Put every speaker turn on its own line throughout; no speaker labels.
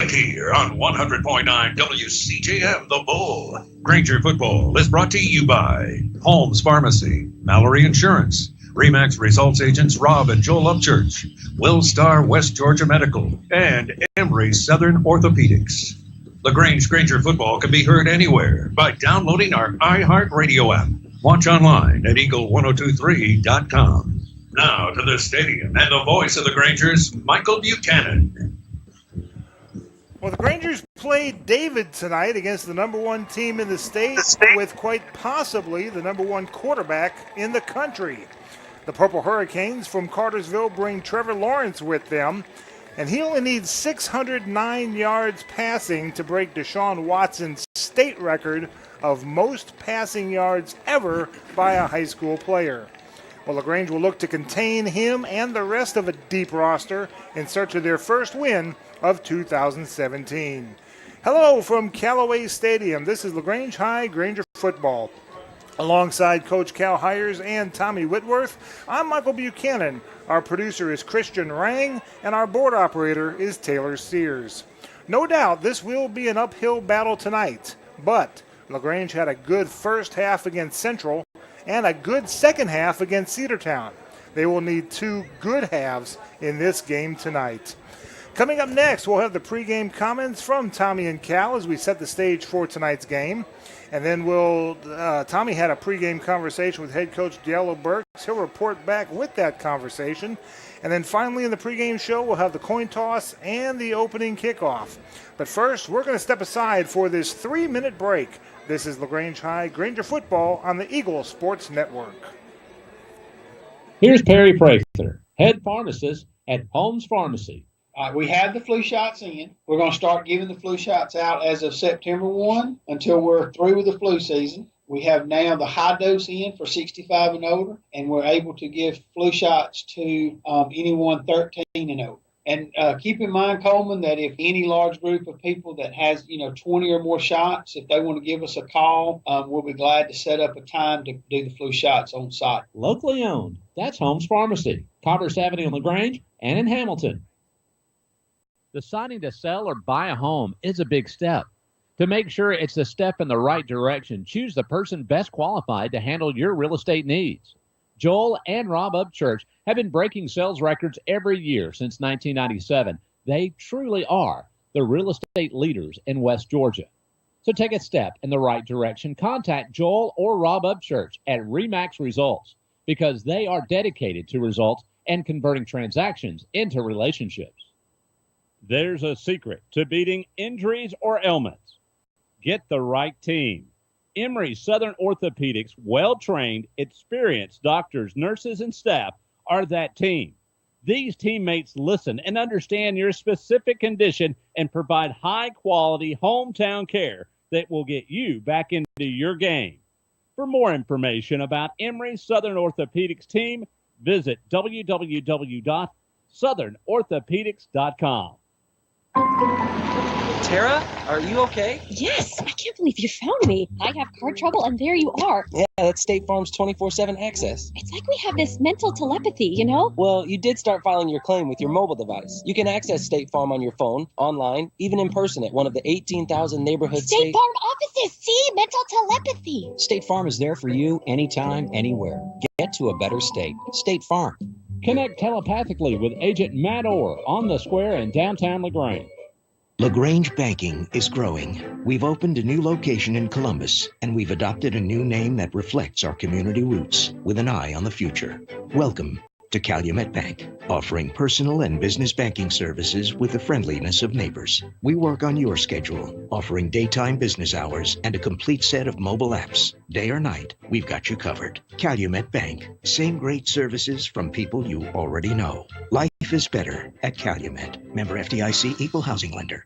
right here on 100.9 WCJM The Bull. Granger Football is brought to you by Holmes Pharmacy, Mallory Insurance, RE/MAX Results Agents Rob and Joel Upchurch, Willstar West Georgia Medical, and Emory Southern Orthopedics. LaGrange Granger Football can be heard anywhere by downloading our iHeartRadio app. Watch online at eagle1023.com. Now to the stadium and the voice of the Grangers, Michael Buchanan.
Well, the Grangers played David tonight against the number one team in the state with quite possibly the number one quarterback in the country. The Purple Hurricanes from Cartersville bring Trevor Lawrence with them, and he only needs 609 yards passing to break Deshaun Watson's state record of most passing yards ever by a high school player. Well, LaGrange will look to contain him and the rest of a deep roster in search of their first win of 2017. Hello from Callaway Stadium. This is LaGrange High Granger Football. Alongside Coach Cal Hires and Tommy Whitworth, I'm Michael Buchanan. Our producer is Christian Rang, and our board operator is Taylor Sears. No doubt this will be an uphill battle tonight, but LaGrange had a good first half against Central and a good second half against Cedartown. They will need two good halves in this game tonight. Coming up next, we'll have the pregame comments from Tommy and Cal as we set the stage for tonight's game. And then Tommy had a pregame conversation with head coach Diallo Burks. He'll report back with that conversation. And then finally in the pregame show, we'll have the coin toss and the opening kickoff. But first, we're going to step aside for this 3-minute break. This is LaGrange High Granger Football on the Eagle Sports Network.
Here's Perry Prather, head pharmacist at Holmes Pharmacy.
We have the flu shots in. We're going to start giving the flu shots out as of September 1 until we're through with the flu season. We have now the high dose in for 65 and older, and we're able to give flu shots to anyone 13 and over. And keep in mind, Coleman, that if any large group of people that has, 20 or more shots, if they want to give us a call, we'll be glad to set up a time to do the flu shots on site.
Locally owned. That's Holmes Pharmacy, Commerce Avenue in LaGrange and in Hamilton. Deciding to sell or buy a home is a big step. To make sure it's a step in the right direction, choose the person best qualified to handle your real estate needs. Joel and Rob Upchurch have been breaking sales records every year since 1997. They truly are the real estate leaders in West Georgia. So take a step in the right direction. Contact Joel or Rob Upchurch at RE/MAX Results because they are dedicated to results and converting transactions into relationships. There's a secret to beating injuries or ailments. Get the right team. Emory Southern Orthopedics' well-trained, experienced doctors, nurses, and staff are that team. These teammates listen and understand your specific condition and provide high-quality hometown care that will get you back into your game. For more information about Emory Southern Orthopedics team, visit www.southernorthopedics.com.
Tara, are you okay?
Yes, I can't believe you found me. I have car trouble, and there you are.
Yeah, that's State Farm's 24/7 access.
It's like we have this mental telepathy, you know?
Well, you did start filing your claim with your mobile device. You can access State Farm on your phone, online, even in person at one of the 18,000 neighborhood
State Farm offices. See? Mental telepathy.
State Farm is there for you anytime, anywhere. Get to a better state. State Farm.
Connect telepathically with Agent Matt Orr on the square in downtown LaGrange.
LaGrange Banking is growing. We've opened a new location in Columbus, and we've adopted a new name that reflects our community roots with an eye on the future. Welcome to Calumet Bank, offering personal and business banking services with the friendliness of neighbors. We work on your schedule, offering daytime business hours and a complete set of mobile apps. Day or night, we've got you covered. Calumet Bank, same great services from people you already know. Life is better at Calumet. Member FDIC, Equal Housing Lender.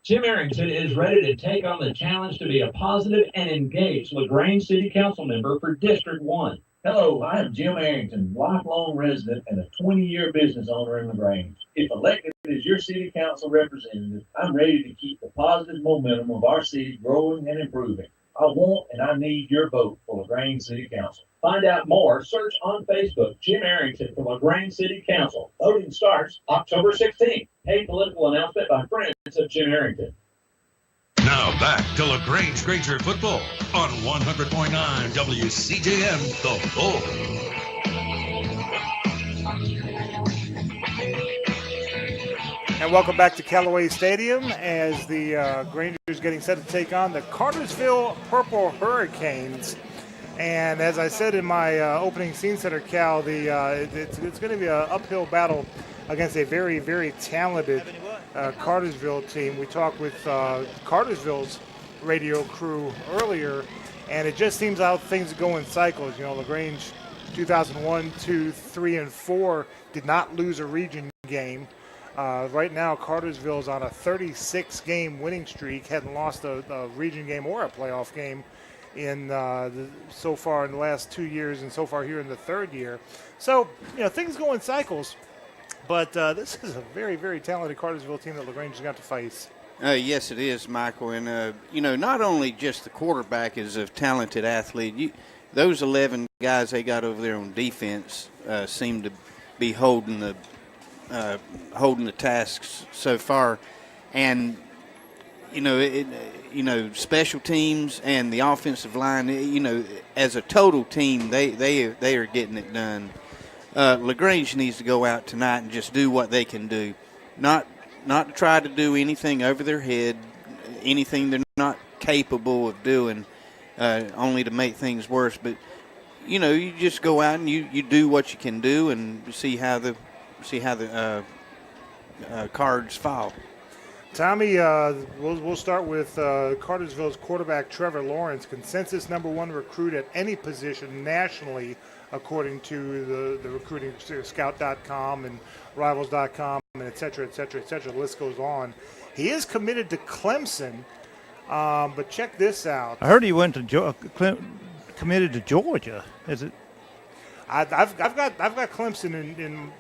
Jim Arrington is ready to take on the challenge to be a positive and engaged LaGrange City Council member for District 1.
Hello, I am Jim Arrington, lifelong resident and a 20-year business owner in LaGrange. If elected as your city council representative, I'm ready to keep the positive momentum of our city growing and improving. I want and I need your vote for LaGrange City Council. Find out more. Search on Facebook Jim Arrington for LaGrange City Council. Voting starts October 16th. A political announcement by friends of Jim Arrington.
Now back to LaGrange Granger football on 100.9 WCJM, The Bull.
And welcome back to Callaway Stadium as the Grangers getting set to take on the Cartersville Purple Hurricanes. And as I said in my opening scene center, Cal, it's going to be an uphill battle against a very, very talented Cartersville team. We talked with Cartersville's radio crew earlier, and it just seems how things go in cycles. You know, LaGrange 2001, 2, 3, and 4 did not lose a region game. Right now, Cartersville is on a 36-game winning streak, hadn't lost a region game or a playoff game in so far in the last 2 years, and so far here in the third year. So, you know, things go in cycles, but this is a very, very talented Cartersville team that LaGrange has got to face.
Yes, it is, Michael. And, you know, not only just the quarterback is a talented athlete, those 11 guys they got over there on defense seem to be holding the tasks so far, and special teams and the offensive line, as a total team, they are getting it done. LaGrange needs to go out tonight and just do what they can do, not try to do anything over their head, anything they're not capable of doing, only to make things worse. But you just go out and you do what you can do and see how the cards fall.
Tommy, we'll start with Cartersville's quarterback Trevor Lawrence, consensus #1 recruit at any position nationally, according to the recruiting scout.com and rivals.com and et cetera, et cetera, et cetera. The list goes on. He is committed to Clemson, but check this out.
I heard he went to committed to Georgia. Is it?
I've got Clemson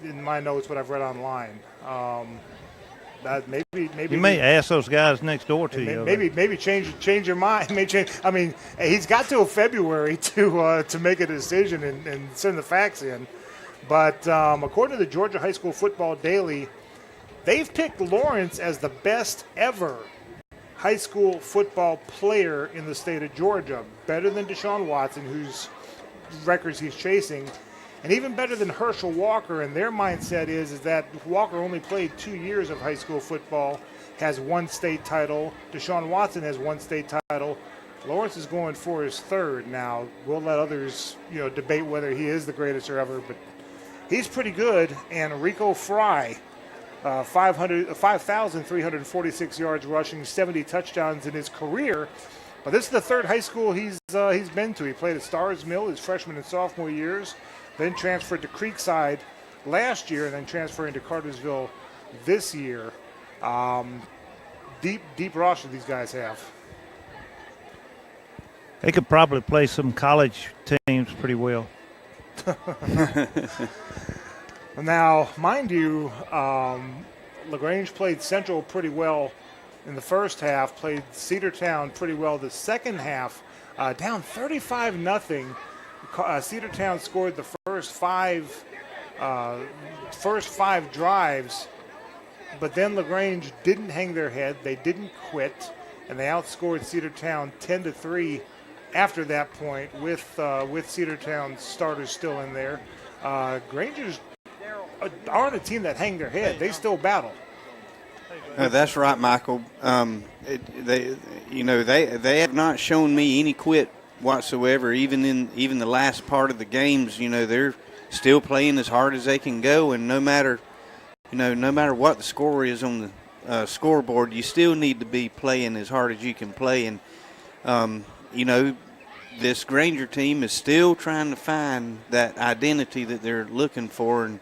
in my notes, what I've read online. Maybe
you may ask those guys next door to you.
Maybe change your mind. I mean, he's got till February to make a decision and send the facts in. But according to the Georgia High School Football Daily, they've picked Lawrence as the best ever high school football player in the state of Georgia, better than Deshaun Watson, whose records he's chasing, and even better than Herschel Walker. And their mindset is that Walker only played 2 years of high school football, has 1 state title. Deshaun Watson has 1 state title. Lawrence is going for his 3rd now. We'll let others, debate whether he is the greatest or ever, but he's pretty good. And Rico Fry, 5,346 yards rushing, 70 touchdowns in his career. But this is the 3rd high school he's been to. He played at Stars Mill his freshman and sophomore years, then transferred to Creekside last year, and then transferring to Cartersville this year. Deep roster these guys have.
They could probably play some college teams pretty well.
Now, mind you, LaGrange played Central pretty well in the first half, played Cedartown pretty well the second half, down 35-0. Cedartown scored the first five drives, but then LaGrange didn't hang their head. They didn't quit, and they outscored Cedartown 10-3 after that point with Cedartown's starters still in there. Grangers aren't a team that hang their head. They still battle.
That's right, Michael. They have not shown me any quit whatsoever. Even the last part of the games, they're still playing as hard as they can go. And no matter what the score is on the scoreboard, you still need to be playing as hard as you can play. And this Granger team is still trying to find that identity that they're looking for. And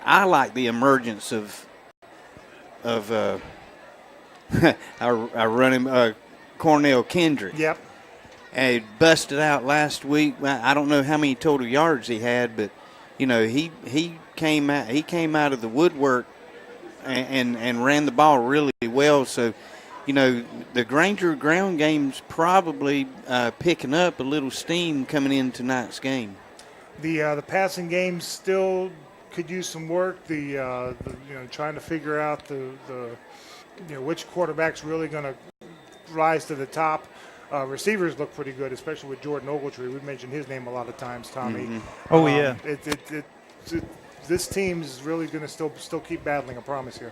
I like the emergence of I run him Cornell Kendrick.
Yep.
And he busted out last week. I don't know how many total yards he had, but he came out of the woodwork and ran the ball really well. So the Granger ground game's probably picking up a little steam coming in tonight's game.
The passing game still could use some work. Trying to figure out which quarterback's really going to rise to the top. Receivers look pretty good, especially with Jordan Ogletree. We've mentioned his name a lot of times, Tommy.
Mm-hmm. Oh, yeah.
This team's really going to still keep battling, I promise you.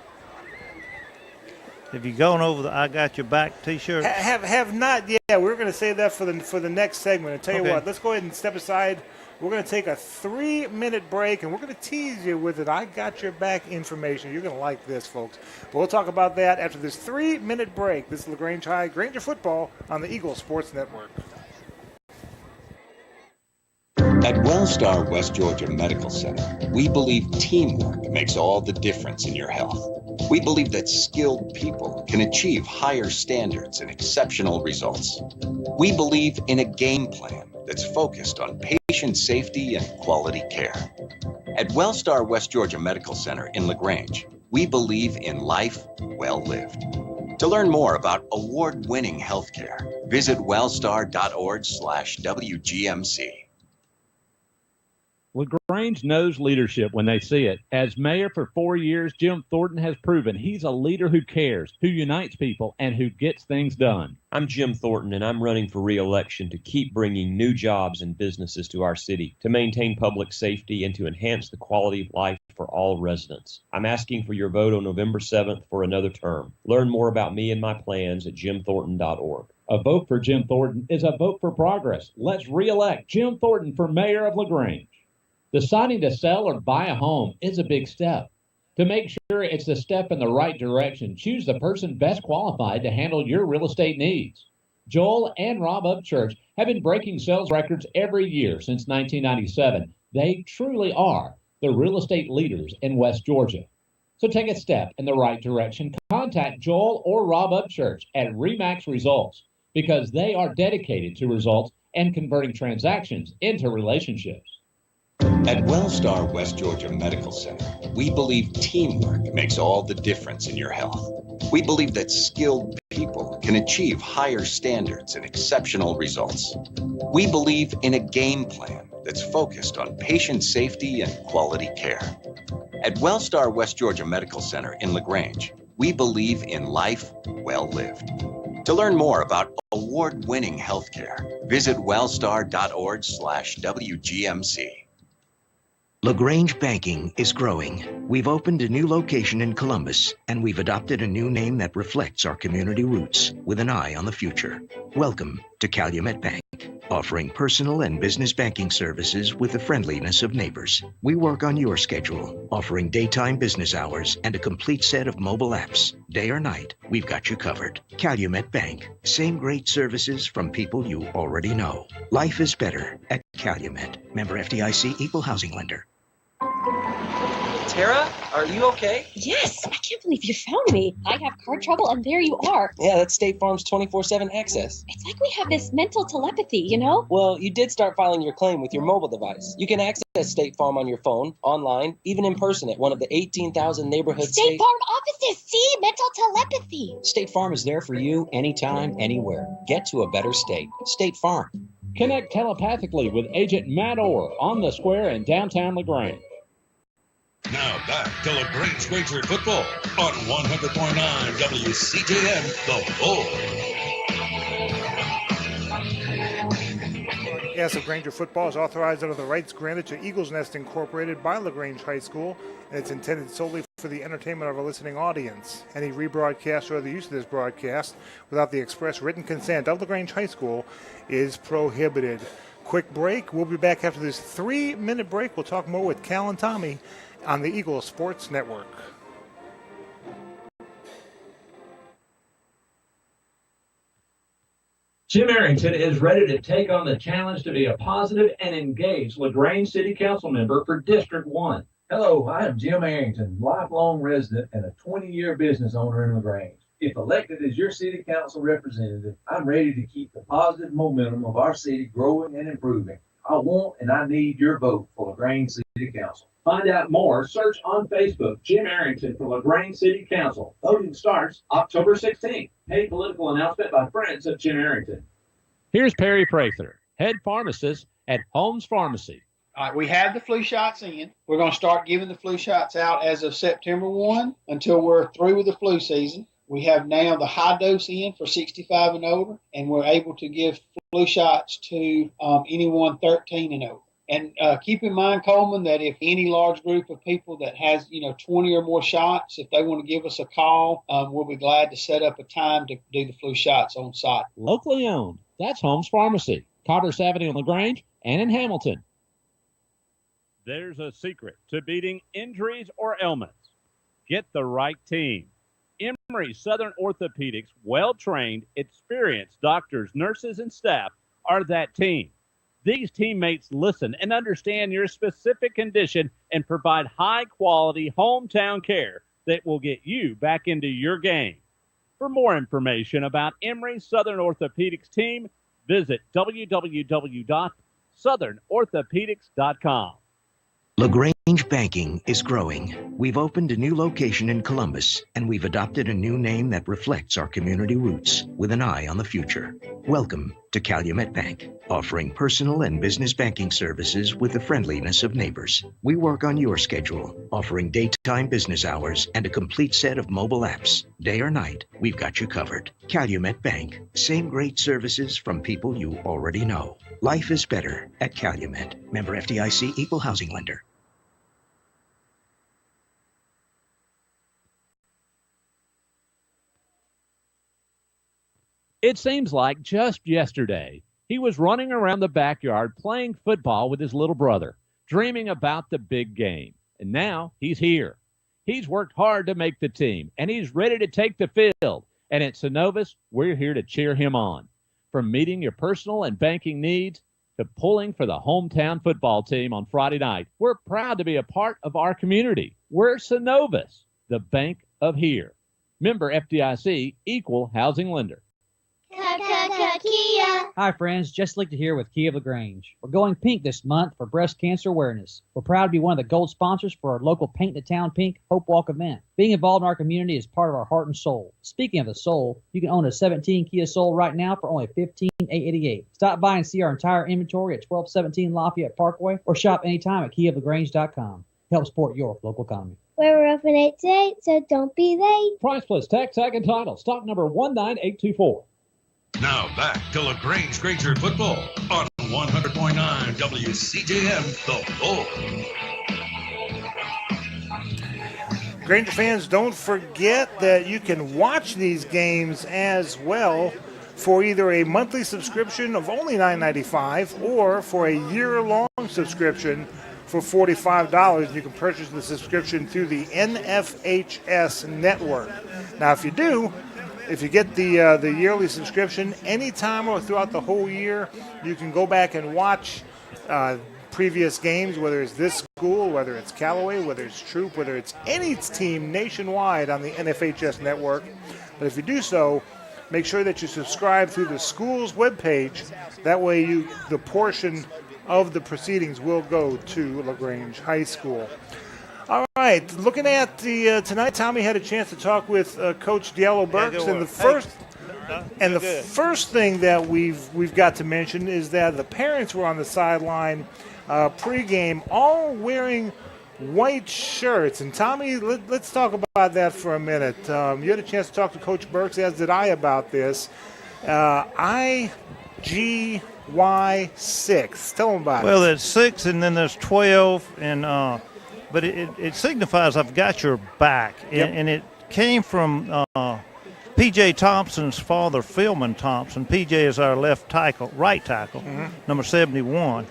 Have you gone over the "I Got Your Back" T-shirt?
Have not yet. We're going to save that for the next segment. And tell you what, let's go ahead and step aside. We're going to take a 3-minute break, and we're going to tease you with "I Got Your Back" information. You're going to like this, folks. But we'll talk about that after this 3-minute break. This is LaGrange High Granger football on the Eagle Sports Network.
At Wellstar West Georgia Medical Center, we believe teamwork makes all the difference in your health. We believe that skilled people can achieve higher standards and exceptional results. We believe in a game plan that's focused on patient safety and quality care. At Wellstar West Georgia Medical Center in LaGrange, we believe in life well lived. To learn more about award-winning healthcare, visit wellstar.org/WGMC.
LaGrange knows leadership when they see it. As mayor for 4 years, Jim Thornton has proven he's a leader who cares, who unites people, and who gets things done.
I'm Jim Thornton, and I'm running for re-election to keep bringing new jobs and businesses to our city, to maintain public safety, and to enhance the quality of life for all residents. I'm asking for your vote on November 7th for another term. Learn more about me and my plans at jimthornton.org.
A vote for Jim Thornton is a vote for progress. Let's re-elect Jim Thornton for mayor of LaGrange. Deciding to sell or buy a home is a big step. To make sure it's a step in the right direction, choose the person best qualified to handle your real estate needs. Joel and Rob Upchurch have been breaking sales records every year since 1997. They truly are the real estate leaders in West Georgia. So take a step in the right direction. Contact Joel or Rob Upchurch at RE/MAX Results because they are dedicated to results and converting transactions into relationships.
At Wellstar West Georgia Medical Center, we believe teamwork makes all the difference in your health. We believe that skilled people can achieve higher standards and exceptional results. We believe in a game plan that's focused on patient safety and quality care. At Wellstar West Georgia Medical Center in LaGrange, we believe in life well lived. To learn more about award-winning healthcare, visit wellstar.org/WGMC.
LaGrange Banking is growing. We've opened a new location in Columbus, and we've adopted a new name that reflects our community roots with an eye on the future. Welcome to Calumet Bank, offering personal and business banking services with the friendliness of neighbors. We work on your schedule, offering daytime business hours and a complete set of mobile apps. Day or night, we've got you covered. Calumet Bank, same great services from people you already know. Life is better at Calumet. Member FDIC, equal housing lender.
Tara, are you okay?
Yes, I can't believe you found me. I have car trouble, and there you are.
Yeah, that's State Farm's 24/7 access.
It's like we have this mental telepathy, you know?
Well, you did start filing your claim with your mobile device. You can access State Farm on your phone, online, even in person at one of the 18,000 neighborhood
State Farm offices. See, mental telepathy.
State Farm is there for you anytime, anywhere. Get to a better state. State Farm.
Connect telepathically with Agent Matt Orr on the square in downtown LaGrange.
Now back to LaGrange Granger football on 100.9 WCJM, The Bull.
Yes, LaGrange football is authorized under the rights granted to Eagles Nest Incorporated by LaGrange High School, and it's intended solely for the entertainment of our listening audience. Any rebroadcast or other use of this broadcast without the express written consent of LaGrange High School is prohibited. Quick break. We'll be back after this 3-minute break. We'll talk more with Cal and Tommy on the Eagle Sports Network.
Jim Arrington is ready to take on the challenge to be a positive and engaged LaGrange City Council member for District 1.
Hello, I am Jim Arrington, lifelong resident and a 20-year business owner in LaGrange. If elected as your city council representative, I'm ready to keep the positive momentum of our city growing and improving. I want and I need your vote for LaGrange City Council.
Find out more. Search on Facebook Jim Arrington for LaGrange City Council. Voting starts October 16th. Paid political announcement by friends of Jim Arrington.
Here's Perry Prather, head pharmacist at Holmes Pharmacy.
All right, we have the flu shots in. We're going to start giving the flu shots out as of September 1 until we're through with the flu season. We have now the high dose in for 65 and over, and we're able to give flu shots to anyone 13 and over. And keep in mind, Coleman, that if any large group of people that has, 20 or more shots, if they want to give us a call, we'll be glad to set up a time to do the flu shots on site.
Locally owned. That's Holmes Pharmacy, Cartersville Avenue in LaGrange and in Hamilton.
There's a secret to beating injuries or ailments. Get the right team. Emory Southern Orthopedics, well-trained, experienced doctors, nurses, and staff are that team. These teammates listen and understand your specific condition and provide high-quality hometown care that will get you back into your game. For more information about Emory Southern Orthopedics team, visit www.southernorthopedics.com.
LaGrange Banking is growing. We've opened a new location in Columbus, and we've adopted a new name that reflects our community roots with an eye on the future. Welcome to Calumet Bank, offering personal and business banking services with the friendliness of neighbors. We work on your schedule, offering daytime business hours and a complete set of mobile apps. Day or night, we've got you covered. Calumet Bank, same great services from people you already know. Life is better at Calumet. Member FDIC, equal housing lender.
It seems like just yesterday, he was running around the backyard playing football with his little brother, dreaming about the big game. And now he's here. He's worked hard to make the team, and he's ready to take the field. And at Synovus, we're here to cheer him on. From meeting your personal and banking needs to pulling for the hometown football team on Friday night, we're proud to be a part of our community. We're Synovus, the bank of here. Member FDIC, equal housing lender.
Kia. Hi, friends. Just Lictor here with Kia of LaGrange. We're going pink this month for breast cancer awareness. We're proud to be one of the gold sponsors for our local Paint the Town Pink Hope Walk event. Being involved in our community is part of our heart and soul. Speaking of the soul, you can own a 17 Kia Soul right now for only $15,888. Stop by and see our entire inventory at 1217 Lafayette Parkway or shop anytime at KiaofLaGrange.com. Help support your local economy.
We're open 8 to 8, so don't be late.
Price plus tax, tag, and title. Stock number 19824.
Now back to LaGrange Granger football on 100.9 WCJM, The Bull.
Granger fans, don't forget that you can watch these games as well for either a monthly subscription of only $9.95 or for a year-long subscription for $45. You can purchase the subscription through the NFHS network. Now, if you get the yearly subscription anytime or throughout the whole year, you can go back and watch previous games, whether it's this school, whether it's Callaway, whether it's Troop, whether it's any team nationwide on the NFHS network. But if you do so, make sure that you subscribe through the school's webpage. That way the portion of the proceedings will go to LaGrange High School. All right, looking at the tonight, Tommy had a chance to talk with Coach Diallo Burks, and the first thing that we've got to mention is that the parents were on the sideline pregame, all wearing white shirts. And Tommy, let's talk about that for a minute. You had a chance to talk to Coach Burks, as did I, about this. IGY6. Tell them about it.
Well, there's 6, and then there's 12, and but it signifies I've got your back.
Yep.
And it came from P.J. Thompson's father, Philman Thompson. P.J. is our right tackle, number 71.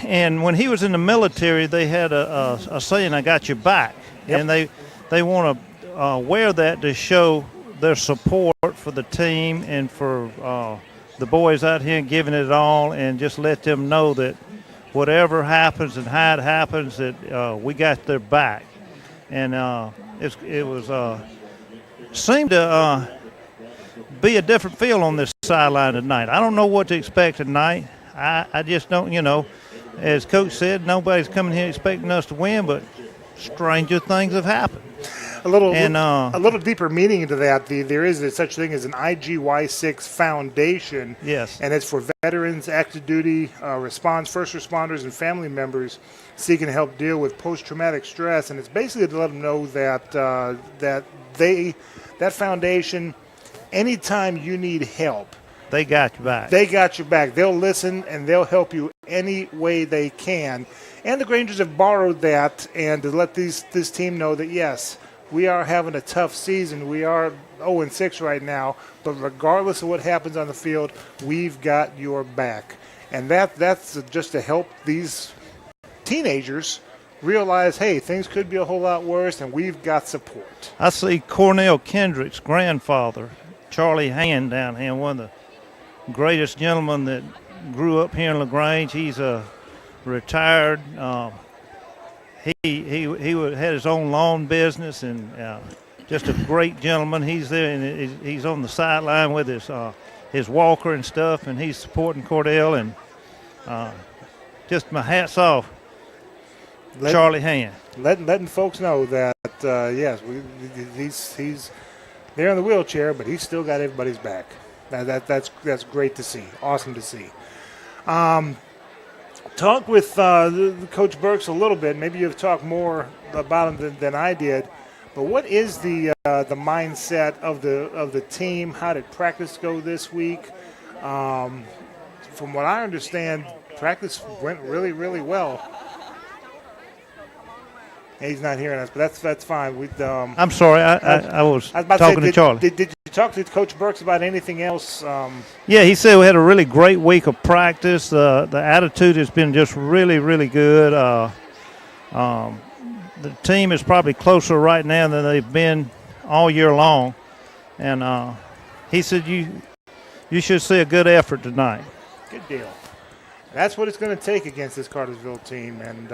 And when he was in the military, they had a saying, "I got your back." Yep. And they want to wear that to show their support for the team and for the boys out here giving it all, and just let them know that whatever happens and how it happens, that we got their back. And it was seemed to be a different feel on this sideline tonight. I don't know what to expect tonight. I just don't, as Coach said, nobody's coming here expecting us to win, but stranger things have happened.
A little deeper meaning into that. There is such thing as an IGY6 Foundation.
Yes.
And it's for veterans, active duty, first responders, and family members seeking to help deal with post-traumatic stress. And it's basically to let them know that that foundation, anytime you need help,
they got your back.
They got your back. They'll listen and they'll help you any way they can. And the Grangers have borrowed that, and to let this team know that, yes, we are having a tough season. We are 0-6 right now, but regardless of what happens on the field, we've got your back. And that's just to help these teenagers realize, hey, things could be a whole lot worse, and we've got support.
I see Cornell Kendrick's grandfather, Charlie Hand, down here, one of the greatest gentlemen that grew up here in LaGrange. He's a retired. He had his own lawn business, and just a great gentleman. He's there, and he's on the sideline with his walker and stuff, and he's supporting Cordell. And just my hats off, Charlie Hand.
Letting folks know that yes, he's there in the wheelchair, but he's still got everybody's back. That's great to see. Awesome to see. Talk with Coach Burks a little bit. Maybe you've talked more about him than I did. But what is the mindset of the team? How did practice go this week? From what I understand, practice went really, really well. He's not hearing us, but that's fine.
I'm sorry, I was talking to Charlie.
Did you talk to Coach Burks about anything else?
Yeah, he said we had a really great week of practice. The attitude has been just really, really good. The team is probably closer right now than they've been all year long. And he said you should see a good effort tonight.
Good deal. That's what it's going to take against this Cartersville team. And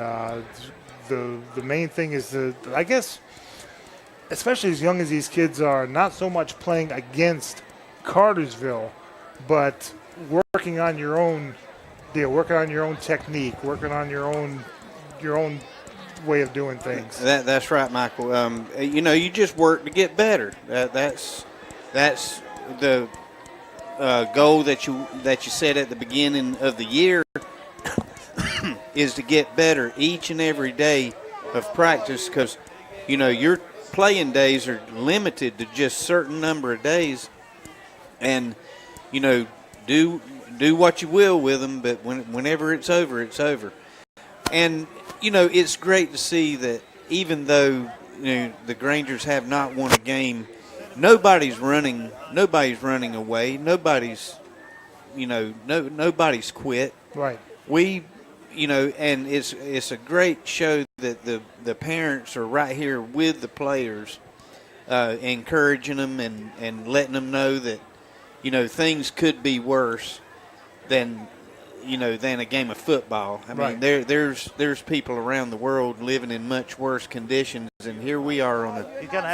the main thing is, I guess, especially as young as these kids are, not so much playing against Cartersville, but working on your own deal, working on your own technique, working on your own way of doing things.
That's right, Michael. You just work to get better. That's the goal that you set at the beginning of the year is to get better each and every day of practice, because your playing days are limited to just certain number of days, and do what you will with them, but whenever it's over, it's over. And it's great to see that even though the Grangers have not won a game, nobody's running away. Nobody's quit.
Right.
And it's a great show that the parents are right here with the players, encouraging them and letting them know that things could be worse than a game of football. I mean, there's people around the world living in much worse conditions, and here we are on a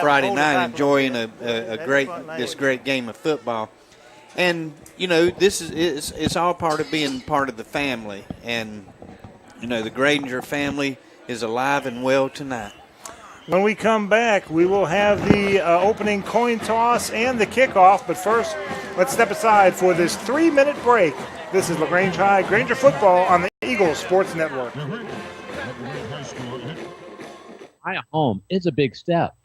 Friday night enjoying this great game of football. And this is it's all part of being part of the family, and the Granger family is alive and well tonight.
When we come back, we will have the opening coin toss and the kickoff. But first, let's step aside for this 3-minute break. This is LaGrange High Granger football on the Eagles Sports Network.
Buying a home is a big step.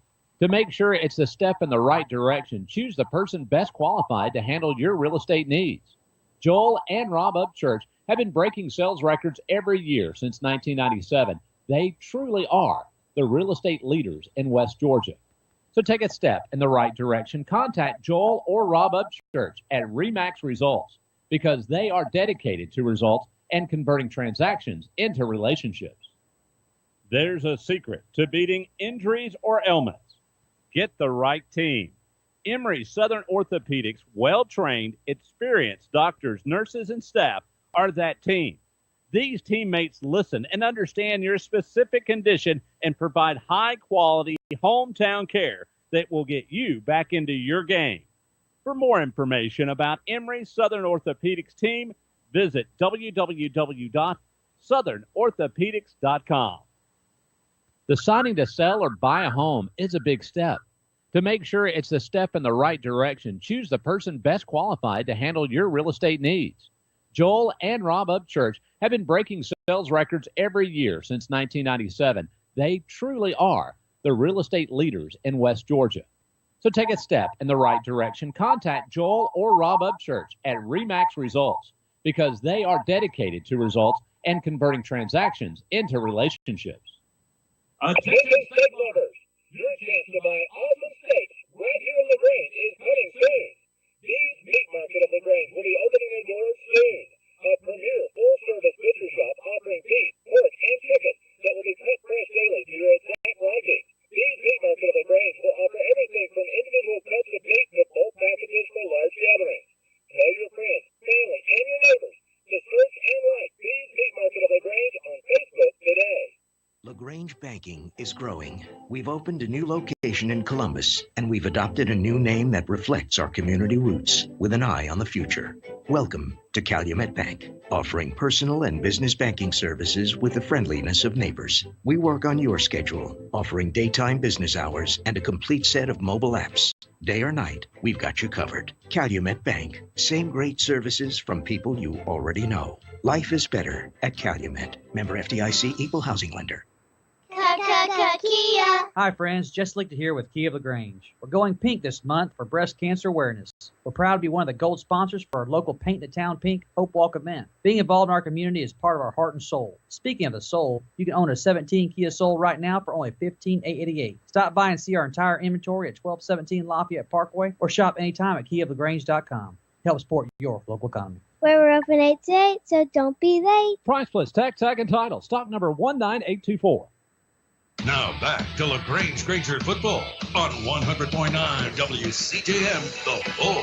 To make sure it's the step in the right direction, choose the person best qualified to handle your real estate needs. Joel and Rob Upchurch have been breaking sales records every year since 1997. They truly are the real estate leaders in West Georgia. So take a step in the right direction. Contact Joel or Rob Upchurch at RE/MAX Results, because they are dedicated to results and converting transactions into relationships.
There's a secret to beating injuries or ailments. Get the right team. Emory Southern Orthopedics' well-trained, experienced doctors, nurses, and staff are that team. These teammates listen and understand your specific condition and provide high-quality hometown care that will get you back into your game. For more information about Emory Southern Orthopedics team, visit www.emorysouthernortho.com.
southernorthopedics.com. Deciding to sell or buy a home is a big step. To make sure it's the step in the right direction, choose the person best qualified to handle your real estate needs. Joel and Rob Upchurch have been breaking sales records every year since 1997. They truly are the real estate leaders in West Georgia. So take a step in the right direction. Contact Joel or Rob Upchurch at RE/MAX Results because they are dedicated to results and converting transactions into relationships.
Attention steak lovers, your chance to buy awesome steaks right here in LaGrange is coming soon. Dee's Meat Market of LaGrange will be opening their doors soon. A premier full-service butcher shop offering beef, pork, and chicken that will be cut fresh daily to your exact liking. Dee's Meat Market of LaGrange will offer everything from individual cuts of meat to bulk packages for large gatherings. Tell your friends, family, and your neighbors to search and like Dee's Meat Market of LaGrange on Facebook today.
LaGrange Banking is growing. We've opened a new location in Columbus, and we've adopted a new name that reflects our community roots with an eye on the future. Welcome to Calumet Bank, offering personal and business banking services with the friendliness of neighbors. We work on your schedule, offering daytime business hours and a complete set of mobile apps. Day or night, we've got you covered. Calumet Bank, same great services from people you already know. Life is better at Calumet. Member FDIC, Equal Housing Lender.
Kia.
Hi friends, Jess Lichter here with Kia of LaGrange. We're going pink this month for breast cancer awareness. We're proud to be one of the gold sponsors for our local Paint the Town Pink Hope Walk event. Being involved in our community is part of our heart and soul. Speaking of the soul, you can own a 17 Kia Soul right now for only $15,888. Stop by and see our entire inventory at 1217 Lafayette Parkway or shop anytime at KiaofLaGrange.com. Help support your local economy.
We're open 8 to 8, so don't be late.
Price plus tax, tag, and title. Stock number 19824.
Now back to LaGrange Granger football on 100.9 WCJM, The Bull.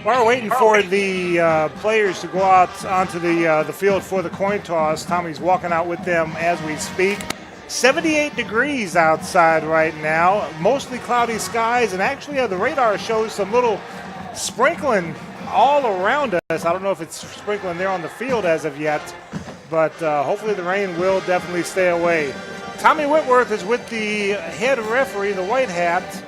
While we're waiting for the players to go out onto the field for the coin toss, Tommy's walking out with them as we speak. 78 degrees outside right now, mostly cloudy skies, and actually the radar shows some little sprinkling all around us. I don't know if it's sprinkling there on the field as of yet, but hopefully the rain will definitely stay away. Tommy Whitworth is with the head referee, the white hat,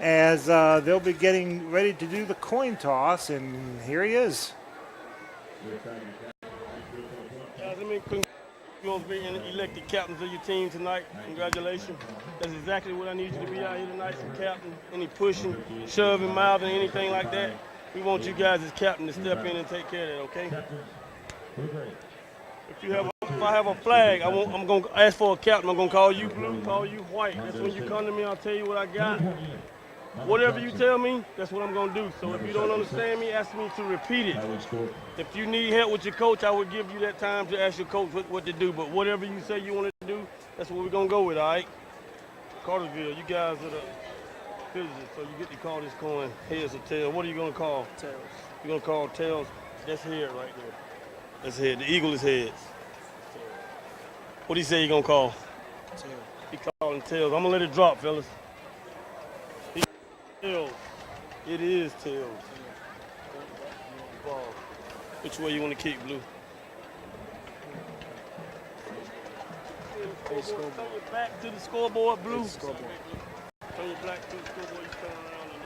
as they'll be getting ready to do the coin toss, and here he is.
You're going to be elected captains of your team tonight. Congratulations. That's exactly what I need you to be out here tonight, some captain. Any pushing, shoving, mouthing, anything like that. We want you guys as captain to step in and take care of that, okay? If I have a flag, I'm going to ask for a captain. I'm going to call you blue, call you white. That's when you come to me, I'll tell you what I got. Whatever you tell me, that's what I'm going to do. So if you don't understand me, ask me to repeat it. If you need help with your coach, I will give you that time to ask your coach what to do. But whatever you say you want to do, that's what we're going to go with, all right? Cartersville, you guys are the visitors, so you get to call this coin heads or tails. What are you going to call? Tails. You're going to call tails? That's head right there. That's head. The eagle is heads. What do you say you're going to call? Tails. He calling tails. I'm going to let it drop, fellas. Tails. It is tails. Ball. Which way you want to kick, Blue? Turn your back to the scoreboard, Blue. Turn your back to the scoreboard. You turn around and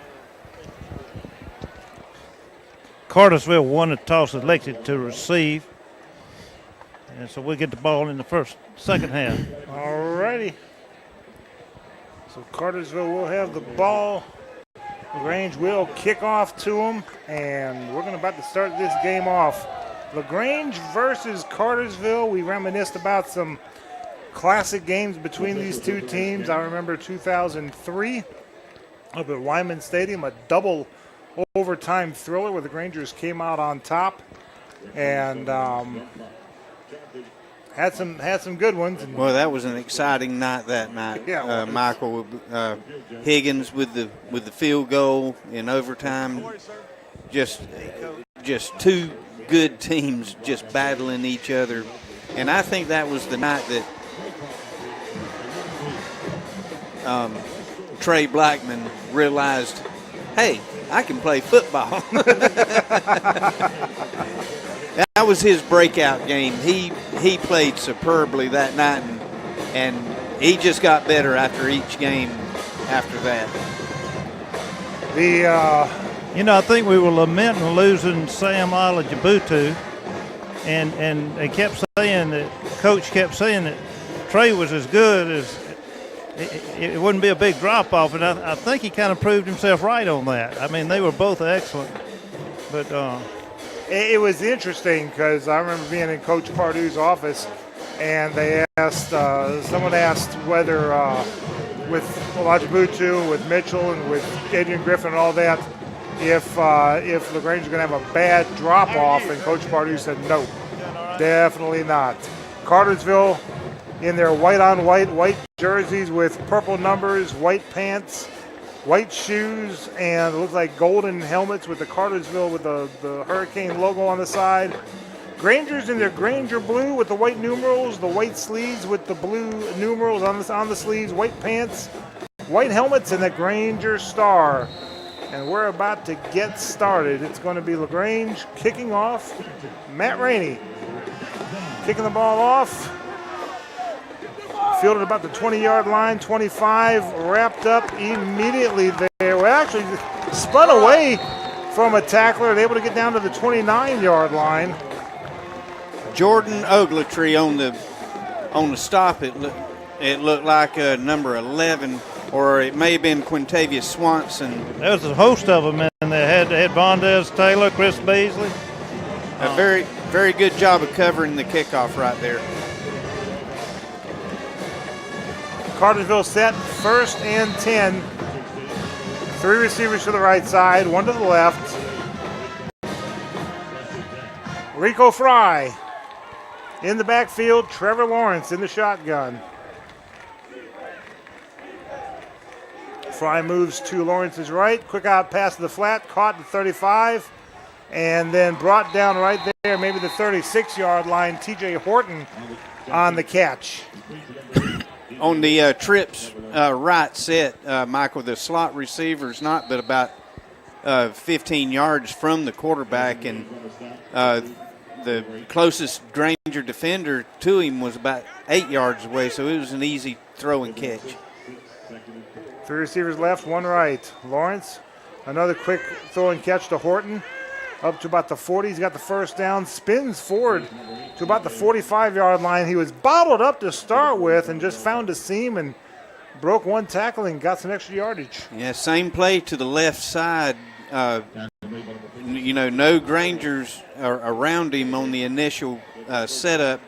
Cartersville won the toss, elected to receive. And so we'll get the ball in the second half.
All righty. So Cartersville will have the ball. LaGrange will kick off to them, and we're about to start this game off. LaGrange versus Cartersville. We reminisced about some classic games between these two teams. I remember 2003 up at Wyman Stadium, a double overtime thriller where the Grangers came out on top and had some good ones.
Well, that was an exciting night that night.
Yeah,
Michael Higgins with the field goal in overtime. Just two good teams just battling each other, and I think that was the night that Trey Blackman realized hey, I can play football. That was his breakout game. He played superbly that night, and he just got better after each game after that.
I think we were lamenting losing Sam Alajabutu, and they kept saying that, Coach kept saying that Trey was as good as, it wouldn't be a big drop-off, and I think he kind of proved himself right on that. I mean, they were both excellent, but
it was interesting because I remember being in Coach Pardue's office, and they asked, someone asked whether with Olajubutu, with Mitchell, and with Adrian Griffin and all that, if LaGrange is going to have a bad drop-off, and Coach Pardue said no, definitely not. Cartersville in their white jerseys with purple numbers, white pants, white shoes, and it looks like golden helmets with the Cartersville with the Hurricane logo on the side. Grangers in their Granger blue with the white numerals, the white sleeves with the blue numerals on the sleeves, white pants, white helmets, and the Granger star. And we're about to get started. It's going to be LaGrange kicking off. Matt Rainey kicking the ball off. Fielded about the 20-yard line, 25, wrapped up immediately there. Well, actually spun away from a tackler and able to get down to the 29-yard line.
Jordan Ogletree on the stop. It looked like number 11, or it may have been Quintavious Swanson.
There was a host of them in there. Had Vondez Taylor, Chris Beasley.
A very, very good job of covering the kickoff right there.
Cartersville set, 1st and 10. 3 receivers to the right side, 1 to the left. Rico Fry in the backfield, Trevor Lawrence in the shotgun. Fry moves to Lawrence's right, quick out pass to the flat, caught at the 35, and then brought down right there, maybe the 36-yard line, TJ Horton on the catch.
On the trips right set, Michael, the slot receiver's not but about 15 yards from the quarterback, and the closest Granger defender to him was about 8 yards away, so it was an easy throw and catch.
3 receivers left, 1 right. Lawrence, another quick throw and catch to Horton. Up to about the 40. He's got the first down. Spins forward to about the 45-yard line. He was bottled up to start with and just found a seam and broke 1 tackle and got some extra yardage.
Yeah, same play to the left side. No Grangers around him on the initial setup,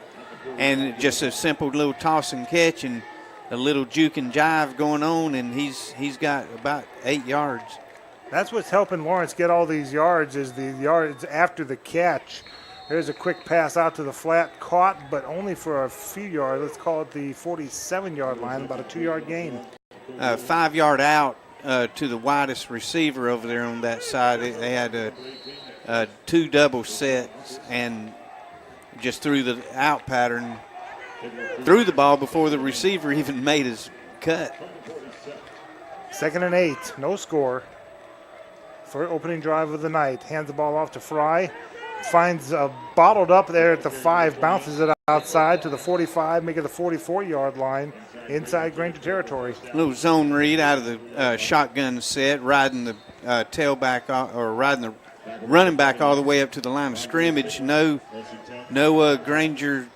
and just a simple little toss and catch and a little juke and jive going on, and he's got about 8 yards.
That's what's helping Lawrence get all these yards, is the yards after the catch. There's a quick pass out to the flat, caught, but only for a few yards. Let's call it the 47-yard line, about a 2-yard gain.
5 yard out to the widest receiver over there on that side. They had 2 double sets and just threw the out pattern, threw the ball before the receiver even made his cut.
2nd and 8, no score. For opening drive of the night. Hands the ball off to Fry. Finds bottled up there at the 5. Bounces it outside to the 45, making the 44-yard line inside Granger territory.
A little zone read out of the shotgun set, riding the tailback or riding the running back all the way up to the line of scrimmage. No Granger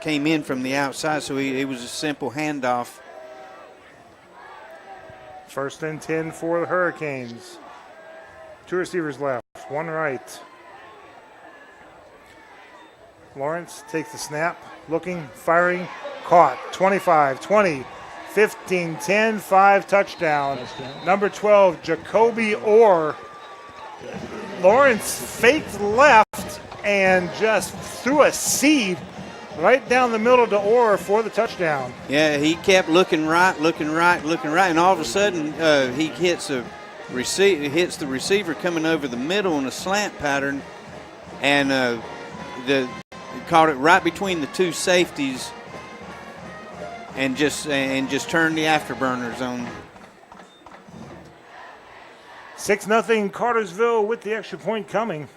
came in from the outside, so it was a simple handoff.
1st and 10 for the Hurricanes. 2 receivers left, 1 right. Lawrence takes the snap, looking, firing, caught. 25, 20, 15, 10, 5, touchdown. Number 12, Jacoby Orr. Lawrence faked left and just threw a seed right down the middle to Orr for the touchdown.
Yeah, he kept looking right, and all of a sudden he hits the receiver coming over the middle in a slant pattern, and caught it right between the 2 safeties, and just turned the afterburners on.
6-0 Cartersville with the extra point coming.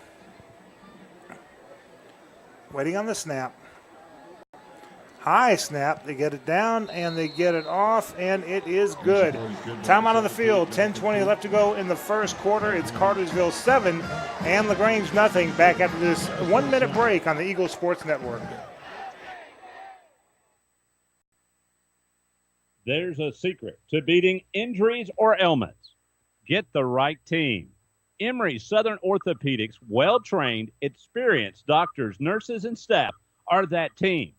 Waiting on the snap. High snap. They get it down and they get it off, and it is good. Timeout on the field. 10:20 left to go in the first quarter. It's Cartersville 7 and LaGrange nothing. Back after this 1-minute break on the Eagle Sports Network.
There's a secret to beating injuries or ailments. Get the right team. Emory Southern Orthopedics, well-trained, experienced doctors, nurses, and staff are that team.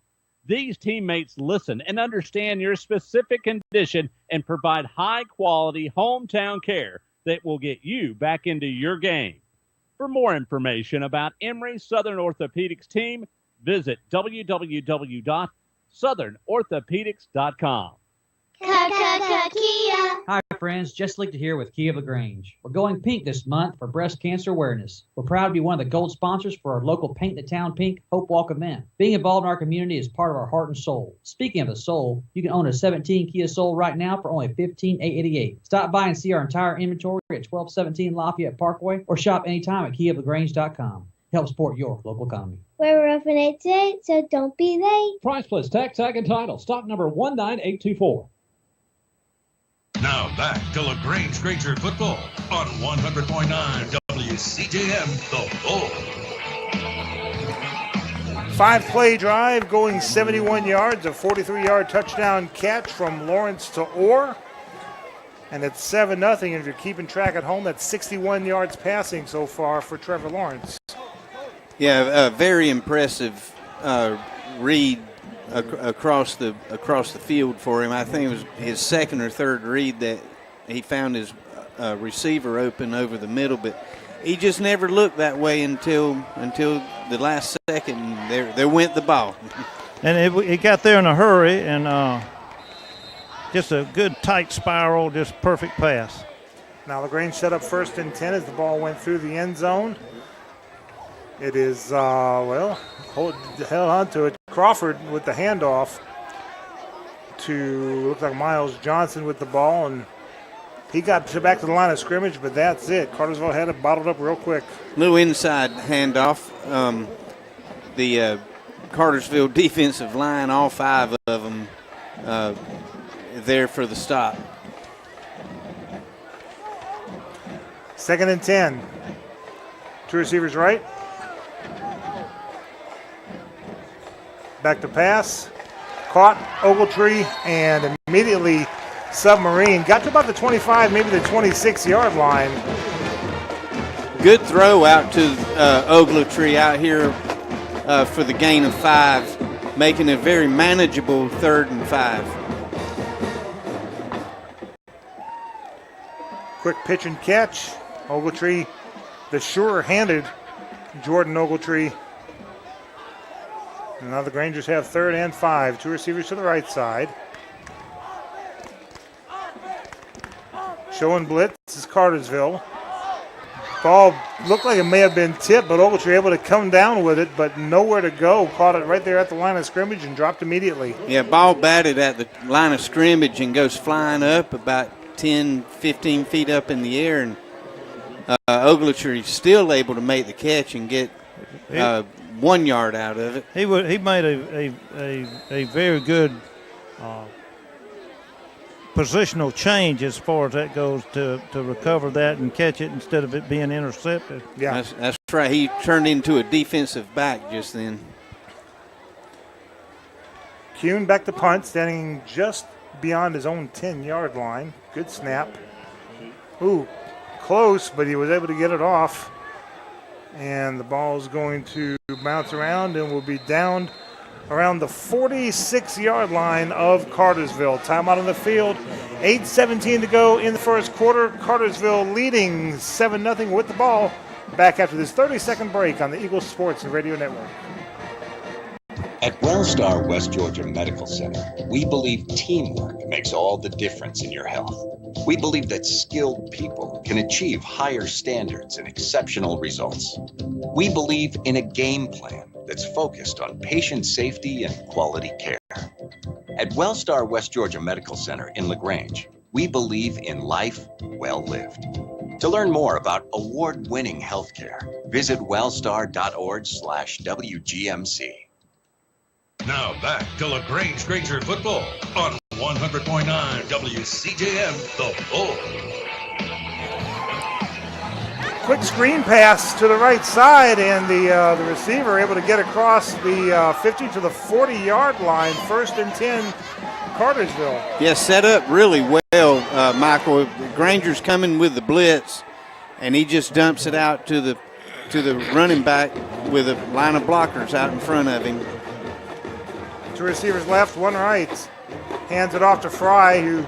These teammates listen and understand your specific condition and provide high-quality hometown care that will get you back into your game. For more information about Emory Southern Orthopedics team, visit www.southernorthopedics.com.
Kia.
Hi, friends. Jess Lichter here with Kia of LaGrange. We're going pink this month for breast cancer awareness. We're proud to be one of the gold sponsors for our local Paint the Town Pink Hope Walk event. Being involved in our community is part of our heart and soul. Speaking of the soul, you can own a 17 Kia Soul right now for only $15,888. Stop by and see our entire inventory at 1217 Lafayette Parkway or shop anytime at KiaofLaGrange.com. Help support your local economy.
We're open 8 to 8, so don't be late.
Price plus tax, tag, and title. Stock number 19824.
Now back to LaGrange Granger football on 100.9 WCJM, The Bull.
5-play drive going 71 yards, a 43-yard touchdown catch from Lawrence to Orr. And it's 7-0. And if you're keeping track at home, that's 61 yards passing so far for Trevor Lawrence.
Yeah, a very impressive read across the field for him. I think it was his second or third read that he found his receiver open over the middle, but he just never looked that way until the last second. And there went the ball.
And it got there in a hurry, and just a good tight spiral, just perfect pass.
Now LaGrange set up 1st and 10 as the ball went through the end zone. It is, held on to it. Crawford with the handoff to, looks like Miles Johnson with the ball, and he got back to the line of scrimmage, but that's it. Cartersville had it bottled up real quick.
Little inside handoff. The Cartersville defensive line, all 5 of them there for the stop.
2nd and 10. 2 receivers right. Back to pass. Caught Ogletree and immediately submarine. Got to about the 25, maybe the 26-yard line.
Good throw out to Ogletree out here for the gain of 5, making a very manageable 3rd and 5.
Quick pitch and catch. Ogletree, the sure-handed Jordan Ogletree. And now the Grangers have 3rd and 5. 2 receivers to the right side. Showing blitz is Cartersville. Ball looked like it may have been tipped, but Ogletree able to come down with it, but nowhere to go. Caught it right there at the line of scrimmage and dropped immediately.
Yeah, ball batted at the line of scrimmage and goes flying up about 10, 15 feet up in the air, and Ogletree still able to make the catch and get 1 yard out of it.
He made a very good positional change as far as that goes to recover that and catch it instead of it being intercepted.
Yeah,
that's right. He turned into a defensive back just then.
Kuhn back to punt, standing just beyond his own 10-yard line. Good snap. Ooh, close, but he was able to get it off. And the ball is going to bounce around and will be down around the 46-yard line of Cartersville. Timeout on the field. 8:17 to go in the first quarter. Cartersville leading 7-0 with the ball. Back after this 30-second break on the Eagle Sports and Radio Network.
At Wellstar West Georgia Medical Center, we believe teamwork makes all the difference in your health. We believe that skilled people can achieve higher standards and exceptional results. We believe in a game plan that's focused on patient safety and quality care. At Wellstar West Georgia Medical Center in LaGrange, we believe in life well lived. To learn more about award-winning healthcare, visit wellstar.org/WGMC.
Now back to LaGrange Granger football on 100.9 WCJM, The Bull.
Quick screen pass to the right side, and the receiver able to get across the 50 to the 40-yard line. 1st and 10, Cartersville.
Yeah, set up really well, Michael. Granger's coming with the blitz, and he just dumps it out to the running back with a line of blockers out in front of him.
2 receivers left, 1 right. Hands it off to Fry, who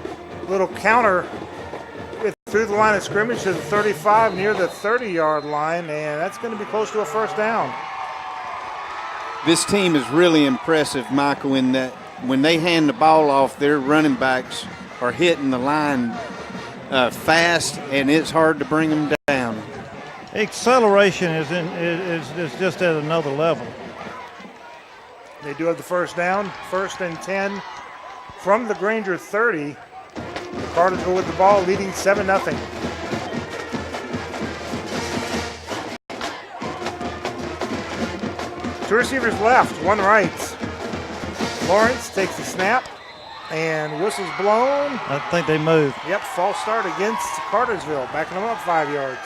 little counter through the line of scrimmage to the 35 near the 30-yard line, and that's going to be close to a 1st down.
This team is really impressive, Michael, in that when they hand the ball off, their running backs are hitting the line fast, and it's hard to bring them down.
Acceleration is just at another level.
They do have the 1st down, 1st and 10 from the Granger 30. Cartersville with the ball, leading 7-0. Two receivers left, 1 right. Lawrence takes the snap, and whistle's blown.
I think they moved.
Yep, false start against Cartersville, backing them up 5 yards.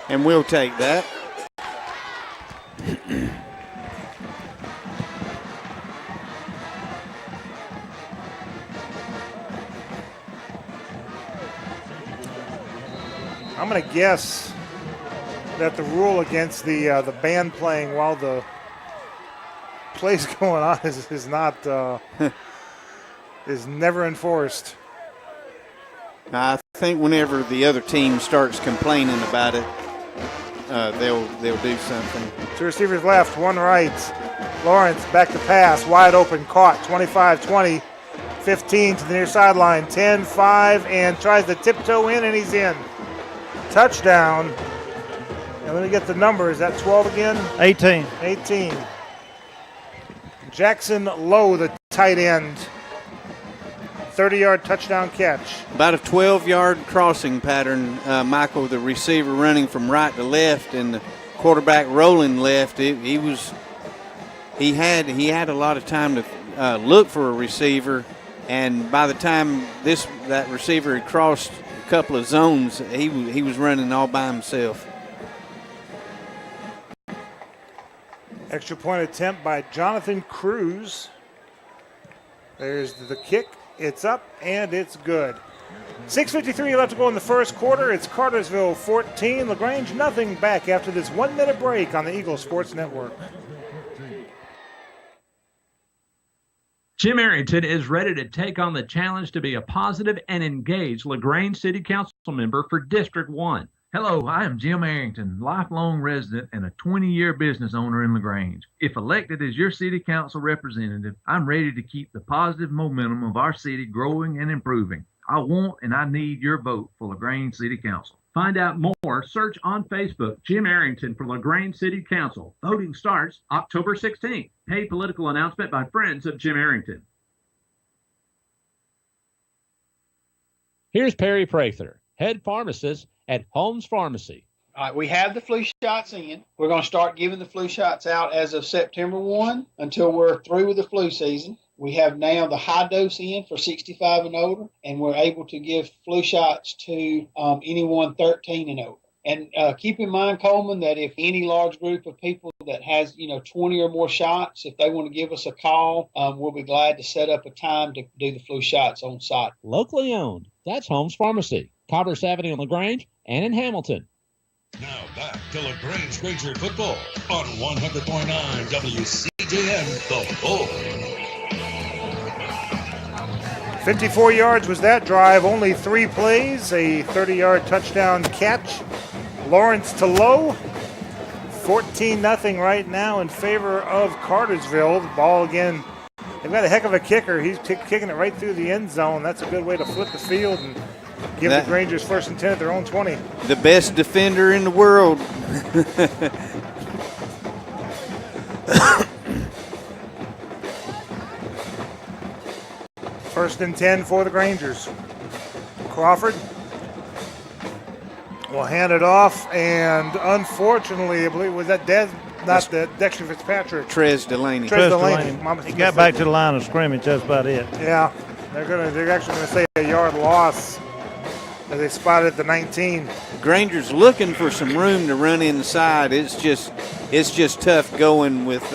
And we'll take that.
I'm going to guess that the rule against the band playing while the play's going on is not is never enforced.
I think whenever the other team starts complaining about it, they'll do something.
2 receivers left, 1 right. Lawrence back to pass, wide open, caught, 25-20, 15 to the near sideline, 10-5, and tries to tiptoe in, and he's in. Touchdown. And let me get the number. Is that 12 again?
18.
18. Jackson Lowe, the tight end. 30-yard touchdown catch. About
a 12-yard crossing pattern, Michael, the receiver running from right to left and the quarterback rolling left. He had a lot of time to look for a receiver, and by the time that receiver had crossed a couple of zones, he was running all by himself.
Extra point attempt by Jonathan Cruz. There's the kick. It's up, and it's good. 6:53 left to go in the 1st quarter. It's Cartersville 14, LaGrange nothing, back after this 1-minute break on the Eagle Sports Network.
Jim Arrington is ready to take on the challenge to be a positive and engaged LaGrange City Council member for District 1.
Hello, I am Jim Arrington, lifelong resident and a 20-year business owner in LaGrange. If elected as your city council representative, I'm ready to keep the positive momentum of our city growing and improving. I want and I need your vote for LaGrange City Council.
Find out more, search on Facebook, Jim Arrington for LaGrange City Council. Voting starts October 16th. Paid political announcement by friends of Jim Arrington. Here's Perry Prather, head pharmacist at Holmes Pharmacy.
All right, we have the flu shots in. We're going to start giving the flu shots out as of September 1 until we're through with the flu season. We have now the high dose in for 65 and older, and we're able to give flu shots to anyone 13 and over. And keep in mind, Coleman, that if any large group of people that has, 20 or more shots, if they want to give us a call, we'll be glad to set up a time to do the flu shots on site.
Locally owned. That's Holmes Pharmacy, Cartersville Avenue in LaGrange and in Hamilton.
Now back to LaGrange Granger football on 100.9 WCJM, The Bull.
54 yards was that drive, only 3 plays, a 30-yard touchdown catch. Lawrence to Lowe, 14-0 right now in favor of Cartersville. The ball again, they've got a heck of a kicker. He's kicking it right through the end zone. That's a good way to flip the field and give the Grangers 1st and 10 at their own 20.
The best defender in the world.
First and 10 for the Grangers. Crawford will hand it off, and unfortunately, I believe was that Dexter Fitzpatrick.
Trez Delaney.
Delaney.
He got back to the line of scrimmage. That's about it.
Yeah, they're actually gonna say a yard loss as they spotted the 19.
Granger's looking for some room to run inside. It's just tough going with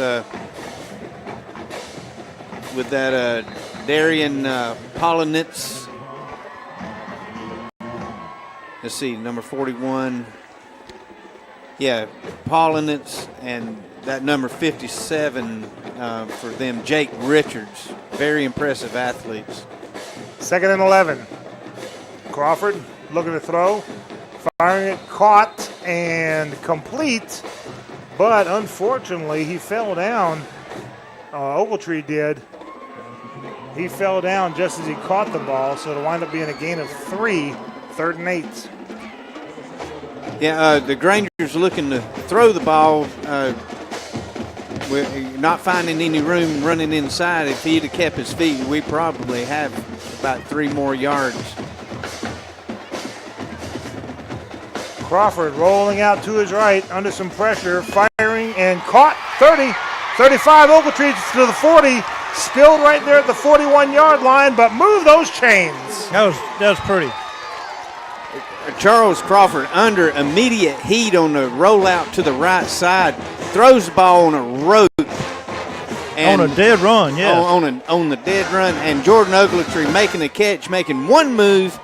that Darian Polonitz. Let's see, number 41. Yeah, Polonitz, and that number 57 for them, Jake Richards. Very impressive athletes.
2nd and 11. Crawford looking to throw. Firing it, caught and complete. But unfortunately, he fell down. Ogletree did. He fell down just as he caught the ball, so it'll wind up being a gain of 3, 3rd and 8.
Yeah, the Granger's looking to throw the ball. We're not finding any room running inside. If he'd have kept his feet, we probably have about 3 more yards.
Crawford rolling out to his right under some pressure, firing and caught. 30, 35, Ogletree to the 40. Spilled right there at the 41-yard line, but move those chains.
That was pretty.
Charles Crawford under immediate heat on the rollout to the right side, throws the ball on a rope.
And on a dead run, yeah.
On the dead run, and Jordan Ogletree making a catch, making one move,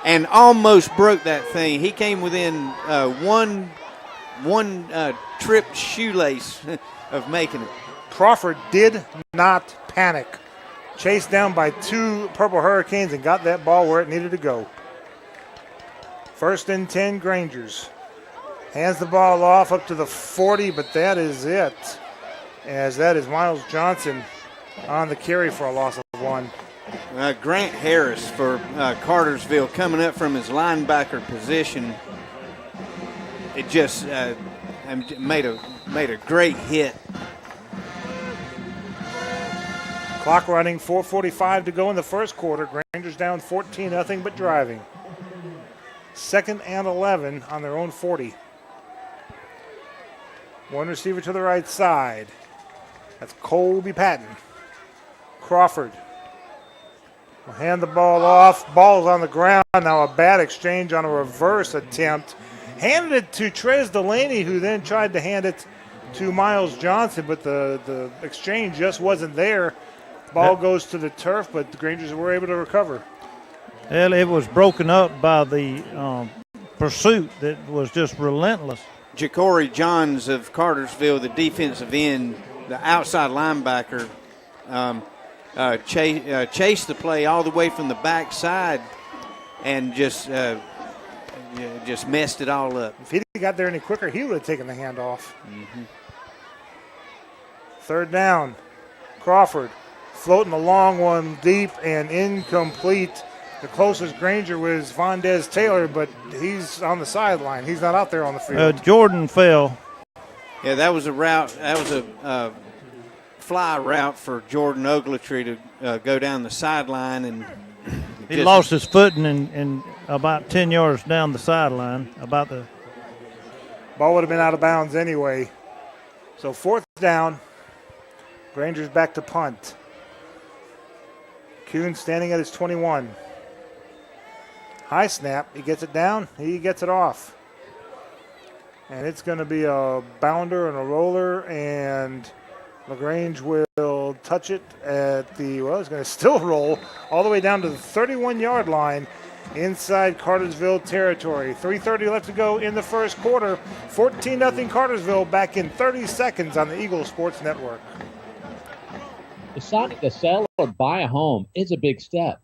and almost broke that thing. He came within one tripped shoelace of making it.
Crawford did not panic. Chased down by 2 Purple Hurricanes and got that ball where it needed to go. 1st and 10, Grangers. Hands the ball off up to the 40, but that is it. As that is Miles Johnson on the carry for a loss of 1.
Grant Harris for Cartersville coming up from his linebacker position. It just made a great hit.
Clock running, 4:45 to go in the first quarter. Grangers down 14-0, but driving. 2nd and 11 on their own 40. One receiver to the right side. That's Colby Patton. Crawford will hand the ball off. Ball's on the ground. Now a bad exchange on a reverse attempt. Handed it to Trez Delaney, who then tried to hand it to Miles Johnson, but the exchange just wasn't there. Ball goes to the turf, but the Grangers were able to recover.
Well, it was broken up by the pursuit that was just relentless.
Ja'Cory Johns of Cartersville, the defensive end, the outside linebacker, chased the play all the way from the backside and just messed it all up.
If he got there any quicker, he would have taken the handoff.
Mm-hmm.
3rd down. Crawford floating the long one deep and incomplete. The closest Granger was Vondez Taylor, but he's on the sideline. He's not out there on the field.
Jordan fell.
Yeah, that was a route. That was a fly route for Jordan Ogletree to go down the sideline, and
he lost his footing and about 10 yards down the sideline.
Ball would have been out of bounds anyway. So 4th down. Granger's back to punt. Kuhn standing at his 21. High snap. He gets it down. He gets it off. And it's going to be a bounder and a roller, and LaGrange will touch it at it's going to still roll all the way down to the 31-yard line inside Cartersville territory. 3:30 left to go in the first quarter. 14-0 Cartersville, back in 30 seconds on the Eagle Sports Network.
Deciding to sell or buy a home is a big step.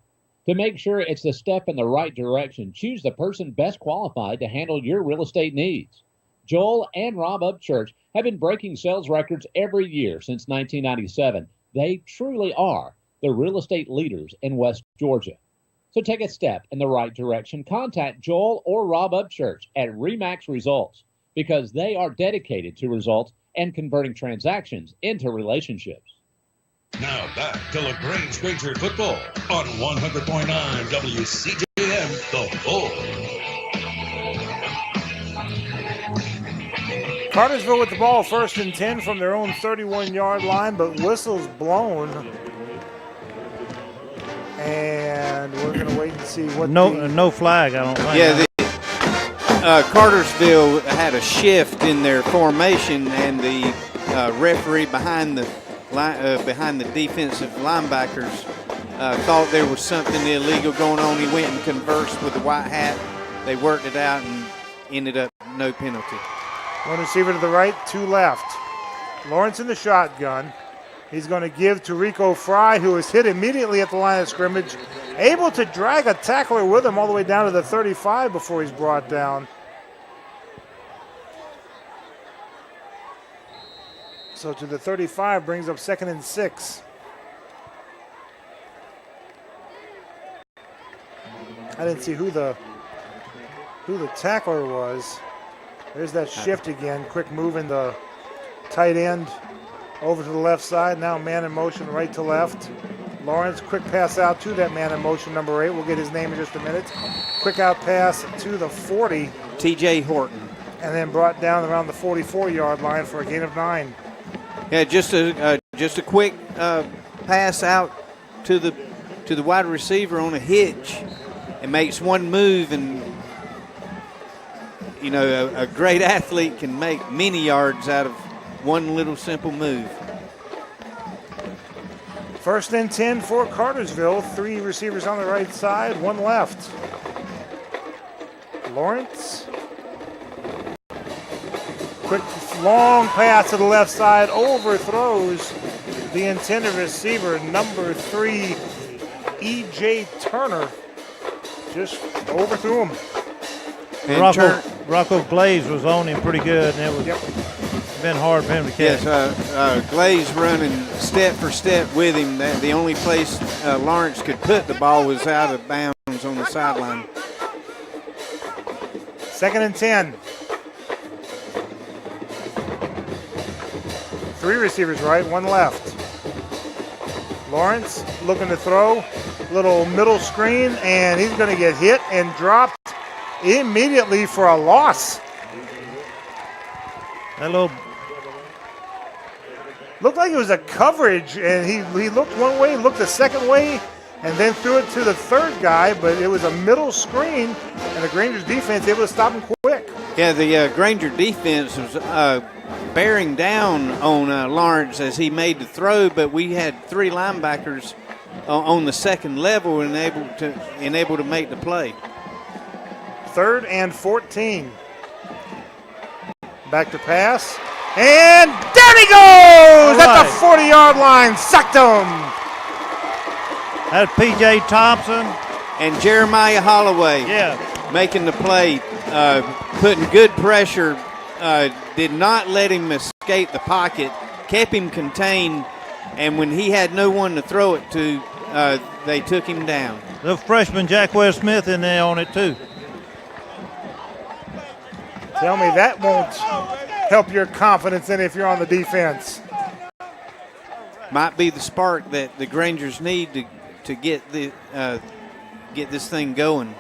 To make sure it's the step in the right direction, choose the person best qualified to handle your real estate needs. Joel and Rob Upchurch have been breaking sales records every year since 1997. They truly are the real estate leaders in West Georgia. So take a step in the right direction. Contact Joel or Rob Upchurch at RE/MAX Results, because they are dedicated to results and converting transactions into relationships.
Now back to LaGrange Granger football on 100.9 WCJM, The Bull.
Cartersville with the ball, 1st and 10 from their own 31-yard line, but whistle's blown. And we're going to wait and see what
no flag, I don't think.
Yeah, Cartersville had a shift in their formation, and the referee behind the defensive linebackers thought there was something illegal going on. He went and conversed with the white hat. They worked it out and ended up no penalty.
One receiver to the right, 2 left. Lawrence in the shotgun. He's going to give to Rico Fry, who is hit immediately at the line of scrimmage. Able to drag a tackler with him all the way down to the 35 before he's brought down. So to the 35 brings up 2nd and 6. I didn't see who the tackler was. There's that shift again. Quick move in the tight end over to the left side. Now man in motion right to left. Lawrence, quick pass out to that man in motion, number 8. We'll get his name in just a minute. Quick out pass to the 40.
T.J. Horton.
And then brought down around the 44-yard line for a gain of 9.
Yeah, just a quick pass out to the wide receiver on a hitch. It makes one move, and you know a great athlete can make many yards out of one little simple move.
1st and 10 for Cartersville. 3 receivers on the right side, 1 left. Lawrence. Quick long pass to the left side, overthrows the intended receiver, number 3, E.J. Turner. Just overthrew him.
Rocco Glaze was on him pretty good, and it was been hard for him to catch.
Yes, Glaze running step for step with him. The only place Lawrence could put the ball was out of bounds on the sideline.
2nd and 10. 3 receivers right, 1 left. Lawrence looking to throw. Little middle screen, and he's going to get hit and dropped immediately for a loss.
That little
looked like it was a coverage, and he looked one way, looked the second way, and then threw it to the 3rd guy, but it was a middle screen, and the Granger's defense able to stop him quick.
Yeah, the Granger defense was bearing down on Lawrence as he made the throw, but we had 3 linebackers on the second level and able to make the play.
3rd and 14. Back to pass. And down he goes at the 40-yard line. Sucked him.
That's P.J. Thompson.
And Jeremiah Holloway making the play, putting good pressure, did not let him escape the pocket, kept him contained, and when he had no one to throw it to, they took him down.
The freshman Jack West Smith in there on it too.
Tell me that won't help your confidence in if you're on the defense.
Might be the spark that the Grangers need to get this thing going.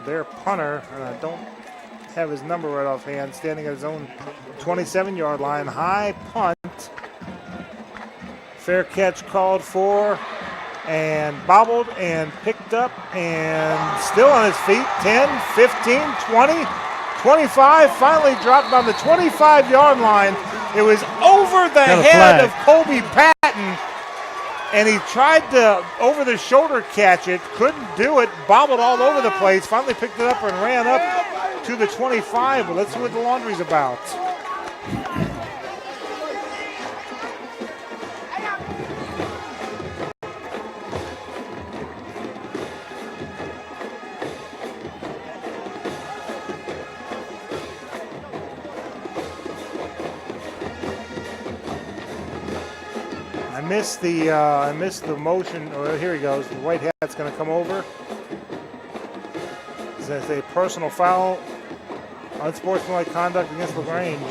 Their punter, and I don't have his number right offhand, standing at his own 27-yard line. High punt. Fair catch called for, and bobbled and picked up and still on his feet. 10, 15, 20, 25, finally dropped on the 25-yard line. It was over the head of Colby Patton, and he tried to over-the-shoulder catch it, couldn't do it, bobbled all over the place, finally picked it up and ran up to the 25, but let's see what the laundry's about. I missed the motion. Oh, here he goes. The white hat's going to come over. It's a personal foul, unsportsmanlike conduct against LaGrange.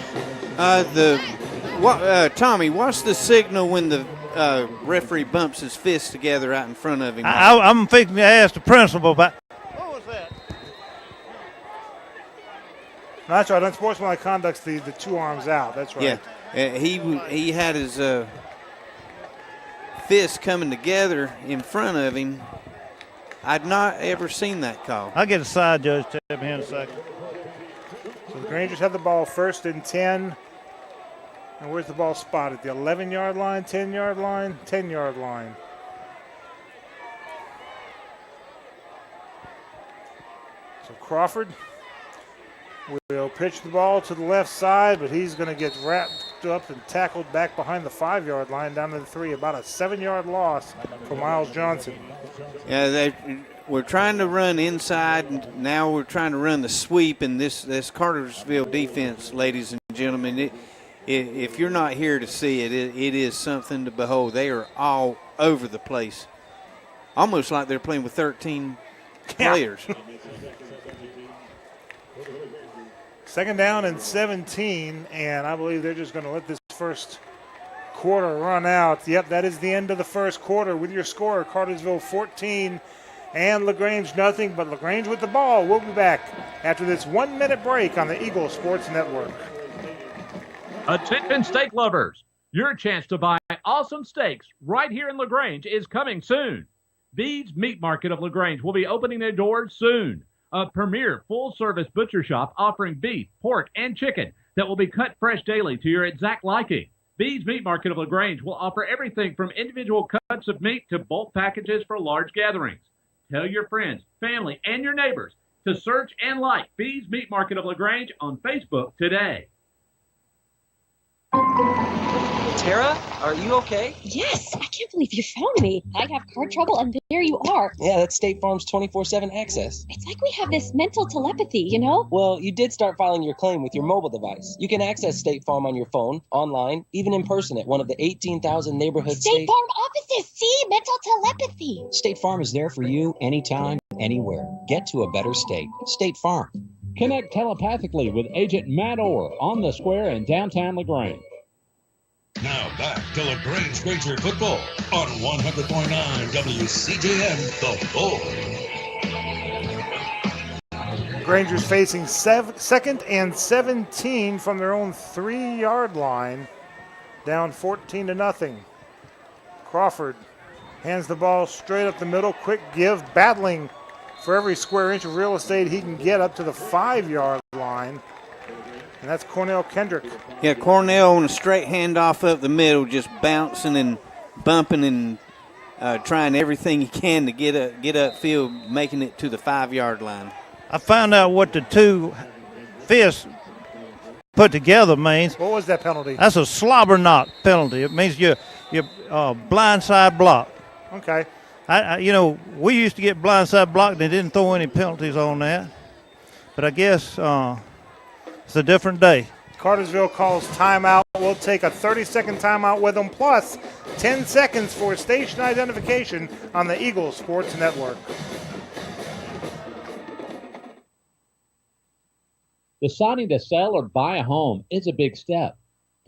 Tommy, what's the signal when the referee bumps his fists together out in front of him?
I'm fixing to ask the principal about.
What was that? That's right. Unsportsmanlike conduct's the 2 arms out. That's right.
Yeah, he had his fists coming together in front of him. I'd not ever seen that call.
I'll get a side judge. Tell me in a second.
So the Rangers have the ball 1st and 10. And where's the ball spotted? The 11-yard line, 10-yard line, 10-yard line. So Crawford will pitch the ball to the left side, but he's going to get wrapped up and tackled back behind the 5-yard line down to the 3. About a 7-yard loss for Miles Johnson.
Yeah, we're trying to run inside, and now we're trying to run the sweep. And this Cartersville defense, ladies and gentlemen, if you're not here to see it, it is something to behold. They are all over the place, almost like they're playing with 13 players.
2nd down and 17, and I believe they're just going to let this first quarter run out. Yep, that is the end of the first quarter with your score, Cartersville 14 and LaGrange nothing, but LaGrange with the ball. We'll be back after this 1-minute break on the Eagle Sports Network.
Attention steak lovers, your chance to buy awesome steaks right here in LaGrange is coming soon. Bede's Meat Market of LaGrange will be opening their doors soon. A premier full-service butcher shop offering beef, pork, and chicken that will be cut fresh daily to your exact liking. Bede's Meat Market of LaGrange will offer everything from individual cuts of meat to bulk packages for large gatherings. Tell your friends, family, and your neighbors to search and like Bede's Meat Market of LaGrange on Facebook today.
Tara, are you okay?
Yes, I can't believe you found me. I have car trouble, and there you are.
Yeah, that's State Farm's 24/7 access.
It's like we have this mental telepathy, you know?
Well, you did start filing your claim with your mobile device. You can access State Farm on your phone, online, even in person at one of the 18,000 neighborhood
State Farm offices. See, mental telepathy.
State Farm is there for you anytime, anywhere. Get to a better state. State Farm.
Connect telepathically with Agent Matt Orr on the square in downtown LaGrange.
Now back to LaGrange Granger football on 100.9 WCJM, The Bull.
Granger's facing 2nd and 17 from their own 3-yard line, down 14-0. Crawford hands the ball straight up the middle, quick give, battling for every square inch of real estate he can get up to the 5-yard line. And that's Cornell Kendrick.
Yeah, Cornell on a straight handoff up the middle, just bouncing and bumping and trying everything he can to get upfield, making it to the 5-yard line.
I found out what the 2 fists put together means.
What was that penalty?
That's a slobber knock penalty. It means you're blindside block.
Okay.
We used to get blindside blocked. They didn't throw any penalties on that. But I guess it's a different day.
Cartersville calls timeout. We'll take a 30-second timeout with them, plus 10 seconds for station identification on the Eagle Sports Network.
Deciding to sell or buy a home is a big step.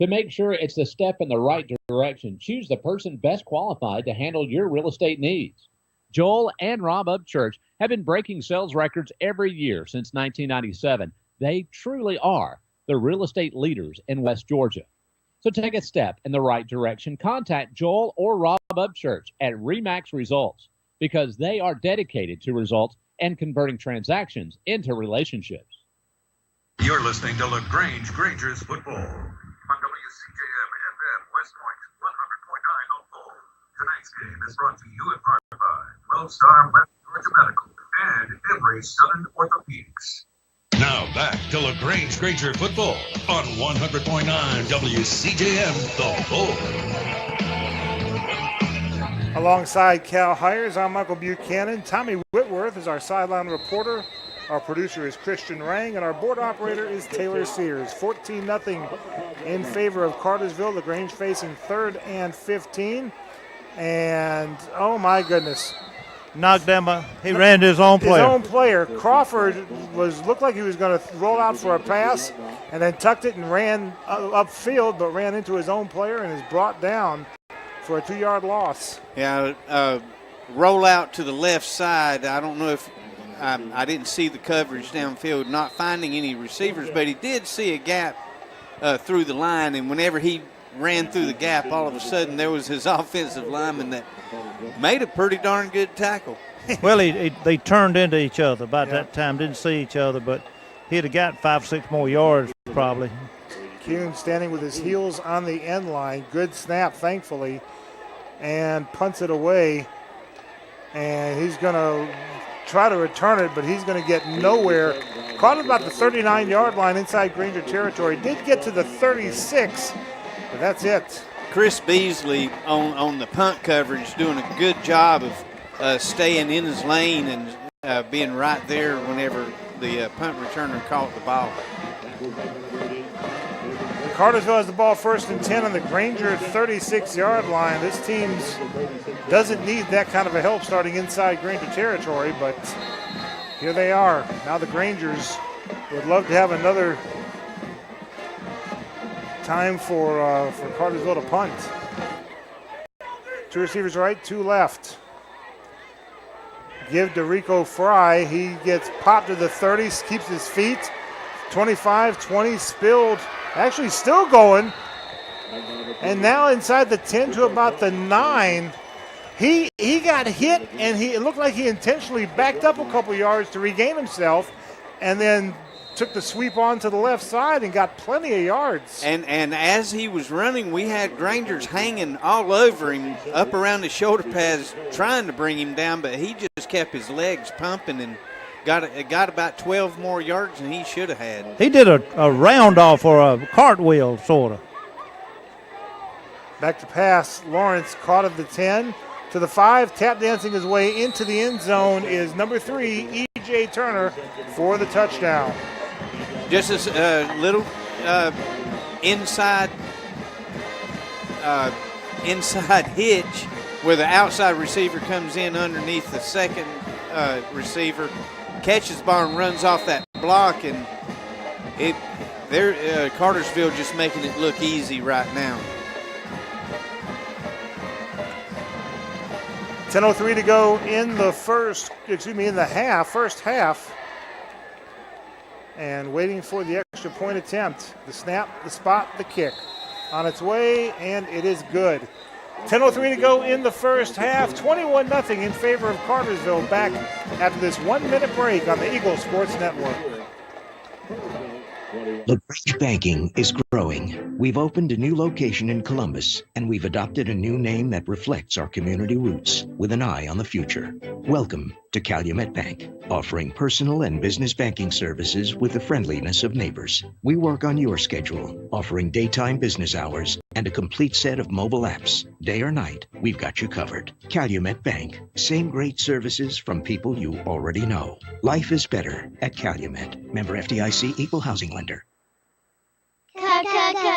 To make sure it's the step in the right direction, choose the person best qualified to handle your real estate needs. Joel and Rob Upchurch have been breaking sales records every year since 1997. They truly are the real estate leaders in West Georgia. So take a step in the right direction. Contact Joel or Rob Upchurch at RE/MAX Results because they are dedicated to results and converting transactions into relationships.
You're listening to LaGrange Granger's football on WCJM FM West Point 100.9 The Bull. Tonight's game is brought to you in part by Wellstar West Georgia Medical and Emory Southern Orthopedics. Now back to LaGrange Granger football on 100.9 WCJM The Bull.
Alongside Cal Hires, I'm Michael Buchanan. Tommy Whitworth is our sideline reporter. Our producer is Christian Rang, and our board operator is Taylor Sears. 14-0 in favor of Cartersville. LaGrange facing 3rd and 15. And, oh my goodness.
Knocked down he ran to his own player.
His own player. Crawford looked like he was going to roll out for a pass and then tucked it and ran upfield, but ran into his own player and is brought down for a 2-yard loss.
Yeah, roll out to the left side. I don't know if I didn't see the coverage downfield, not finding any receivers, but he did see a gap through the line, and whenever he ran through the gap, all of a sudden there was his offensive lineman that made a pretty darn good tackle.
Well, they turned into each other about that time, didn't see each other, but he'd have got 5-6 more yards probably.
Kuhn standing with his heels on the end line. Good snap, thankfully, and punts it away. And he's going to try to return it, but he's going to get nowhere. Caught about the 39-yard line inside Granger territory. Did get to the 36, but that's it.
Chris Beasley on the punt coverage doing a good job of staying in his lane and being right there whenever the punt returner caught the ball.
Cartersville has the ball 1st and 10 on the Granger 36-yard line. This team doesn't need that kind of a help starting inside Granger territory, but here they are. Now the Grangers would love to have another time for Cartersville to punt. 2 receivers right, 2 left. Give to Rico Fry. He gets popped to the 30, keeps his feet. 25, 20, spilled. Actually still going. And now inside the 10 to about the 9. He got hit, and it looked like he intentionally backed up a couple yards to regain himself, and then took the sweep on to the left side and got plenty of yards.
And as he was running, we had Grangers hanging all over him, up around his shoulder pads, trying to bring him down, but he just kept his legs pumping and got about 12 more yards than he should have had.
He did a round off or a cartwheel, sort of.
Back to pass. Lawrence caught at the 10 to the 5. Tap dancing his way into the end zone is number 3, E.J. Turner, for the touchdown.
Just this little inside hitch where the outside receiver comes in underneath the second receiver, catches the ball and runs off that block, and Cartersville just making it look easy right now.
10:03 to go in the first half. And waiting for the extra point attempt. The snap, the spot, the kick. On its way, and it is good. 10:03 to go in the first half. 21-0 in favor of Cartersville. Back after this 1-minute break on the Eagle Sports Network.
LaGrange Banking is growing. We've opened a new location in Columbus, and we've adopted a new name that reflects our community roots with an eye on the future. Welcome to Calumet Bank, offering personal and business banking services with the friendliness of neighbors. We work on your schedule, offering daytime business hours and a complete set of mobile apps. Day or night, we've got you covered. Calumet Bank, same great services from people you already know. Life is better at Calumet. Member FDIC, Equal Housing Lender.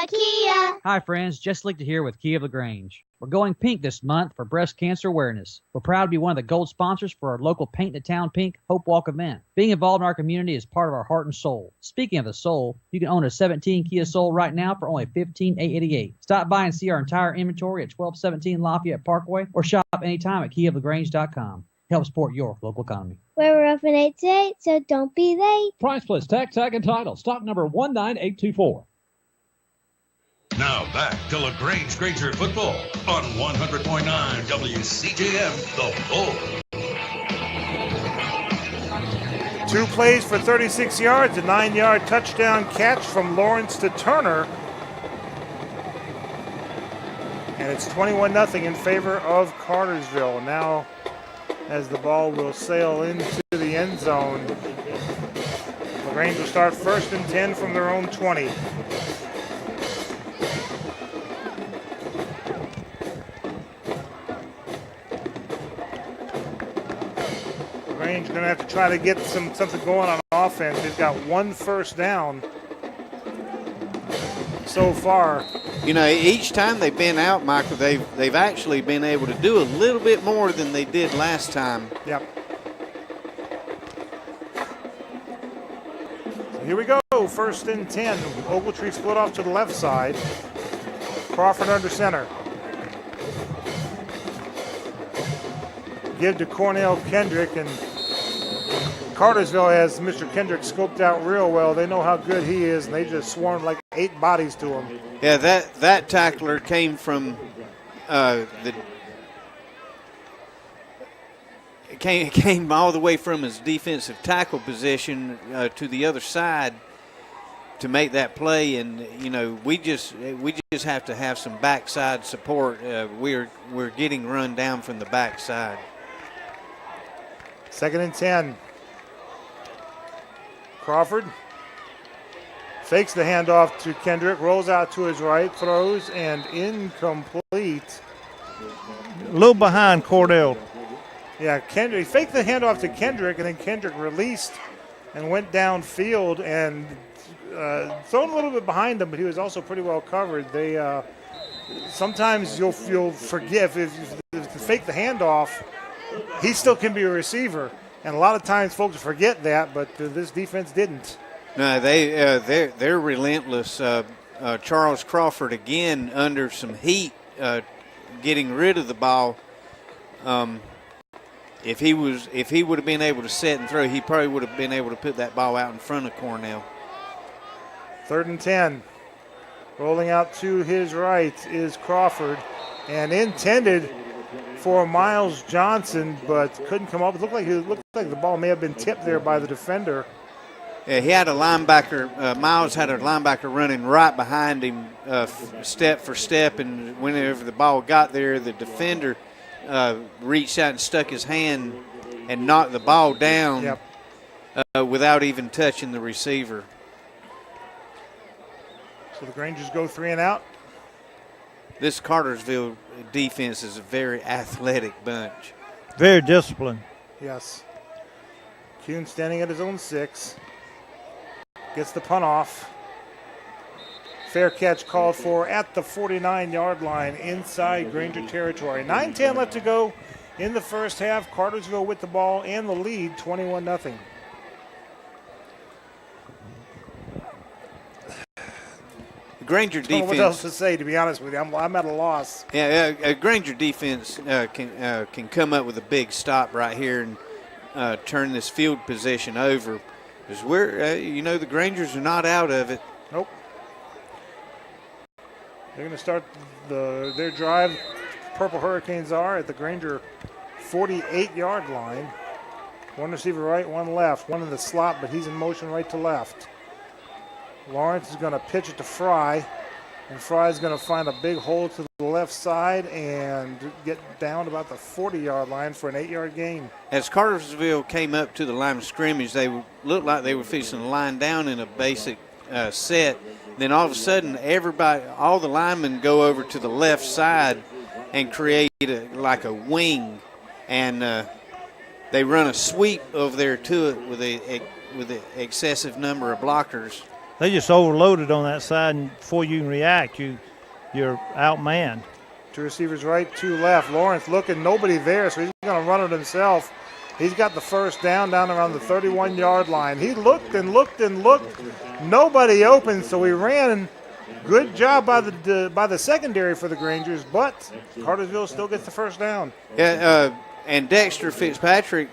Kia.
Hi friends, Jess Lichter here with Kia of LaGrange. We're going pink this month for breast cancer awareness. We're proud to be one of the gold sponsors for our local Paint the Town Pink Hope Walk event. Being involved in our community is part of our heart and soul. Speaking of the soul, you can own a 17 Kia Soul right now for only $15,888. Stop by and see our entire inventory at 1217 Lafayette Parkway or shop anytime at KiaofLaGrange.com. Help support your local economy.
We're open 8 to 8, so don't be late.
Price plus tax, tag, and title. Stock number 19824.
Now back to LaGrange Granger football on 100.9 WCJM, The Bull.
2 plays for 36 yards, a 9-yard touchdown catch from Lawrence to Turner. And it's 21-0 in favor of Cartersville. Now, as the ball will sail into the end zone, LaGrange will start 1st and 10 from their own 20. LaGrange going to have to try to get something going on offense. They've got 1 first down so far.
You know, each time they've been out, Michael, they've actually been able to do a little bit more than they did last time.
Yep. So here we go, 1st and 10. Ogletree split off to the left side. Crawford under center. Give to Cornell Kendrick, and Cartersville has Mr. Kendrick scoped out real well. They know how good he is, and they just swarmed like 8 bodies to him.
Yeah, that tackler came from came all the way from his defensive tackle position to the other side to make that play, and we just have to have some backside support. We're getting run down from the backside.
2nd and 10. Crawford fakes the handoff to Kendrick, rolls out to his right, throws, and incomplete.
A little behind Cordell.
Yeah, Kendrick faked the handoff to Kendrick, and then Kendrick released and went downfield and thrown a little bit behind him, but he was also pretty well covered. They sometimes you'll forgive if you fake the handoff, he still can be a receiver, and a lot of times folks forget that, but this defense didn't.
No, they're relentless. Charles Crawford again under some heat, getting rid of the ball. If he would have been able to set and throw, he probably would have been able to put that ball out in front of Cornell.
3rd and 10. Rolling out to his right is Crawford, and intended for Miles Johnson, but couldn't come up. It looked like the ball may have been tipped there by the defender.
Yeah, he had a linebacker. Miles had a linebacker running right behind him, step for step, and whenever the ball got there, the defender reached out and stuck his hand and knocked the ball down without even touching the receiver.
So the Grangers go 3 and out.
This Cartersville defense is a very athletic bunch.
Very disciplined.
Yes. Kuhn standing at his own 6. Gets the punt off. Fair catch called for at the 49-yard line inside Granger territory. 9:10 left to go in the first half. Cartersville with the ball and the lead, 21-0.
Granger defense.
I don't know what else to say, to be honest with you. I'm at a loss.
Yeah, Granger defense can come up with a big stop right here and turn this field position over. Because the Grangers are not out of it.
Nope. They're going to start their drive. Purple Hurricanes are at the Granger 48-yard line. One receiver right, one left. One in the slot, but he's in motion right to left. Lawrence is going to pitch it to Fry, and Fry's going to find a big hole to the left side and get down about the 40-yard line for an 8-yard gain.
As Cartersville came up to the line of scrimmage, they looked like they were fixing to line down in a basic set. Then all of a sudden, all the linemen go over to the left side and create like a wing, and they run a sweep over there to it with an excessive number of blockers.
They just overloaded on that side, and before you can react, you're outmanned.
2 receivers right, 2 left. Lawrence looking, nobody there, so he's going to run it himself. He's got the first down around the 31-yard line. He looked and looked and looked. Nobody open, so he ran. Good job by the secondary for the Grangers, but Cartersville still gets the first down.
Yeah, and Dexter Fitzpatrick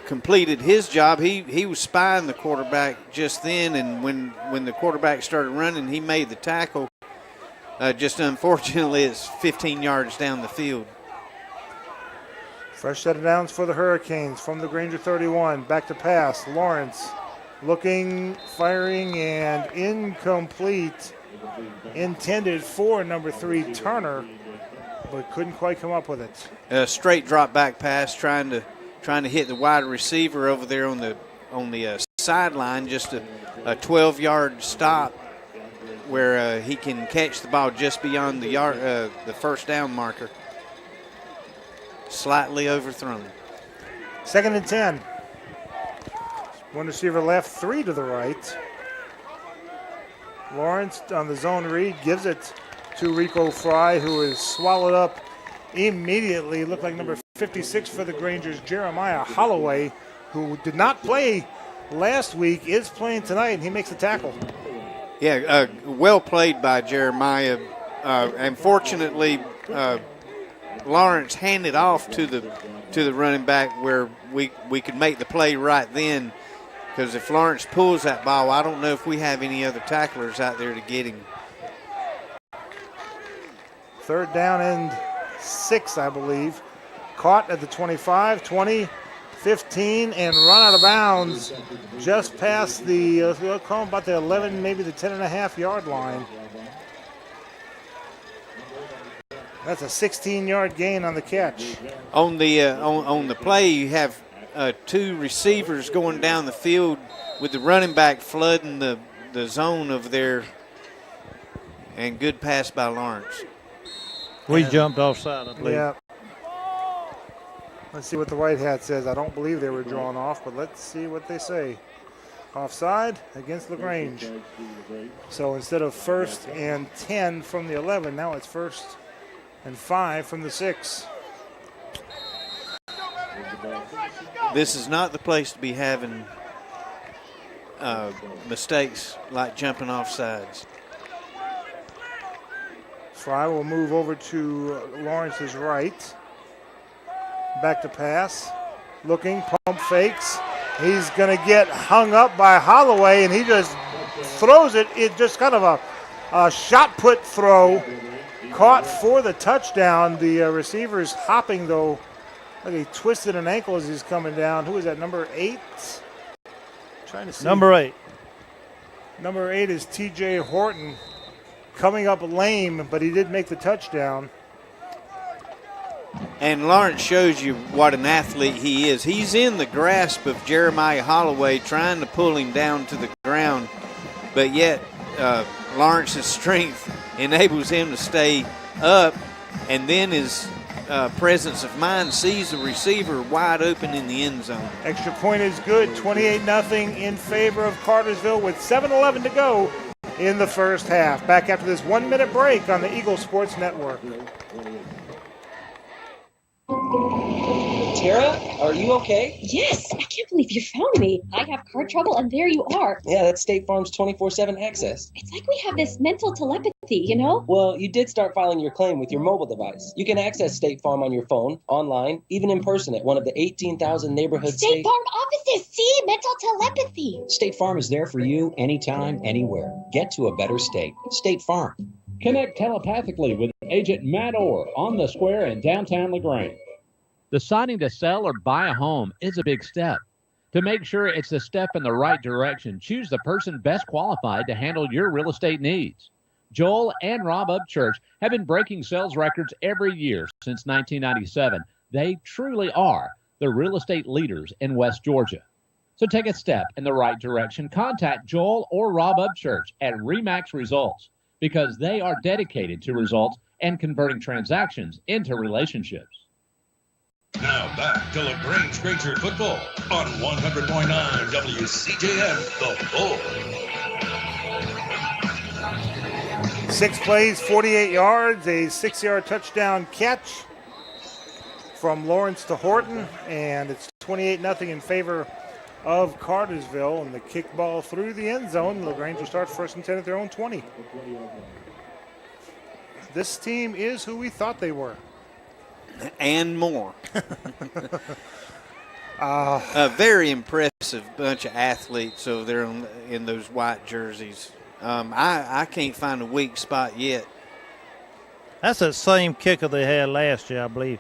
completed his job. He was spying the quarterback just then, and when the quarterback started running, he made the tackle. Just unfortunately, it's 15 yards down the field.
Fresh set of downs for the Hurricanes from the Granger 31. Back to pass. Lawrence looking, firing, and incomplete. Intended for number 3, Turner, but couldn't quite come up with it.
A straight drop back pass, trying to hit the wide receiver over there on the sideline. Just a 12-yard stop where he can catch the ball just beyond the first down marker. Slightly overthrown.
2nd and 10. 1 receiver left, 3 to the right. Lawrence on the zone read gives it to Rico Fry, who is swallowed up immediately. Looked like number 56 for the Grangers, Jeremiah Holloway, who did not play last week, is playing tonight, and he makes the tackle.
Yeah, well played by Jeremiah. Unfortunately, Lawrence handed off to to the running back where we could make the play right then. Because if Lawrence pulls that ball, I don't know if we have any other tacklers out there to get him.
3rd down and 6, I believe. Caught at the 25, 20, 15, and run out of bounds just past the, we'll call them about the 11, maybe the 10.5-yard line. That's a 16-yard gain on the catch.
On the play, you have 2 receivers going down the field with the running back flooding the zone over there, and good pass by Lawrence.
We jumped offside, I believe.
Yeah. Let's see what the white hat says. I don't believe they were drawn off, but let's see what they say. Offside against LaGrange. So instead of 1st and 10 from the 11, now it's 1st and 5 from the 6.
This is not the place to be having mistakes like jumping off sides.
Fry will move over to Lawrence's right. Back to pass. Looking, pump fakes. He's going to get hung up by Holloway, and he just throws it. It's just kind of a shot put throw. Caught for the touchdown. The receiver's hopping, though. Like he twisted an ankle as he's coming down. Who is that, number 8? Trying to see.
Number 8.
Number 8 is T.J. Horton, coming up lame, but he did make the touchdown.
And Lawrence shows you what an athlete he is. He's in the grasp of Jeremiah Holloway, trying to pull him down to the ground, but yet Lawrence's strength enables him to stay up, and then his presence of mind sees the receiver wide open in the end zone.
Extra point is good, 28-0 in favor of Cartersville with 7:11 to go in the first half. Back after this 1-minute break on the Eagle Sports Network.
Tara, are you okay?
Yes, I can't believe you found me. I have car trouble, and there you are.
Yeah, that's State Farm's 24/7 access.
It's like we have this mental telepathy, you know?
Well, you did start filing your claim with your mobile device. You can access State Farm on your phone, online, even in person at one of the 18,000 neighborhood
State Farm offices. See, mental telepathy.
State Farm is there for you anytime, anywhere. Get to a better state. State Farm.
Connect telepathically with Agent Matt Orr on the square in downtown LaGrange. Deciding to sell or buy a home is a big step. To make sure it's the step in the right direction, choose the person best qualified to handle your real estate needs. Joel and Rob Upchurch have been breaking sales records every year since 1997. They truly are the real estate leaders in West Georgia. So take a step in the right direction. Contact Joel or Rob Upchurch at RE/MAX Results, because they are dedicated to results and converting transactions into relationships.
Now back to LaGrange Granger football on 100.9 WCJM, The Bull.
6 plays, 48 yards, a 6-yard touchdown catch from Lawrence to Horton, and it's 28-0 in favor of Cartersville, and the kick ball through the end zone. LaGrange will start 1st and 10 at their own 20. This team is who we thought they were.
And more. A very impressive bunch of athletes over there in those white jerseys. I can't find a weak spot yet.
That's the same kicker they had last year, I believe.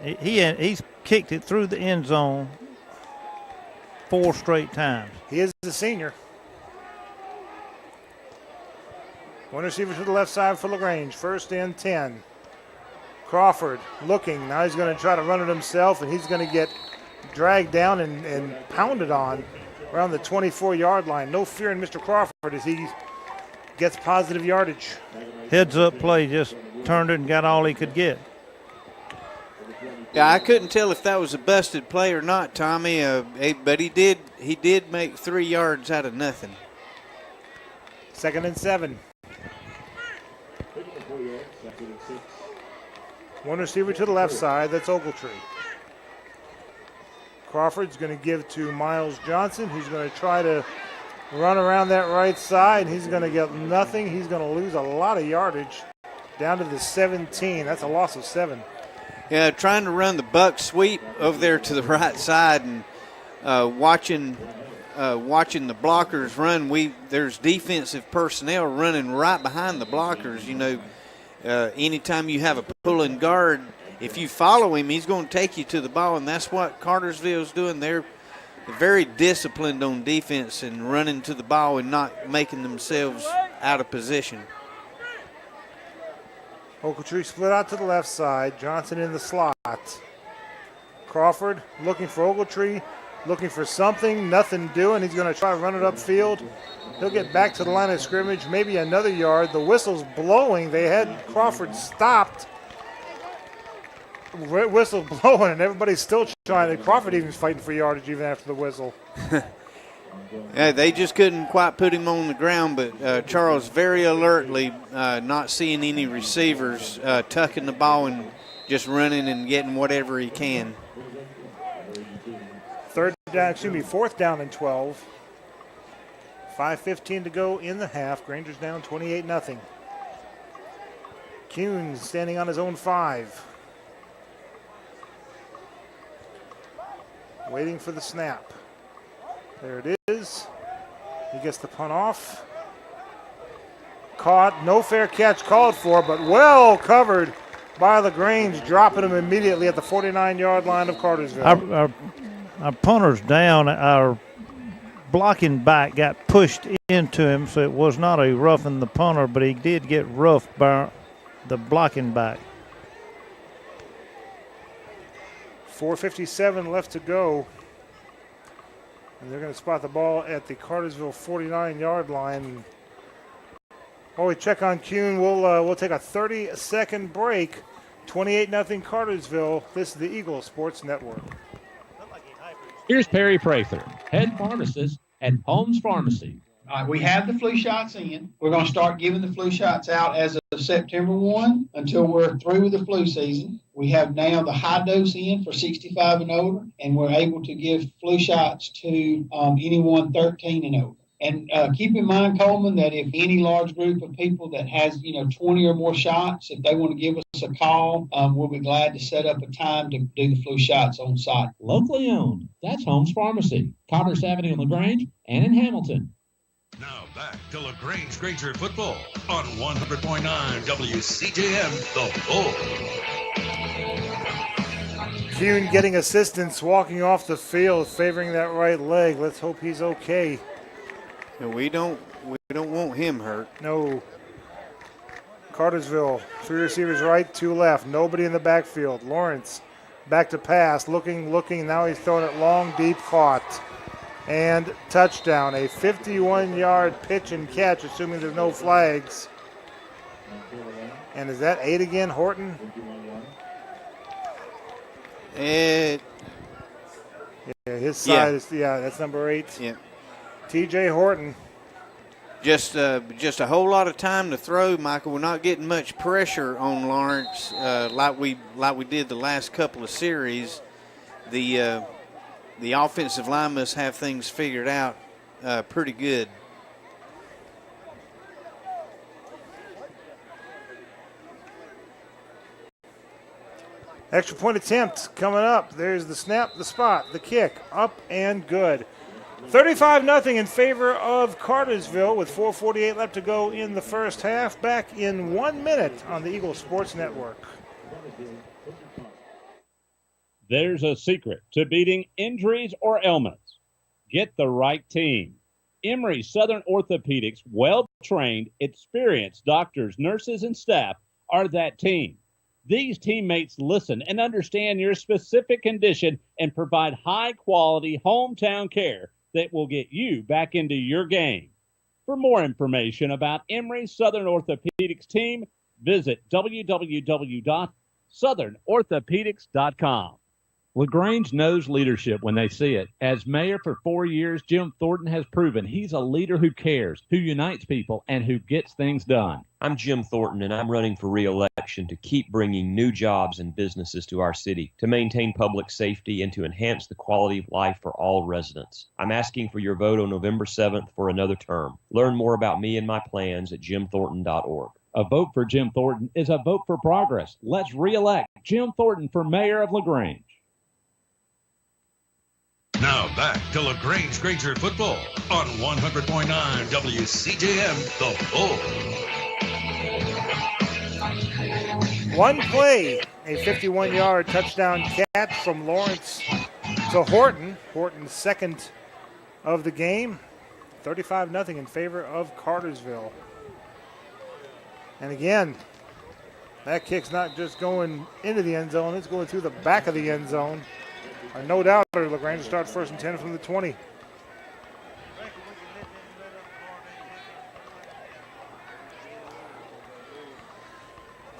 He's kicked it through the end zone 4 straight times.
He is a senior. One receiver to the left side for LaGrange. 1st and 10. Crawford looking. Now he's going to try to run it himself, and he's going to get dragged down and pounded on around the 24-yard line. No fear in Mr. Crawford as he gets positive yardage.
Heads-up play, just turned it and got all he could get.
Yeah, I couldn't tell if that was a busted play or not, Tommy, but he did make 3 yards out of nothing.
2nd and 7. One receiver to the left side, that's Ogletree. Crawford's going to give to Miles Johnson, who's going to try to run around that right side. He's going to get nothing. He's going to lose a lot of yardage down to the 17. That's a loss of 7.
trying to run the buck sweep over there to the right side and watching the blockers run. There's defensive personnel running right behind the blockers. You know, anytime you have a pulling guard, if you follow him, he's going to take you to the ball, and that's what Cartersville's doing. They're very disciplined on defense and running to the ball and not making themselves out of position.
Ogletree split out to the left side. Johnson in the slot. Crawford looking for Ogletree, looking for something. Nothing doing. He's going to try to run it upfield. He'll get back to the line of scrimmage, maybe another yard. The whistle's blowing. They had Crawford stopped. Whistle blowing, and everybody's still trying. Crawford even fighting for yardage even after the whistle.
Yeah, they just couldn't quite put him on the ground, but Charles very alertly, not seeing any receivers, tucking the ball and just running and getting whatever he can.
Fourth down and 12. 5:15 to go in the half. Granger's down 28-0. Kuhn standing on his own 5. Waiting for the snap. There it is. He gets the punt off. Caught. No fair catch called for, but well covered by LaGrange, dropping him immediately at the 49-yard line of Cartersville.
Our punter's down. Our blocking back got pushed into him, so it was not a roughing the punter, but he did get roughed by the blocking back.
4:57 left to go. And they're going to spot the ball at the Cartersville 49-yard line. While we check on Kuhn, we'll take a 30-second break. 28-0 Cartersville. This is the Eagle Sports Network.
Here's Perry Prather, head pharmacist at Holmes Pharmacy.
All right, we have the flu shots in. We're going to start giving the flu shots out as of September 1 until we're through with the flu season. We have now the high dose in for 65 and over, and we're able to give flu shots to anyone 13 and over. And keep in mind, Coleman, that if any large group of people that has, 20 or more shots, if they want to give us a call, we'll be glad to set up a time to do the flu shots on site.
Locally owned. That's Holmes Pharmacy, Cartersville Avenue in LaGrange and in Hamilton.
Now back to LaGrange Granger football on 100.9 WCJM, The Bull.
Kuhn getting assistance, walking off the field, favoring that right leg. Let's hope he's okay.
And we don't want him hurt.
No. Cartersville, 3 receivers right, 2 left. Nobody in the backfield. Lawrence back to pass, looking. Now he's throwing it long, deep, caught. And touchdown, a 51-yard pitch and catch, assuming there's no flags. And is that 8 again, Horton? Yeah, his side is, that's number 8.
Yeah.
TJ Horton.
Just a whole lot of time to throw, Michael. We're not getting much pressure on Lawrence like we did the last couple of series. The offensive line must have things figured out pretty good.
Extra point attempt coming up. There's the snap, the spot, the kick, up and good. 35-0 in favor of Cartersville with 4:48 left to go in the first half. Back in 1 minute on the Eagle Sports Network.
There's a secret to beating injuries or ailments. Get the right team. Emory Southern Orthopedics, well-trained, experienced doctors, nurses, and staff are that team. These teammates listen and understand your specific condition and provide high-quality hometown care that will get you back into your game. For more information about Emory Southern Orthopedics team, visit www.southernorthopedics.com. LaGrange knows leadership when they see it. As mayor for 4 years, Jim Thornton has proven he's a leader who cares, who unites people, and who gets things done.
I'm Jim Thornton, and I'm running for re-election to keep bringing new jobs and businesses to our city, to maintain public safety, and to enhance the quality of life for all residents. I'm asking for your vote on November 7th for another term. Learn more about me and my plans at jimthornton.org.
A vote for Jim Thornton is a vote for progress. Let's re-elect Jim Thornton for mayor of LaGrange.
Now back to LaGrange Granger football on 100.9 WCJM, The Bull.
One play, a 51-yard touchdown catch from Lawrence to Horton. Horton's second of the game. 35-0 in favor of Cartersville. And again, that kick's not just going into the end zone, it's going through the back of the end zone. No doubt LaGrange will start 1st and 10 from the 20.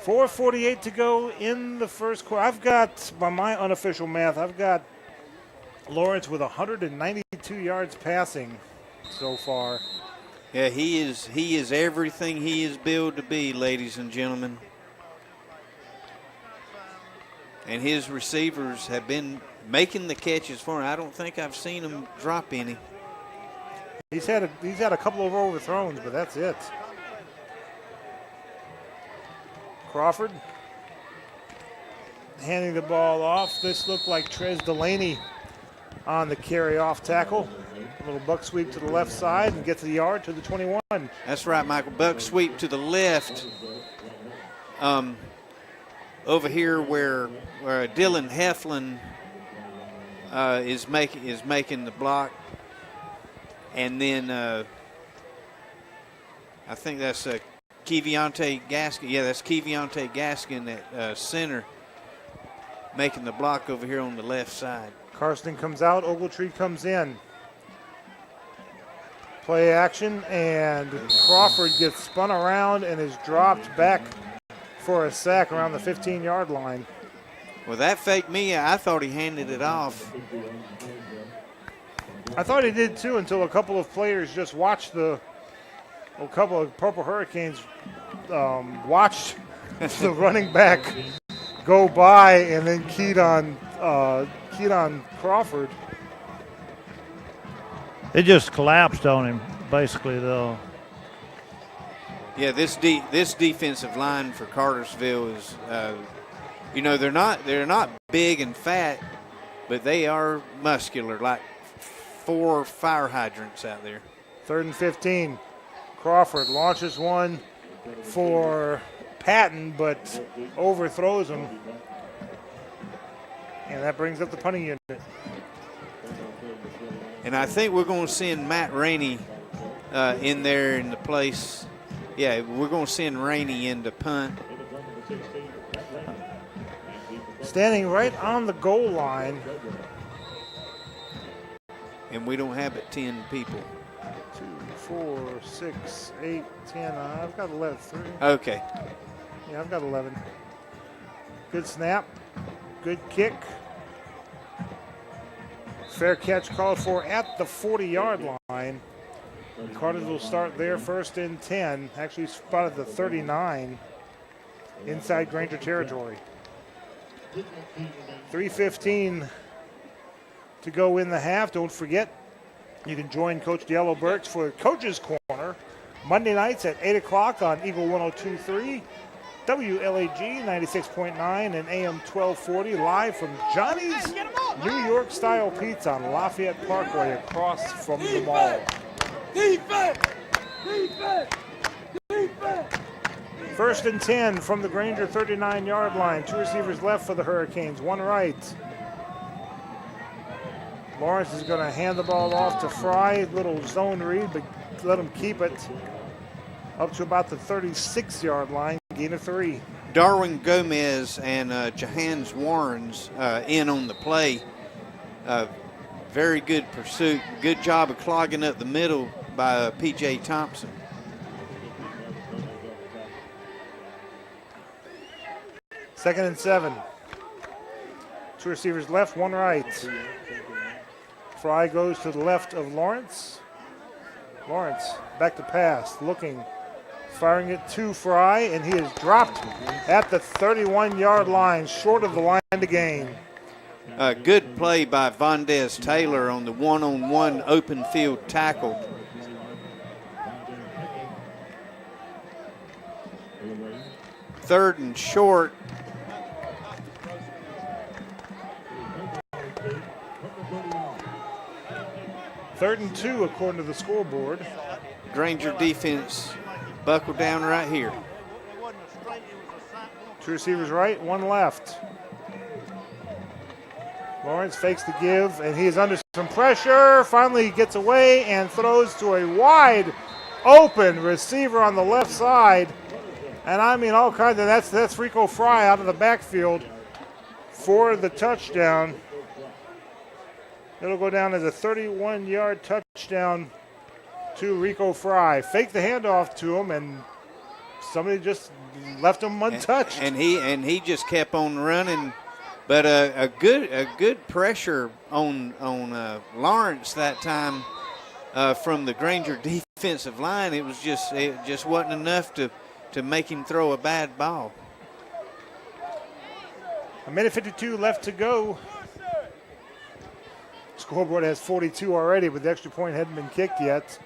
.448 to go in the first quarter. I've got, by my unofficial math, I've got Lawrence with 192 yards passing so far.
Yeah, he is everything he is billed to be, ladies and gentlemen. And his receivers have been making the catches for him. I don't think I've seen him drop any.
He's had a couple of overthrows, but that's it. Crawford handing the ball off. This looked like Trez Delaney on the carry-off tackle. A little buck sweep to the left side and gets the yard to the 21.
That's right, Michael. Buck sweep to the left. Over here where Dylan Heflin is making the block, and then I think that's Keviante Gaskin. Yeah, that's Keviante Gaskin at center, making the block over here on the left side.
Karsten comes out, Ogletree comes in. Play action, and Crawford gets spun around and is dropped back for a sack around the 15-yard line.
Well, that faked me. I thought he handed it off.
I thought he did too until a couple of players just watched a couple of Purple Hurricanes watched the running back go by and then keyed on Crawford.
It just collapsed on him, basically, though.
Yeah, this defensive line for Cartersville is, they're not big and fat, but they are muscular, like 4 fire hydrants out there.
3rd and 15. Crawford launches one for Patton, but overthrows him. And that brings up the punting unit.
And I think we're going to send Matt Rainey in there in the place. Yeah, we're going to send Rainey in to punt.
Standing right on the goal line.
And we don't have but 10 people.
2, 4, 6, 8, 10. I've got 11. 3.
Okay.
Yeah, I've got 11. Good snap. Good kick. Fair catch called for at the 40-yard line. Cartersville will start there 1st and 10. Actually spotted the 39 inside Granger territory. 3:15 to go in the half. Don't forget, you can join Coach Diallo Burks for Coach's Corner Monday nights at 8 o'clock on Eagle 102.3, WLAG 96.9, and AM 1240, live from Johnny's New York Style Pizza on Lafayette Parkway across from the mall.
Defense! Defense! Defense!
1st and 10 from the Granger 39-yard line. 2 receivers left for the Hurricanes, 1 right. Lawrence is going to hand the ball off to Fry. Little zone read, but let him keep it up to about the 36-yard line. Gain of 3.
Darwin Gomez and Jahans Warrens in on the play. Very good pursuit. Good job of clogging up the middle by P.J. Thompson.
Second and 7. 2 receivers left, 1 right. Fry goes to the left of Lawrence. Lawrence back to pass, looking, firing it to Fry, and he is dropped at the 31-yard line, short of the line to gain.
Good play by Vondez Taylor on the one-on-one open field tackle. third and short.
Third and 2 according to the scoreboard.
Granger defense buckled down right here.
2 receivers right, 1 left. Lawrence fakes the give, and he is under some pressure. Finally, he gets away and throws to a wide open receiver on the left side. And I mean, all kinds of, that's Rico Fry out of the backfield for the touchdown. It'll go down as a 31-yard touchdown to Rico Fry. Fake the handoff to him, and somebody just left him untouched.
And he just kept on running. But a good pressure on Lawrence that time from the Granger defensive line. It just wasn't enough to make him throw a bad ball.
1:52 left to go. Scoreboard has 42 already, but the extra point hadn't been kicked yet.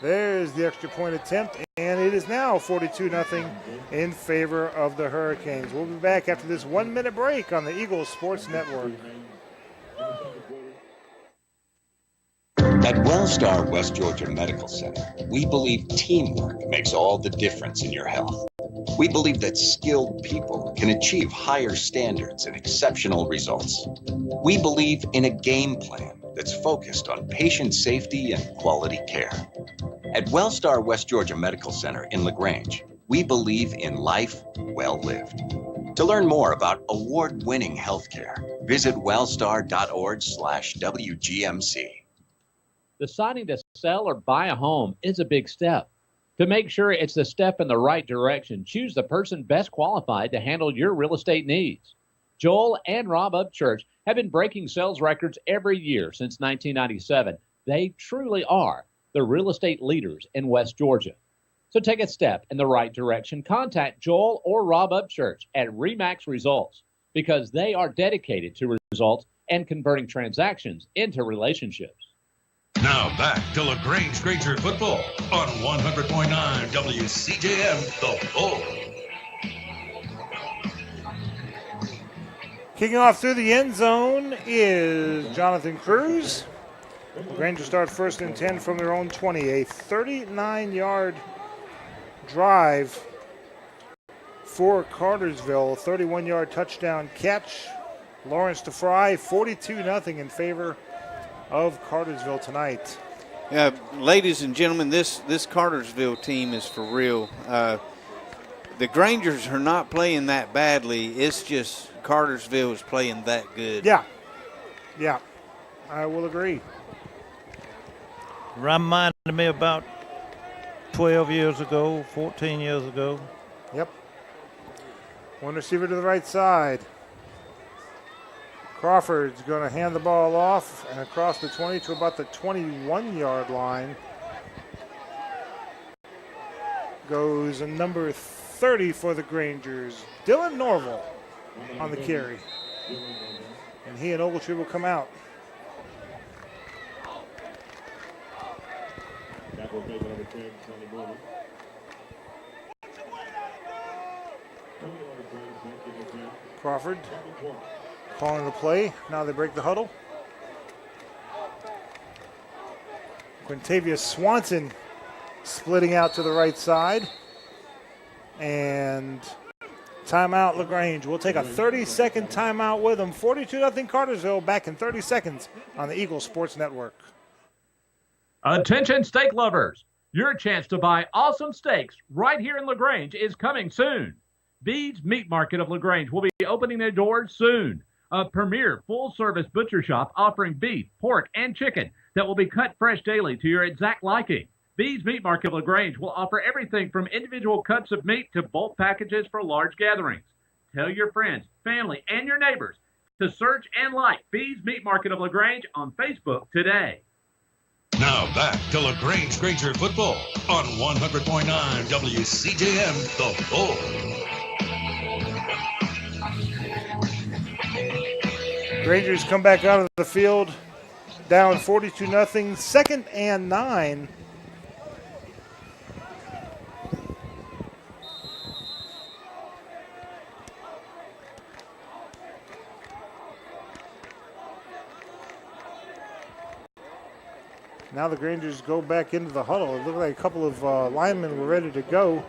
There's the extra point attempt, and it is now 42-0 in favor of the Hurricanes. We'll be back after this 1-minute break on the Eagles Sports Network.
At WellStar West Georgia Medical Center, we believe teamwork makes all the difference in your health. We believe that skilled people can achieve higher standards and exceptional results. We believe in a game plan that's focused on patient safety and quality care. At WellStar West Georgia Medical Center in LaGrange, we believe in life well lived. To learn more about award-winning healthcare, visit wellstar.org/WGMC.
Deciding to sell or buy a home is a big step. To make sure it's the step in the right direction, choose the person best qualified to handle your real estate needs. Joel and Rob Upchurch have been breaking sales records every year since 1997. They truly are the real estate leaders in West Georgia. So take a step in the right direction. Contact Joel or Rob Upchurch at RE/MAX Results because they are dedicated to results and converting transactions into relationships.
Now back to LaGrange Granger football on 100.9 WCJM The Bull.
Kicking off through the end zone is Jonathan Cruz. Granger start first and 10 from their own 20. A 39-yard drive for Cartersville. 31-yard touchdown catch. Lawrence to Fry, 42-0 in favor of Cartersville tonight.
Ladies and gentlemen, this Cartersville team is for real. The Grangers are not playing that badly. It's just Cartersville is playing that good.
Yeah, I will agree.
Reminded me about 12 years ago, 14 years ago.
Yep. One receiver to the right side. Crawford's going to hand the ball off and across the 20 to about the 21-yard line. Goes number 30 for the Grangers, Dylan Norval on the carry. And he and Ogletree will come out. Crawford calling the play. Now they break the huddle. Quintavious Swanson splitting out to the right side. And timeout LaGrange. We'll take a 30-second timeout with them. 42-0 Cartersville, back in 30 seconds on the Eagles Sports Network.
Attention steak lovers. Your chance to buy awesome steaks right here in LaGrange is coming soon. Bede's Meat Market of LaGrange will be opening their doors soon. A premier full-service butcher shop offering beef, pork, and chicken that will be cut fresh daily to your exact liking. Bede's Meat Market of LaGrange will offer everything from individual cuts of meat to bulk packages for large gatherings. Tell your friends, family, and your neighbors to search and like Bede's Meat Market of LaGrange on Facebook today.
Now back to LaGrange Granger football on 100.9 WCJM The Bull.
Rangers come back out of the field, down 42-0, 2nd and 9. Now the Grangers go back into the huddle. It looked like a couple of linemen were ready to go.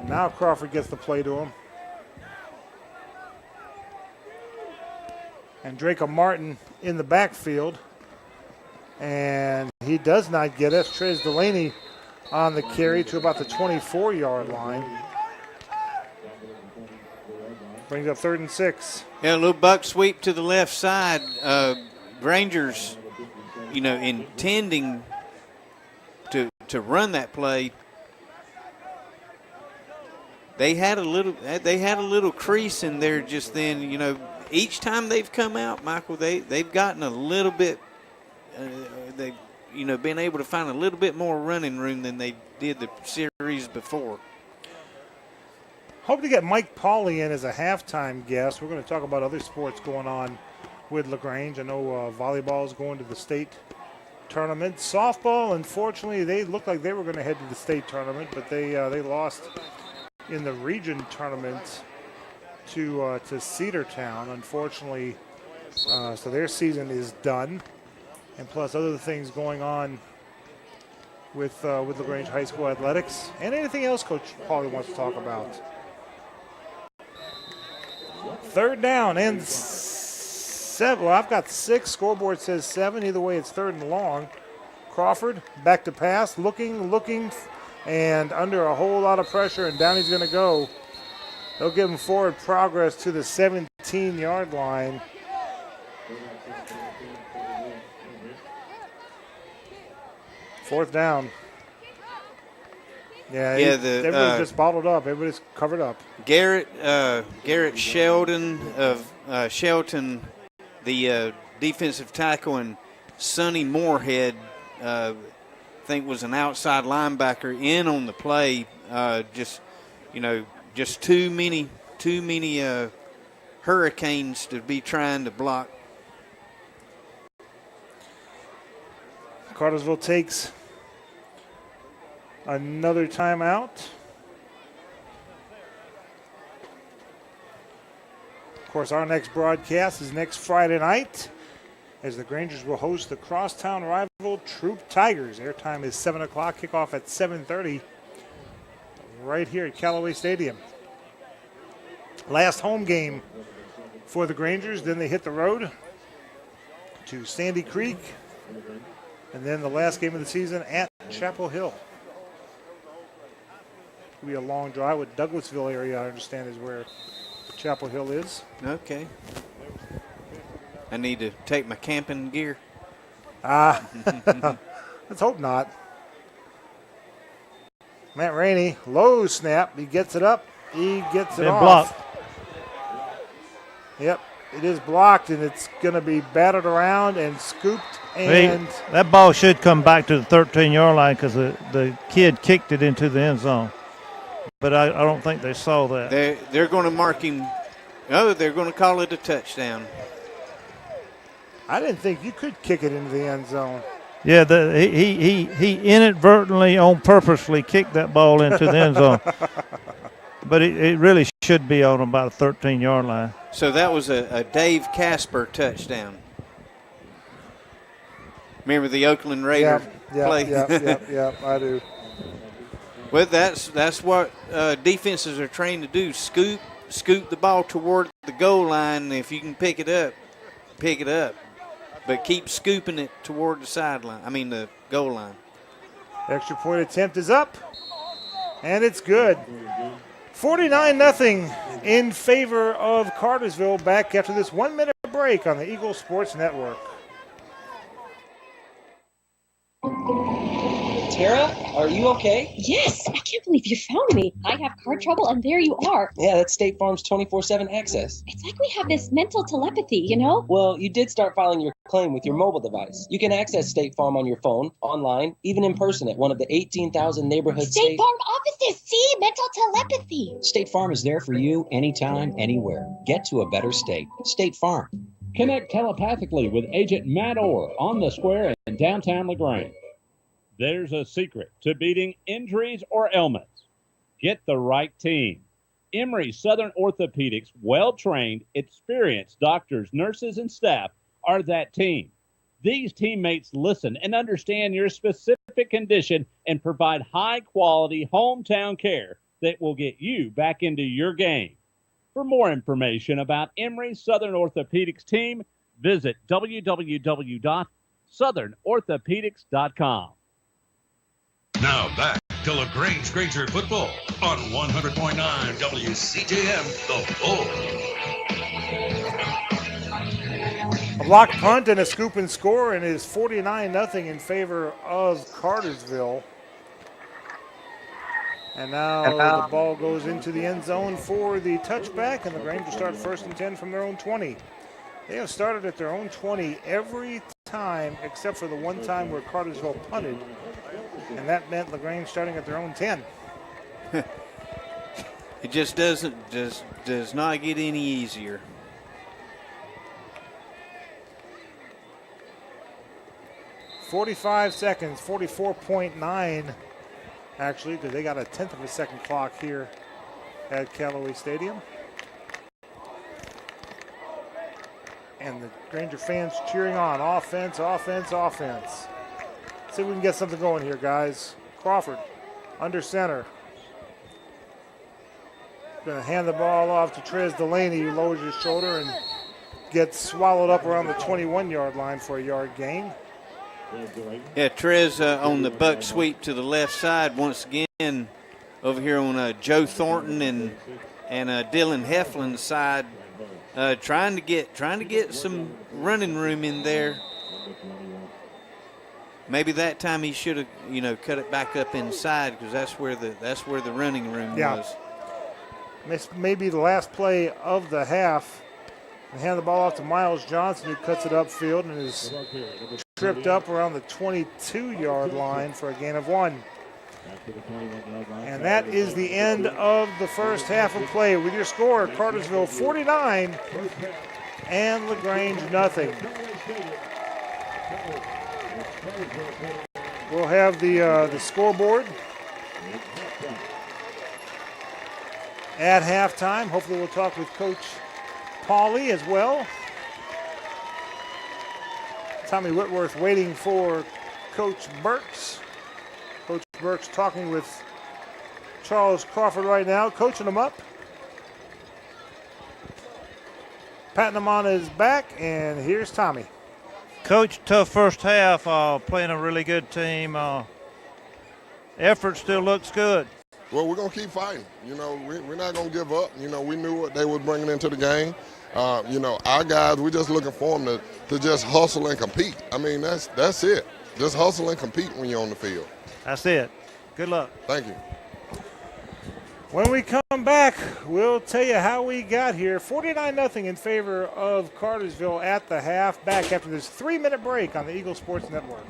Now Crawford gets the play to him. And Draco Martin in the backfield. And he does not get it. Trez Delaney on the carry to about the 24-yard line. Brings up 3rd and 6.
Yeah, a little buck sweep to the left side. Rangers, intending to run that play. They had a little crease in there just then. Each time they've come out, Michael, they've gotten a little bit. They've been able to find a little bit more running room than they did the series before.
Hope to get Mike Pauley in as a halftime guest. We're going to talk about other sports going on with LaGrange. I know volleyball is going to the state tournament. Softball, unfortunately, they looked like they were going to head to the state tournament, but they lost in the region tournament to Cedartown, unfortunately. So their season is done. And plus other things going on with LaGrange High School athletics. And anything else Coach Pauley wants to talk about. 3rd down and 7. Well, I've got 6. Scoreboard says 7. Either way, it's 3rd and long. Crawford back to pass, looking, and under a whole lot of pressure, and down he's going to go. They'll give him forward progress to the 17-yard line. Fourth down. Yeah, everybody's just bottled up. Everybody's covered up.
Garrett Sheldon of Shelton, the defensive tackle, and Sonny Moorhead, I think was an outside linebacker in on the play. Just too many Hurricanes to be trying to block.
Cartersville takes another timeout. Of course, our next broadcast is next Friday night as the Grangers will host the crosstown rival Troop Tigers. Airtime is 7 o'clock, kickoff at 7:30 right here at Callaway Stadium. Last home game for the Grangers, then they hit the road to Sandy Creek, and then the last game of the season at Chapel Hill. It'll be a long drive with Douglasville area, I understand, is where Chapel Hill is.
Okay. I need to take my camping gear.
Let's hope not. Matt Rainey, low snap. He gets it up. He gets it off.
Blocked.
Yep, it is blocked, and it's going to be battered around and scooped. And
that ball should come back to the 13-yard line because the kid kicked it into the end zone. But I don't think they saw that.
They're going to mark him. Oh, they're going to call it a touchdown.
I didn't think you could kick it into the end zone.
Yeah, he inadvertently, purposely kicked that ball into the end zone. But it really should be on about a 13-yard line.
So that was a Dave Casper touchdown. Remember the Oakland Raiders play?
Yeah, I do.
Well, that's what defenses are trained to do. Scoop the ball toward the goal line. If you can pick it up, pick it up. But keep scooping it toward the sideline. the goal line.
Extra point attempt is up, and it's good. 49-0 in favor of Cartersville. Back after this 1-minute break on the Eagle Sports Network.
Tara, are you okay?
Yes, I can't believe you found me. I have car trouble, and there you are.
Yeah, that's State Farm's 24/7 access.
It's like we have this mental telepathy, you know?
Well, you did start filing your claim with your mobile device. You can access State Farm on your phone, online, even in person at one of the 18,000 neighborhood
State Farm offices. See, mental telepathy.
State Farm is there for you anytime, anywhere. Get to a better state. State Farm.
Connect telepathically with Agent Matt Orr on the square in downtown LaGrange. There's a secret to beating injuries or ailments. Get the right team. Emory Southern Orthopedics' well-trained, experienced doctors, nurses, and staff are that team.
These teammates listen and understand your specific condition and provide high-quality hometown care that will get you back into your game. For more information about Emory Southern Orthopedics team, visit www.southernorthopedics.com.
Now back to LaGrange Granger football on 100.9 WCJM, The Bull.
A blocked punt and a scoop and score, and it is 49-0 in favor of Cartersville. And now the ball goes into the end zone for the touchback, and LaGrange will start 1st and 10 from their own 20. They have started at their own 20 every time except for the one time where Cartersville punted, and that meant LaGrange starting at their own 10.
It just does not get any easier.
.45 seconds, 44.9 actually, because they got a 10th of a second clock here at Callaway Stadium. And the Granger fans cheering on. Offense, offense, offense. Let's see if we can get something going here, guys. Crawford, under center. Going to hand the ball off to Trez Delaney, who lowers his shoulder and gets swallowed up around the 21-yard line for a yard gain.
Yeah, Trez on the buck sweep to the left side once again over here on Joe Thornton and Dylan Heflin's side, trying to get some running room in there. Maybe that time he should have cut it back up inside, because that's where the running room was.
This may be the last play of the half. And hand the ball off to Miles Johnson, who cuts it upfield and is tripped up around the 22-yard line for a gain of 1. And that is the end of the first half of play. With your score, Cartersville 49 and LaGrange nothing. We'll have the scoreboard at halftime. Hopefully we'll talk with Coach Pauly as well. Tommy Whitworth waiting for Coach Burks. Coach Burks talking with Charles Crawford right now, coaching him up. Patting him on his back, and here's Tommy.
Coach, tough first half, playing a really good team. Effort still looks good.
Well, we're going to keep fighting. We're not going to give up. We knew what they were bringing into the game. Our guys, we're just looking for them to just hustle and compete. I mean, that's it. Just hustle and compete when you're on the field.
That's it. Good luck.
Thank you.
When we come back, we'll tell you how we got here. 49-0 in favor of Cartersville at the half. Back after this 3-minute break on the Eagle Sports Network.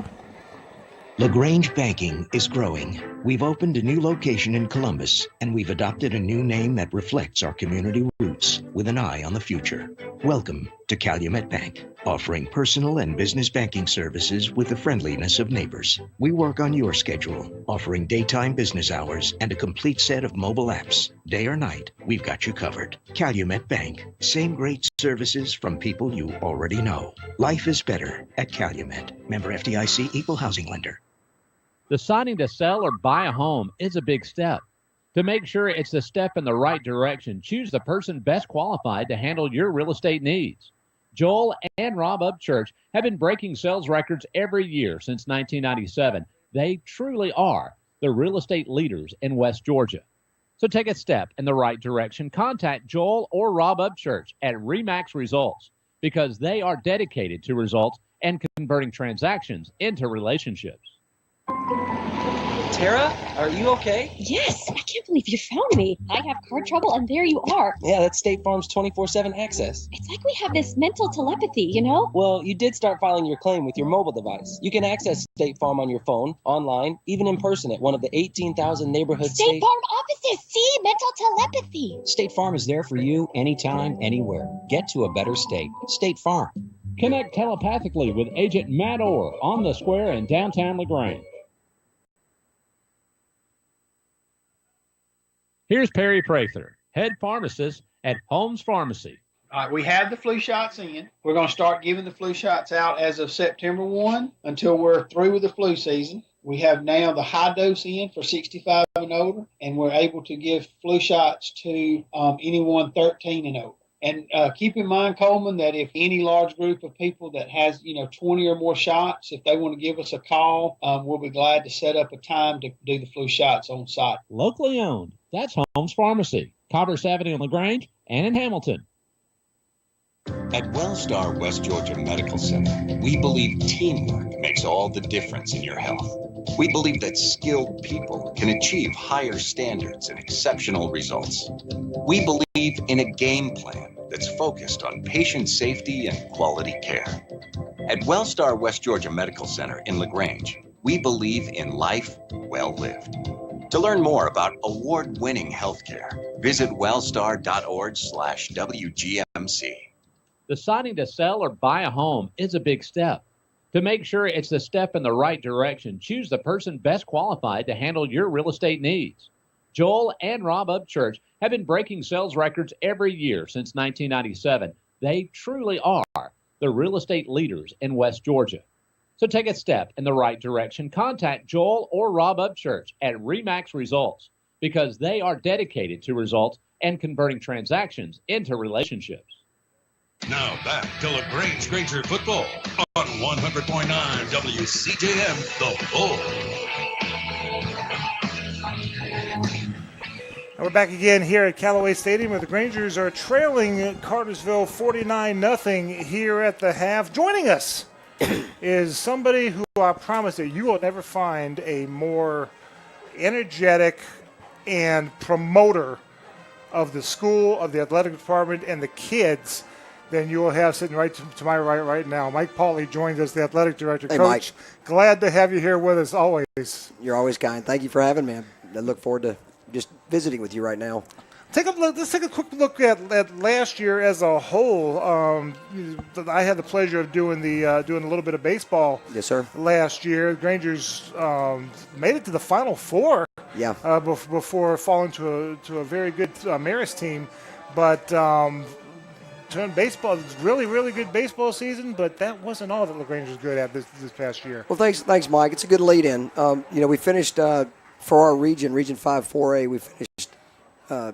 LaGrange Banking is growing. We've opened a new location in Columbus, and we've adopted a new name that reflects our community roots with an eye on the future. Welcome to Calumet Bank, offering personal and business banking services with the friendliness of neighbors. We work on your schedule, offering daytime business hours and a complete set of mobile apps. Day or night, we've got you covered. Calumet Bank, same great services from people you already know. Life is better at Calumet. Member FDIC, equal housing lender.
Deciding to sell or buy a home is a big step. To make sure it's a step in the right direction, choose the person best qualified to handle your real estate needs. Joel and Rob Upchurch have been breaking sales records every year since 1997. They truly are the real estate leaders in West Georgia. So take a step in the right direction. Contact Joel or Rob Upchurch at RE/MAX Results, because they are dedicated to results and converting transactions into relationships.
Tara, are you okay?
Yes, I can't believe you found me. I have car trouble, and there you are.
Yeah, that's State Farm's 24/7 access.
It's like we have this mental telepathy, you know?
Well, you did start filing your claim with your mobile device. You can access State Farm on your phone, online, even in person at one of the 18,000 neighborhood
State Farm offices. See, mental telepathy.
State Farm is there for you anytime, anywhere. Get to a better state. State Farm.
Connect telepathically with Agent Matt Orr on the square in downtown LaGrange. Here's Perry Prather, head pharmacist at Holmes Pharmacy.
All right, we have the flu shots in. We're going to start giving the flu shots out as of September 1 until we're through with the flu season. We have now the high dose in for 65 and older, and we're able to give flu shots to anyone 13 and over. And keep in mind, Coleman, that if any large group of people that has, 20 or more shots, if they want to give us a call, we'll be glad to set up a time to do the flu shots on site.
Locally owned. That's Holmes Pharmacy, Cartersville Avenue in LaGrange and in Hamilton.
At Wellstar West Georgia Medical Center, we believe teamwork makes all the difference in your health. We believe that skilled people can achieve higher standards and exceptional results. We believe in a game plan that's focused on patient safety and quality care. At Wellstar West Georgia Medical Center in LaGrange, we believe in life well lived. To learn more about award-winning healthcare, visit wellstar.org/WGMC.
Deciding to sell or buy a home is a big step. To make sure it's the step in the right direction, choose the person best qualified to handle your real estate needs. Joel and Rob Upchurch have been breaking sales records every year since 1997. They truly are the real estate leaders in West Georgia. So take a step in the right direction. Contact Joel or Rob Upchurch at RE/MAX Results because they are dedicated to results and converting transactions into relationships.
Now back to LaGrange Granger football on 100.9 WCJM, The Bull.
And we're back again here at Callaway Stadium where the Grangers are trailing Cartersville 49-0 here at the half. Joining us is somebody who I promise that you will never find a more energetic and promoter of the school, of the athletic department, and the kids than you will have sitting right to my right now. Mike Pauly joins us, the athletic director.
Hey,
Coach,
Mike.
Glad to have you here with us always.
You're always kind. Thank you for having me. I look forward to just visiting with you right now.
Let's take a quick look at last year as a whole. I had the pleasure of doing a little bit of baseball.
Yes, sir.
Last year, Grangers made it to the Final Four.
Yeah.
Before falling to a very good Marist team, but turned baseball. Really, really good baseball season. But that wasn't all that LaGrange was good at this past year.
Well, thanks, Mike. It's a good lead-in. We finished for our region, Region 5 4A. We finished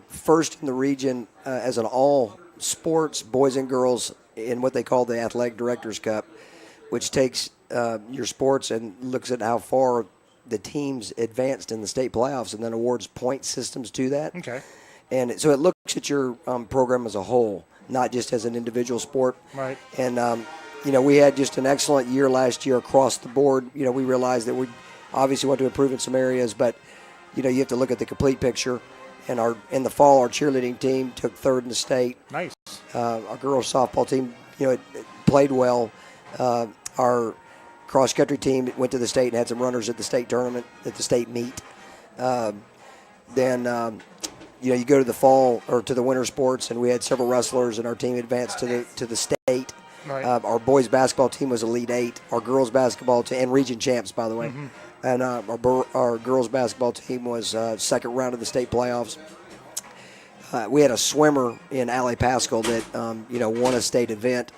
first in the region as an all sports boys and girls in what they call the Athletic Directors Cup, which takes your sports and looks at how far the teams advanced in the state playoffs and then awards point systems to that.
Okay.
And so it looks at your program as a whole, not just as an individual sport.
Right.
And, we had just an excellent year last year across the board. We realized that we obviously want to improve in some areas, but, you have to look at the complete picture. And in the fall, our cheerleading team took third in the state.
Nice.
Our girls softball team, it played well. Our cross-country team went to the state and had some runners at the state tournament, at the state meet. Then you go to the fall or to the winter sports, and we had several wrestlers, and our team advanced to the state.
Right.
Our boys basketball team was Elite Eight. Our girls basketball team, and region champs, by the way.
Mm-hmm.
And our girls basketball team was second round of the state playoffs. We had a swimmer in Allie Pascal that won a state event.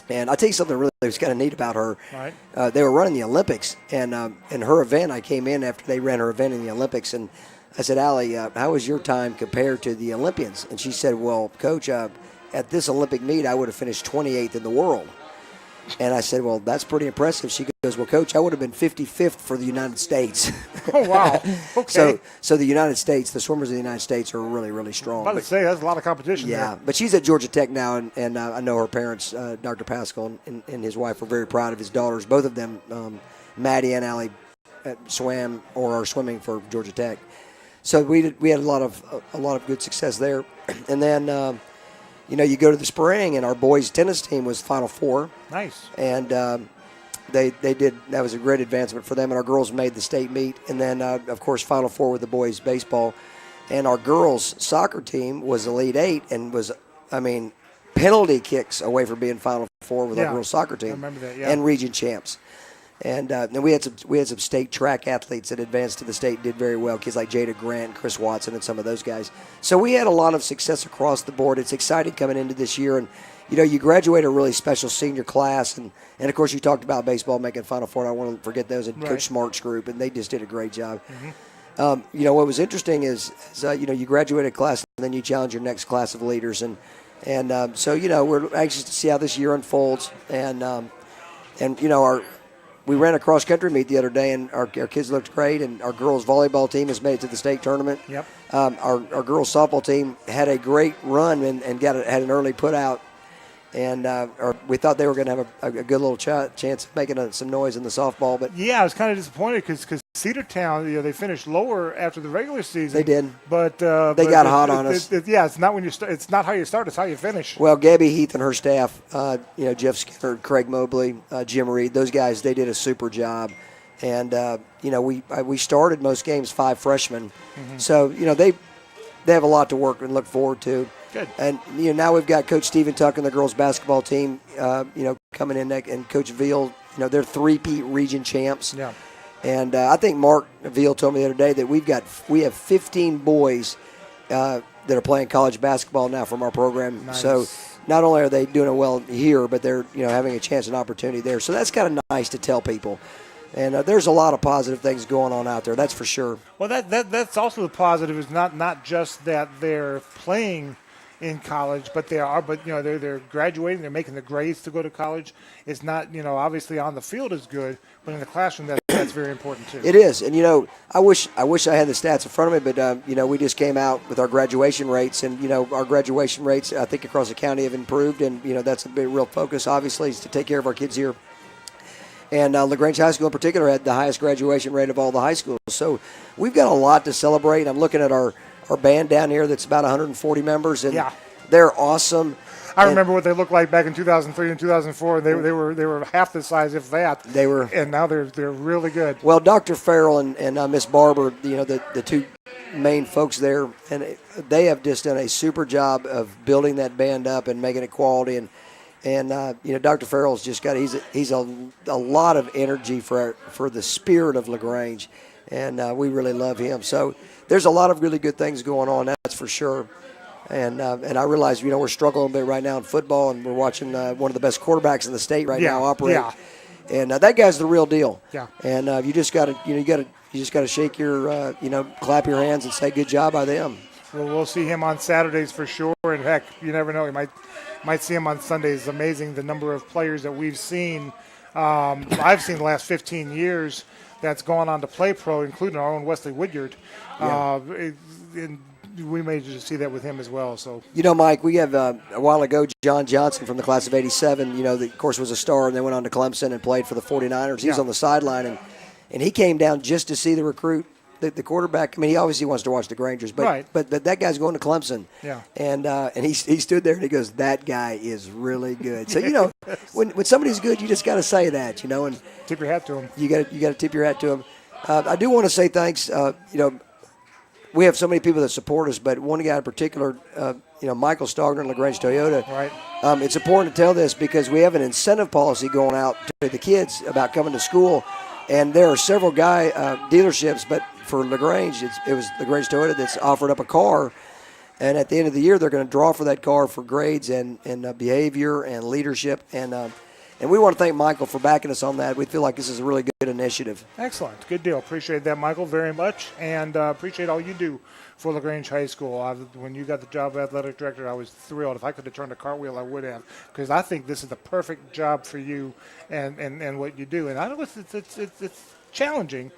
And I'll tell you something really was kind of neat about her.
Right.
They were running the Olympics, and in her event, I came in after they ran her event in the Olympics, and I said, Allie, how was your time compared to the Olympians? And she said, well, Coach, at this Olympic meet, I would have finished 28th in the world. And I said, well, that's pretty impressive. She goes, well, Coach, I would have been 55th for the United States.
Oh, wow. Okay.
So the United States, the swimmers of the United States are really, really strong.
I was about to say, that's a lot of competition
yeah,
there.
but she's at Georgia Tech now, and I know her parents, Dr. Pascal and his wife, are very proud of his daughters. Both of them, Maddie and Allie, swam or are swimming for Georgia Tech. So we had a lot of good success there. And then you go to the spring, and our boys' tennis team was Final Four.
Nice.
And they did. That was a great advancement for them. And our girls made the state meet. And then, of course, Final Four with the boys' baseball. And our girls' soccer team was Elite Eight and was, penalty kicks away from being Final Four with our girls' soccer team.
I remember that, yeah.
And region champs. And then we had some state track athletes that advanced to the state and did very well. Kids like Jada Grant, Chris Watson, and some of those guys. So we had a lot of success across the board. It's exciting coming into this year. And, you graduate a really special senior class. And of course, you talked about baseball making Final Four. And I want to forget those and Coach Smart's group, and they just did a great job.
Mm-hmm.
What was interesting is you graduate a class and then you challenge your next class of leaders. And so, we're anxious to see how this year unfolds. We ran a cross-country meet the other day, and our kids looked great, and our girls' volleyball team has made it to the state tournament.
Yep.
Our girls' softball team had a great run and had an early put-out, and we thought they were going to have a good little chance of making some noise in the softball. But
yeah, I was kind of disappointed because Cedartown, they finished lower after the regular season.
They did,
but
they got hot on us.
It's not when you start. It's not how you start; it's how you finish.
Well, Gabby Heath and her staff, Jeff Skinner, Craig Mobley, Jim Reed, those guys, they did a super job. And we started most games 5 freshmen, so they have a lot to work and look forward to.
Good.
And now we've got Coach Stephen Tuck and the girls basketball team, coming in, and Coach Veal. They're 3-peat region champs.
Yeah.
And I think Mark Veal told me the other day that we have 15 boys that are playing college basketball now from our program.
Nice.
So not only are they doing well here, but they're having a chance and opportunity there. So that's kind of nice to tell people. And there's a lot of positive things going on out there. That's for sure.
Well, that's also the positive is not just that they're playing in college, but they're graduating, they're making the grades to go to college. It's not, obviously on the field is good, but in the classroom that's very important too.
It is. And I wish I had the stats in front of me, but we just came out with our graduation rates, and our graduation rates I think across the county have improved, and that's a big real focus obviously is to take care of our kids here. And LaGrange High School in particular had the highest graduation rate of all the high schools. So we've got a lot to celebrate. I'm looking at our band down here that's about 140 members, and they're awesome.
I remember what they looked like back in 2003 and 2004. They were half the size, if that.
They were,
and now they're really good.
Well, Dr. Farrell and Miss Barber, the two main folks there, and they have just done a super job of building that band up and making it quality. And Dr. Farrell's just got he's a lot of energy for the spirit of LaGrange, and we really love him. So there's a lot of really good things going on, that's for sure. And I realize we're struggling a bit right now in football, and we're watching one of the best quarterbacks in the state right now operate.
Yeah.
And that guy's the real deal.
Yeah.
And you just got to shake your clap your hands and say good job by them.
Well, we'll see him on Saturdays for sure, and heck, you never know, you might see him on Sundays. It's amazing the number of players that we've seen. I've seen the last 15 years that's gone on to play pro, including our own Wesley Woodyard.
Yeah.
And we may just see that with him as well. So
Mike, we have a while ago John Johnson from the class of '87. That of course was a star, and then went on to Clemson and played for the 49ers. He's on the sideline, and he came down just to see the recruit. The quarterback. I mean, he obviously wants to watch the Grangers, but that guy's going to Clemson.
Yeah.
And he stood there and he goes, "That guy is really good." So when somebody's good, you just got to say that, and
tip your hat to him.
You got to tip your hat to him. I do want to say thanks. We have so many people that support us, but one guy in particular, Michael Stogner and LaGrange Toyota.
Right.
It's important to tell this because we have an incentive policy going out to the kids about coming to school. And there are several dealerships, but for LaGrange, it was LaGrange Toyota that's offered up a car. And at the end of the year, they're going to draw for that car for grades and behavior and leadership. And we want to thank Michael for backing us on that. We feel like this is a really good initiative.
Excellent. Good deal. Appreciate that, Michael, very much. And appreciate all you do for LaGrange High School. When you got the job of athletic director, I was thrilled. If I could have turned a cartwheel, I would have, because I think this is the perfect job for you and what you do. And I know it's challenging,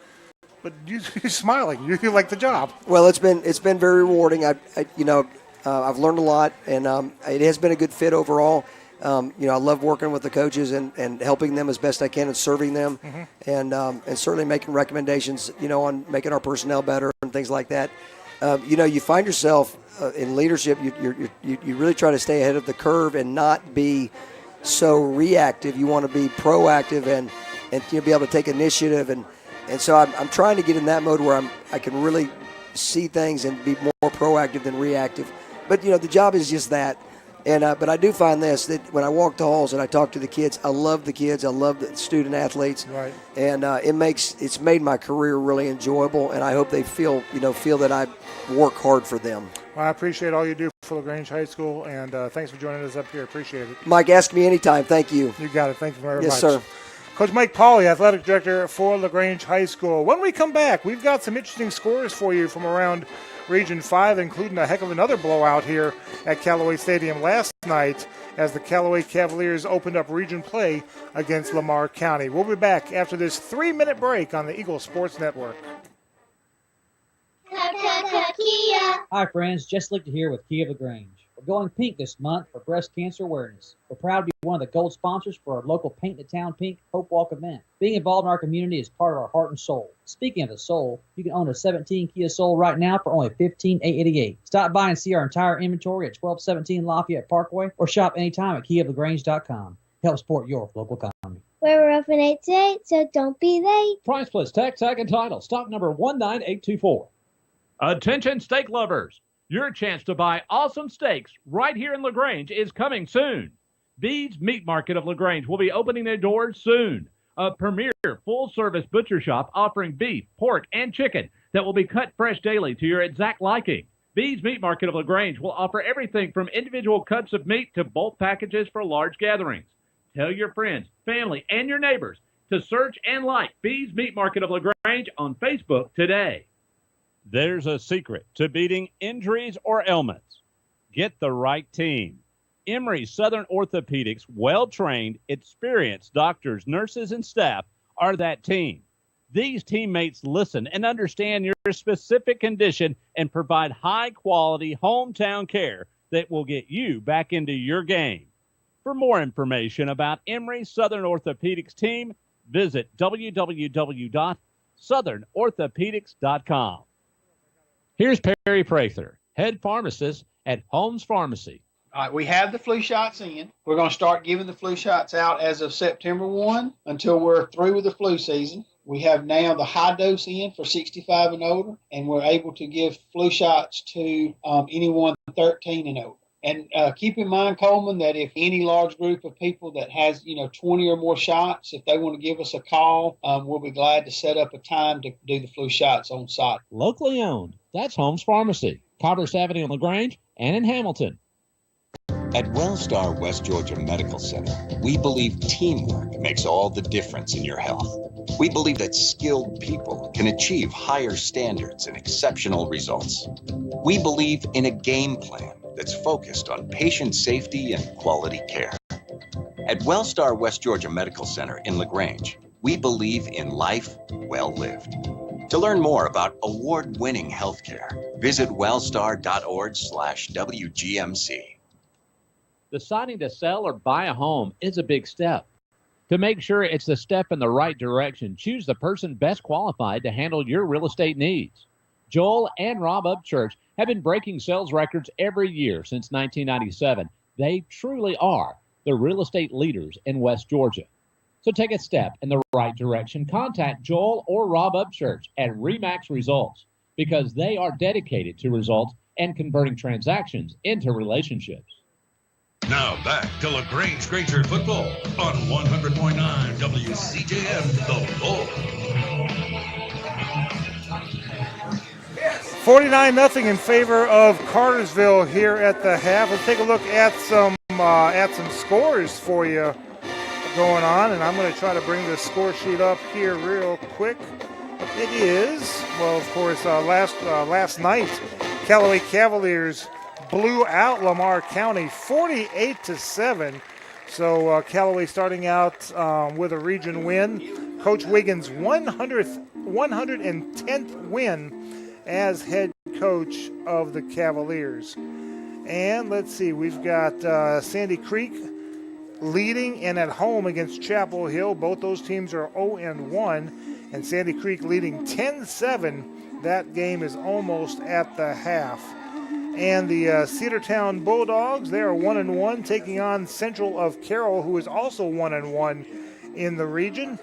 but you're smiling. You like the job.
Well, it's been very rewarding. I've learned a lot, and it has been a good fit overall. I love working with the coaches and helping them as best I can and serving them, and certainly making recommendations, on making our personnel better and things like that. You find yourself in leadership. You really try to stay ahead of the curve and not be so reactive. You want to be proactive and be able to take initiative. And so I'm trying to get in that mode where I can really see things and be more proactive than reactive. But the job is just that. And but I do find this, that when I walk the halls and I talk to the kids, I love the kids. I love the student athletes.
Right.
And it's made my career really enjoyable. And I hope they feel that I work hard for them.
Well, I appreciate all you do for LaGrange High School, and thanks for joining us up here. Appreciate it.
Mike, ask me anytime. Thank you.
You got it. Thank you very much.
Yes, sir.
Coach Mike Pauley, athletic director for LaGrange High School. When we come back, we've got some interesting scores for you from around Region 5, including a heck of another blowout here at Callaway Stadium last night as the Callaway Cavaliers opened up region play against Lamar County. We'll be back after this 3-minute break on the Eagle Sports Network.
Hi, friends. Jess Lichter here with Kia of LaGrange. We're going pink this month for breast cancer awareness. We're proud to be one of the gold sponsors for our local Paint the Town Pink Hope Walk event. Being involved in our community is part of our heart and soul. Speaking of the soul, you can own a 17 Kia Soul right now for only $15,888. Stop by and see our entire inventory at 1217 Lafayette Parkway or shop anytime at KiaofLaGrange.com. Help support your local economy.
We're open 8 to 8, so don't be late.
Price plus tax, tag, and title. Stock number 19824. Attention steak lovers. Your chance to buy awesome steaks right here in LaGrange is coming soon. Bede's Meat Market of LaGrange will be opening their doors soon. A premier full-service butcher shop offering beef, pork, and chicken that will be cut fresh daily to your exact liking. Bede's Meat Market of LaGrange will offer everything from individual cuts of meat to bulk packages for large gatherings. Tell your friends, family, and your neighbors to search and like Bede's Meat Market of LaGrange on Facebook today.
There's a secret to beating injuries or ailments. Get the right team. Emory Southern Orthopedics' well-trained, experienced doctors, nurses, and staff are that team. These teammates listen and understand your specific condition and provide high-quality hometown care that will get you back into your game. For more information about Emory Southern Orthopedics team, visit www.southernorthopedics.com.
Here's Perry Prather, head pharmacist at Holmes Pharmacy.
All right, we have the flu shots in. We're going to start giving the flu shots out as of September 1 until we're through with the flu season. We have now the high dose in for 65 and older, and we're able to give flu shots to anyone 13 and over. And keep in mind, Coleman, that if any large group of people that has, 20 or more shots, if they want to give us a call, we'll be glad to set up a time to do the flu shots on site.
Locally owned. That's Holmes Pharmacy, Cartersville Avenue in LaGrange and in Hamilton.
At Wellstar West Georgia Medical Center, we believe teamwork makes all the difference in your health. We believe that skilled people can achieve higher standards and exceptional results. We believe in a game plan that's focused on patient safety and quality care. At Wellstar West Georgia Medical Center in LaGrange, we believe in life well lived. To learn more about award-winning healthcare, visit wellstar.org/WGMC.
Deciding to sell or buy a home is a big step. To make sure it's the step in the right direction, choose the person best qualified to handle your real estate needs. Joel and Rob Upchurch have been breaking sales records every year since 1997. They truly are the real estate leaders in West Georgia. So take a step in the right direction. Contact Joel or Rob Upchurch at RE/MAX Results because they are dedicated to results and converting transactions into relationships.
Now back to LaGrange Granger football on 100.9 WCJM, The Bull.
49-0 in favor of Cartersville here at the half. Let's take a look at some scores for you going on, and I'm going to try to bring the score sheet up here real quick. It is, well, of course, last night, Callaway Cavaliers blew out Lamar County 48-7. So Callaway starting out with a region win. Coach Wiggins' 110th win as head coach of the Cavaliers. And let's see, we've got Sandy Creek leading and at home against Chapel Hill. Both those teams are 0-1, and Sandy Creek leading 10-7. That game is almost at the half. And the Cedartown Bulldogs, they are 1-1, taking on Central of Carroll, who is also 1-1 in the region.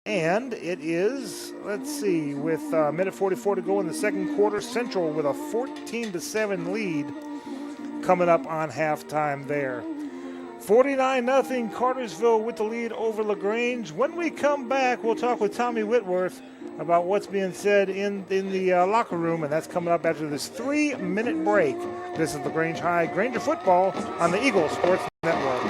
And it is, let's see, with minute 44 to go in the second quarter, Central with a 14-7 lead coming up on halftime there. 49-0 Cartersville with the lead over LaGrange. When we come back, we'll talk with Tommy Whitworth about what's being said in the locker room, and that's coming up after this 3-minute break. This is LaGrange High Granger football on the Eagle Sports Network.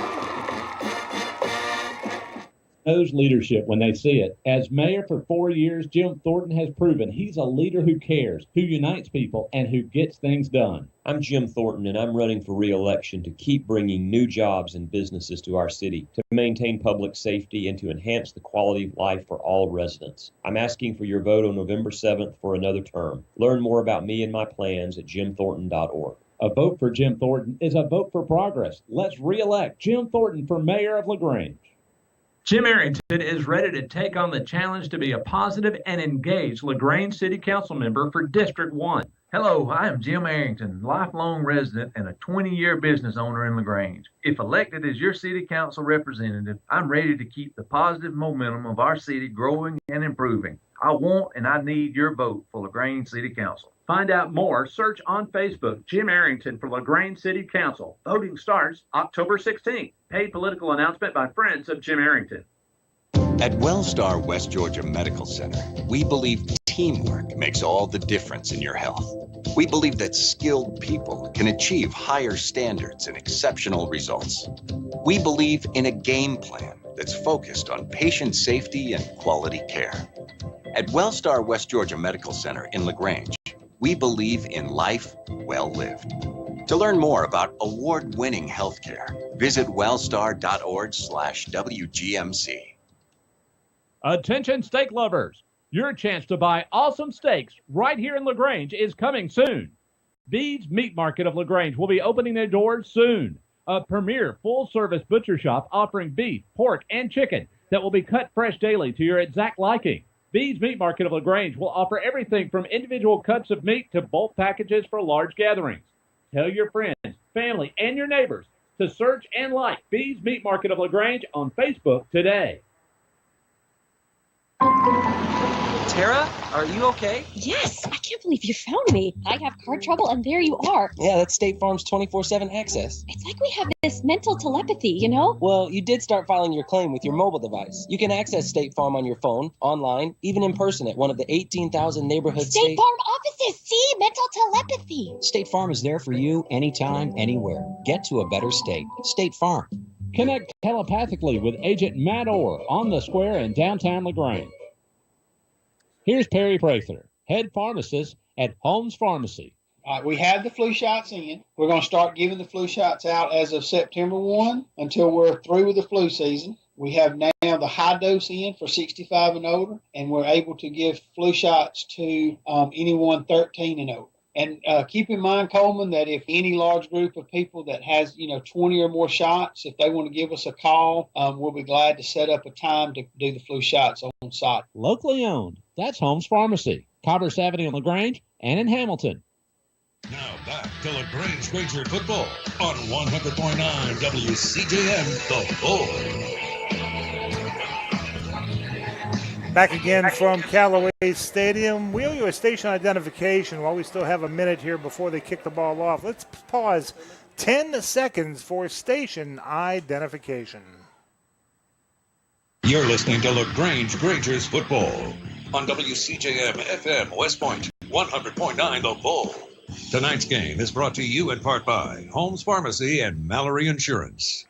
Knows leadership when they see it. As mayor for 4 years, Jim Thornton has proven he's a leader who cares, who unites people, and who gets things done.
I'm Jim Thornton, and I'm running for re-election to keep bringing new jobs and businesses to our city, to maintain public safety, and to enhance the quality of life for all residents. I'm asking for your vote on November 7th for another term. Learn more about me and my plans at jimthornton.org.
A vote for Jim Thornton is a vote for progress. Let's re-elect Jim Thornton for mayor of LaGrange.
Jim Arrington is ready to take on the challenge to be a positive and engaged LaGrange City Council member for District 1. Hello, I am Jim Arrington, lifelong resident and a 20-year business owner in LaGrange. If elected as your city council representative, I'm ready to keep the positive momentum of our city growing and improving. I want and I need your vote for LaGrange City Council. Find out more, search on Facebook, Jim Arrington for LaGrange City Council. Voting starts October 16th. Paid political announcement by friends of Jim Arrington.
At Wellstar West Georgia Medical Center, we believe teamwork makes all the difference in your health. We believe that skilled people can achieve higher standards and exceptional results. We believe in a game plan that's focused on patient safety and quality care. At Wellstar West Georgia Medical Center in LaGrange, we believe in life well lived. To learn more about award-winning healthcare, visit wellstar.org/WGMC.
Attention steak lovers. Your chance to buy awesome steaks right here in LaGrange is coming soon. Bede's Meat Market of LaGrange will be opening their doors soon. A premier full-service butcher shop offering beef, pork, and chicken that will be cut fresh daily to your exact liking. Bede's Meat Market of LaGrange will offer everything from individual cuts of meat to bulk packages for large gatherings. Tell your friends, family, and your neighbors to search and like Bede's Meat Market of LaGrange on Facebook today.
Tara, are you okay?
Yes, I can't believe you found me. I have car trouble, and there you are.
Yeah, that's State Farm's 24/7 access.
It's like we have this mental telepathy, you know?
Well, you did start filing your claim with your mobile device. You can access State Farm on your phone, online, even in person at one of the 18,000 neighborhood
State Farm offices. See, mental telepathy.
State Farm is there for you anytime, anywhere. Get to a better state. State Farm.
Connect telepathically with Agent Matt Orr on the square in downtown LaGrange. Here's Perry Prather, head pharmacist at Holmes Pharmacy.
All right, we have the flu shots in. We're going to start giving the flu shots out as of September 1 until we're through with the flu season. We have now the high dose in for 65 and older, and we're able to give flu shots to anyone 13 and over. And keep in mind, Coleman, that if any large group of people that has, 20 or more shots, if they want to give us a call, we'll be glad to set up a time to do the flu shots on site.
Locally owned. That's Holmes Pharmacy, Cartersville Avenue in LaGrange and in Hamilton.
Now back to LaGrange Granger football on 100.9 WCJM, The Bull.
Back again from Callaway Stadium. We owe you a station identification while we still have a minute here before they kick the ball off. Let's pause 10 seconds for station identification.
You're listening to LaGrange Granger's football on WCJM FM West Point, 100.9 The Bull. Tonight's game is brought to you in part by Holmes Pharmacy and Mallory Insurance.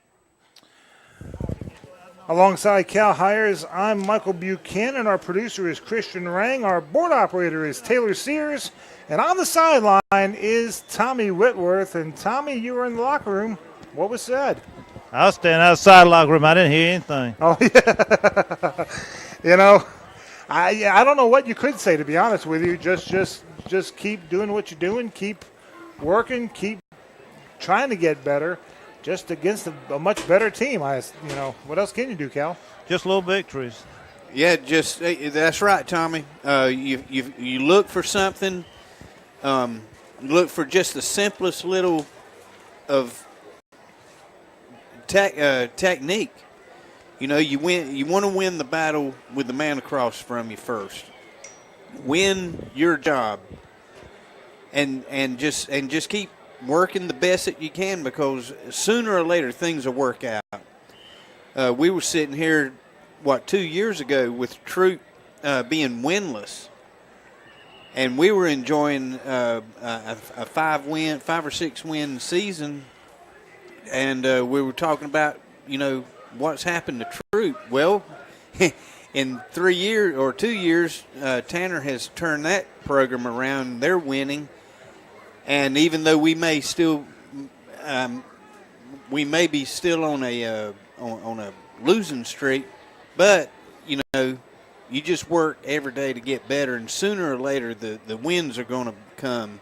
Alongside Cal Hires, I'm Michael Buchanan. Our producer is Christian Rang. Our board operator is Taylor Sears. And on the sideline is Tommy Whitworth. And Tommy, you were in the locker room. What was said?
I was standing outside the locker room. I didn't hear anything.
Oh, yeah. I don't know what you could say, to be honest with you. Just keep doing what you're doing. Keep working. Keep trying to get better. Just against a much better team. What else can you do, Cal?
Just little victories.
Yeah, that's right, Tommy. You look for something. Look for just the simplest little of technique. You win. You want to win the battle with the man across from you first. Win your job, and just keep working the best that you can, because sooner or later things will work out. We were sitting here, 2 years ago with Troop being winless, and we were enjoying a 5 or 6 win season, and we were talking about, what's happened to Troop. Well, in 3 years or 2 years, Tanner has turned that program around. They're winning, and even though we may still, be still on a losing streak, but you just work every day to get better, and sooner or later the wins are going to come.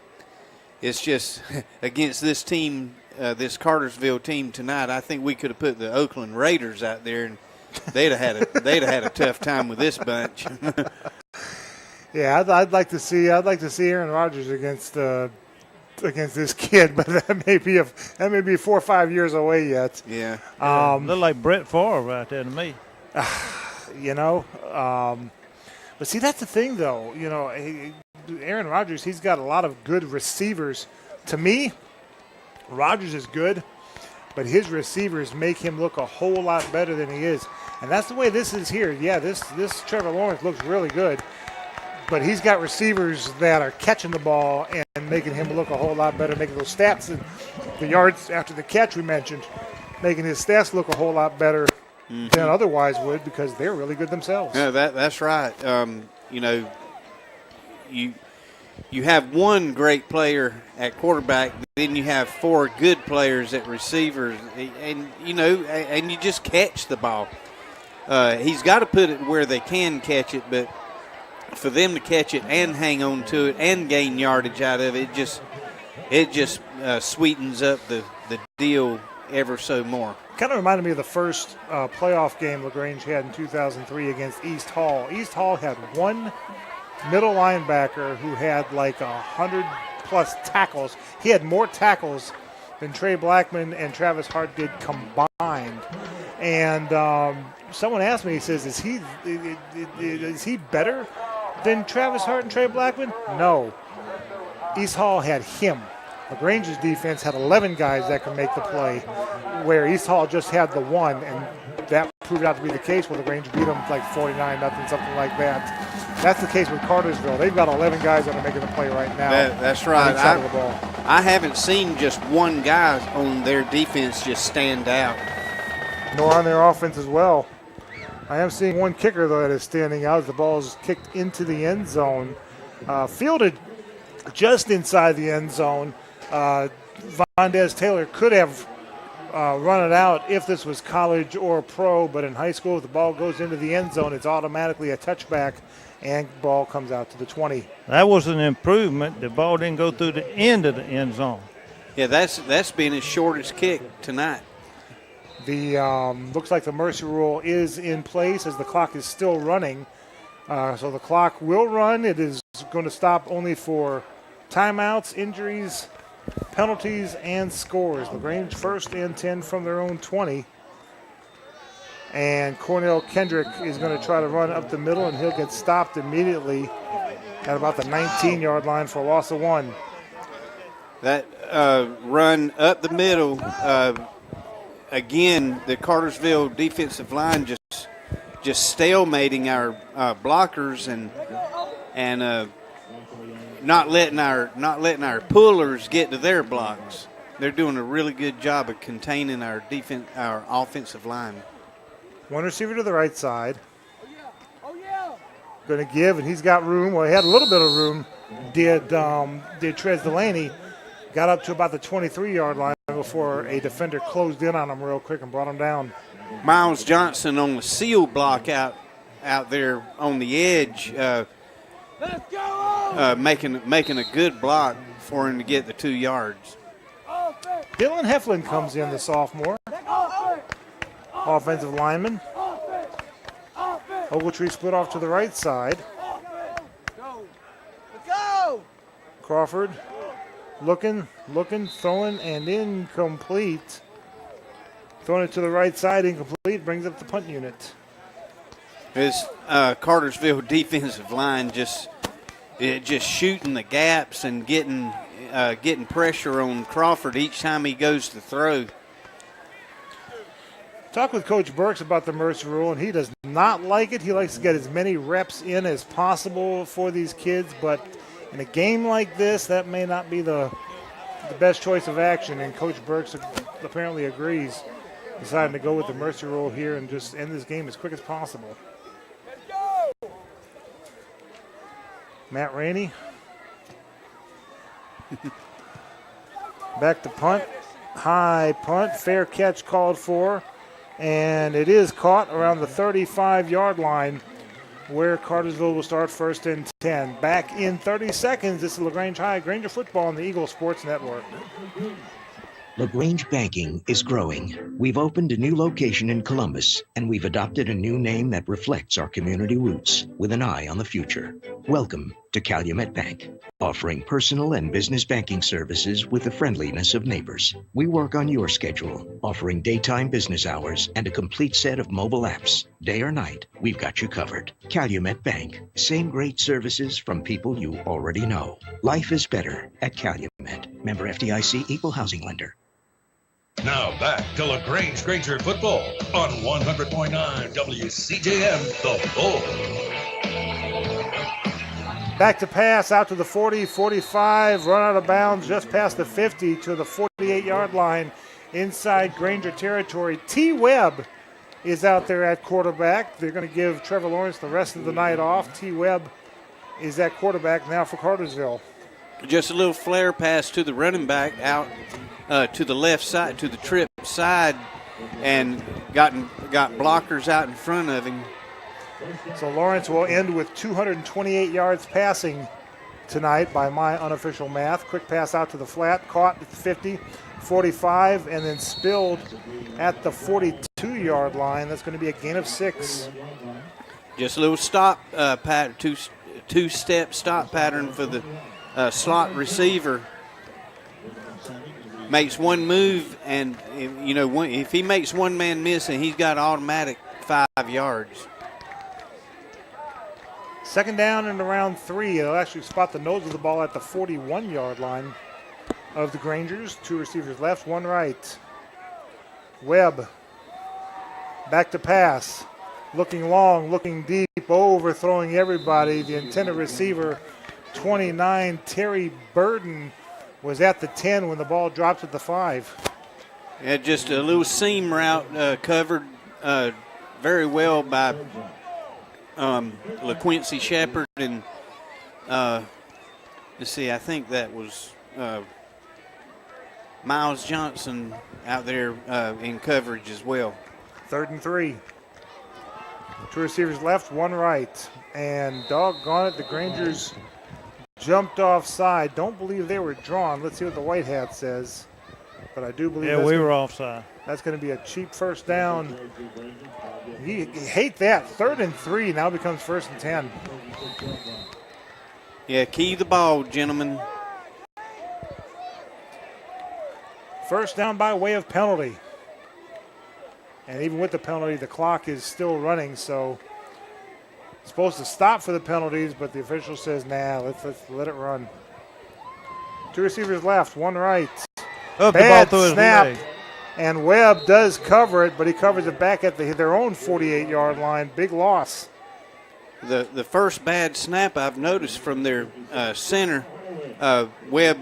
It's just against this team, this Cartersville team tonight, I think we could have put the Oakland Raiders out there, and they'd have had a tough time with this bunch.
Yeah, I'd like to see Aaron Rodgers against this kid, but that may be 4 or 5 years away yet.
Yeah,
look like Brett Favre right there to me.
But see, that's the thing, though. Aaron Rodgers, he's got a lot of good receivers. To me, Rodgers is good, but his receivers make him look a whole lot better than he is. And that's the way this is here. Yeah, this Trevor Lawrence looks really good, but he's got receivers that are catching the ball and making him look a whole lot better, making those stats and the yards after the catch we mentioned, making his stats look a whole lot better than otherwise would, because they're really good themselves.
Yeah, that's right. You have one great player at quarterback, then you have 4 good players at receivers, and you just catch the ball. He's got to put it where they can catch it, but for them to catch it and hang on to it and gain yardage out of it, it just sweetens up the deal ever so more.
Kind of reminded me of the first playoff game LaGrange had in 2003 against East Hall. East Hall had one middle linebacker who had like 100-plus tackles. He had more tackles than Trey Blackman and Travis Hart did combined. And someone asked me, he says, is he better than Travis Hart and Trey Blackman? No. East Hall had him. LaGrange's defense had 11 guys that could make the play, where East Hall just had the one, and that proved out to be the case where LaGrange beat them like 49-0, something like that. That's the case with Cartersville. They've got 11 guys that are making the play right now.
That's right.
Of the ball.
I haven't seen just one guy on their defense just stand out.
Nor on their offense as well. I am seeing one kicker, though, that is standing out as the ball is kicked into the end zone. Fielded just inside the end zone. Vondez Taylor could have run it out if this was college or pro, but in high school, if the ball goes into the end zone, it's automatically a touchback, and ball comes out to the 20.
That was an improvement. The ball didn't go through the end of the end zone.
Yeah, that's been his shortest kick tonight.
The looks like the mercy rule is in place as the clock is still running. So the clock will run. It is going to stop only for timeouts, injuries, penalties, and scores. LaGrange first and 10 from their own 20. And Cornell Kendrick is going to try to run up the middle, and he'll get stopped immediately at about the 19-yard line for a loss of 1.
That run up the middle, again, the Cartersville defensive line just stalemating our blockers and not letting our pullers get to their blocks. They're doing a really good job of containing our offensive line.
One receiver to the right side. Going to give, and he's got room. Well, he had a little bit of room. Did Trez Delaney. Got up to about the 23-yard line before a defender closed in on him real quick and brought him down.
Miles Johnson on the seal block out there on the edge, making a good block for him to get the 2 yards.
Dylan Heflin comes in, the sophomore. Offensive lineman. Ogletree split off to the right side. Crawford looking, throwing, and incomplete. Throwing it to the right side, incomplete, brings up the punt unit.
This Cartersville defensive line just just shooting the gaps and getting pressure on Crawford each time he goes to throw.
Talk with Coach Burks about the mercy rule, and he does not like it. He likes to get as many reps in as possible for these kids, but in a game like this, that may not be the best choice of action, and Coach Burks apparently agrees, deciding to go with the mercy rule here and just end this game as quick as possible. Matt Rainey. Back to punt. High punt. Fair catch called for. And it is caught around the 35-yard line where Cartersville will start first and 10. Back in 30 seconds, this is LaGrange High, Granger football on the Eagle Sports Network.
LaGrange Banking is growing. We've opened a new location in Columbus, and we've adopted a new name that reflects our community roots with an eye on the future. Welcome to Calumet Bank, offering personal and business banking services with the friendliness of neighbors. We work on your schedule, offering daytime business hours and a complete set of mobile apps. Day or night, we've got you covered. Calumet Bank, same great services from people you already know. Life is better at Calumet. Member FDIC, equal housing lender.
Now back to LaGrange Granger football on 100.9 WCJM, The Bull.
Back to pass out to the 40, 45, run out of bounds just past the 50 to the 48-yard line inside Granger territory. T. Webb is out there at quarterback. They're going to give Trevor Lawrence the rest of the night off. T. Webb is at quarterback now for Cartersville.
Just a little flare pass to the running back out to the left side, to the trip side, and got blockers out in front of him.
So Lawrence will end with 228 yards passing tonight by my unofficial math. Quick pass out to the flat, caught at the 50, 45, and then spilled at the 42-yard line. That's going to be a gain of 6.
Just a little stop pattern, two-step stop pattern for the slot receiver. Makes one move, and if he makes one man miss, and he's got automatic 5 yards.
Second down and around 3. They'll actually spot the nose of the ball at the 41-yard line of the Grangers. 2 receivers left, 1 right. Webb back to pass. Looking long, looking deep, overthrowing everybody. The intended receiver, 29, Terry Burden, was at the 10 when the ball dropped at the 5.
Yeah, just a little seam route covered very well by LaQuincy Shepard, and let's see, I think that was Miles Johnson out there in coverage as well.
3rd and 3. 2 receivers left, 1 right. And doggone it, the Grangers jumped offside. Don't believe they were drawn. Let's see what the white hat says. But I do believe
we were offside.
That's going to be a cheap first down. You hate that. 3rd and 3 now becomes 1st and 10.
Yeah, key the ball, gentlemen.
First down by way of penalty. And even with the penalty, the clock is still running, so it's supposed to stop for the penalties, but the official says, nah, let's let it run. 2 receivers left, 1 right. Bad snap. And Webb does cover it, but he covers it back at their own 48-yard line. Big loss.
The first bad snap I've noticed from their center, Webb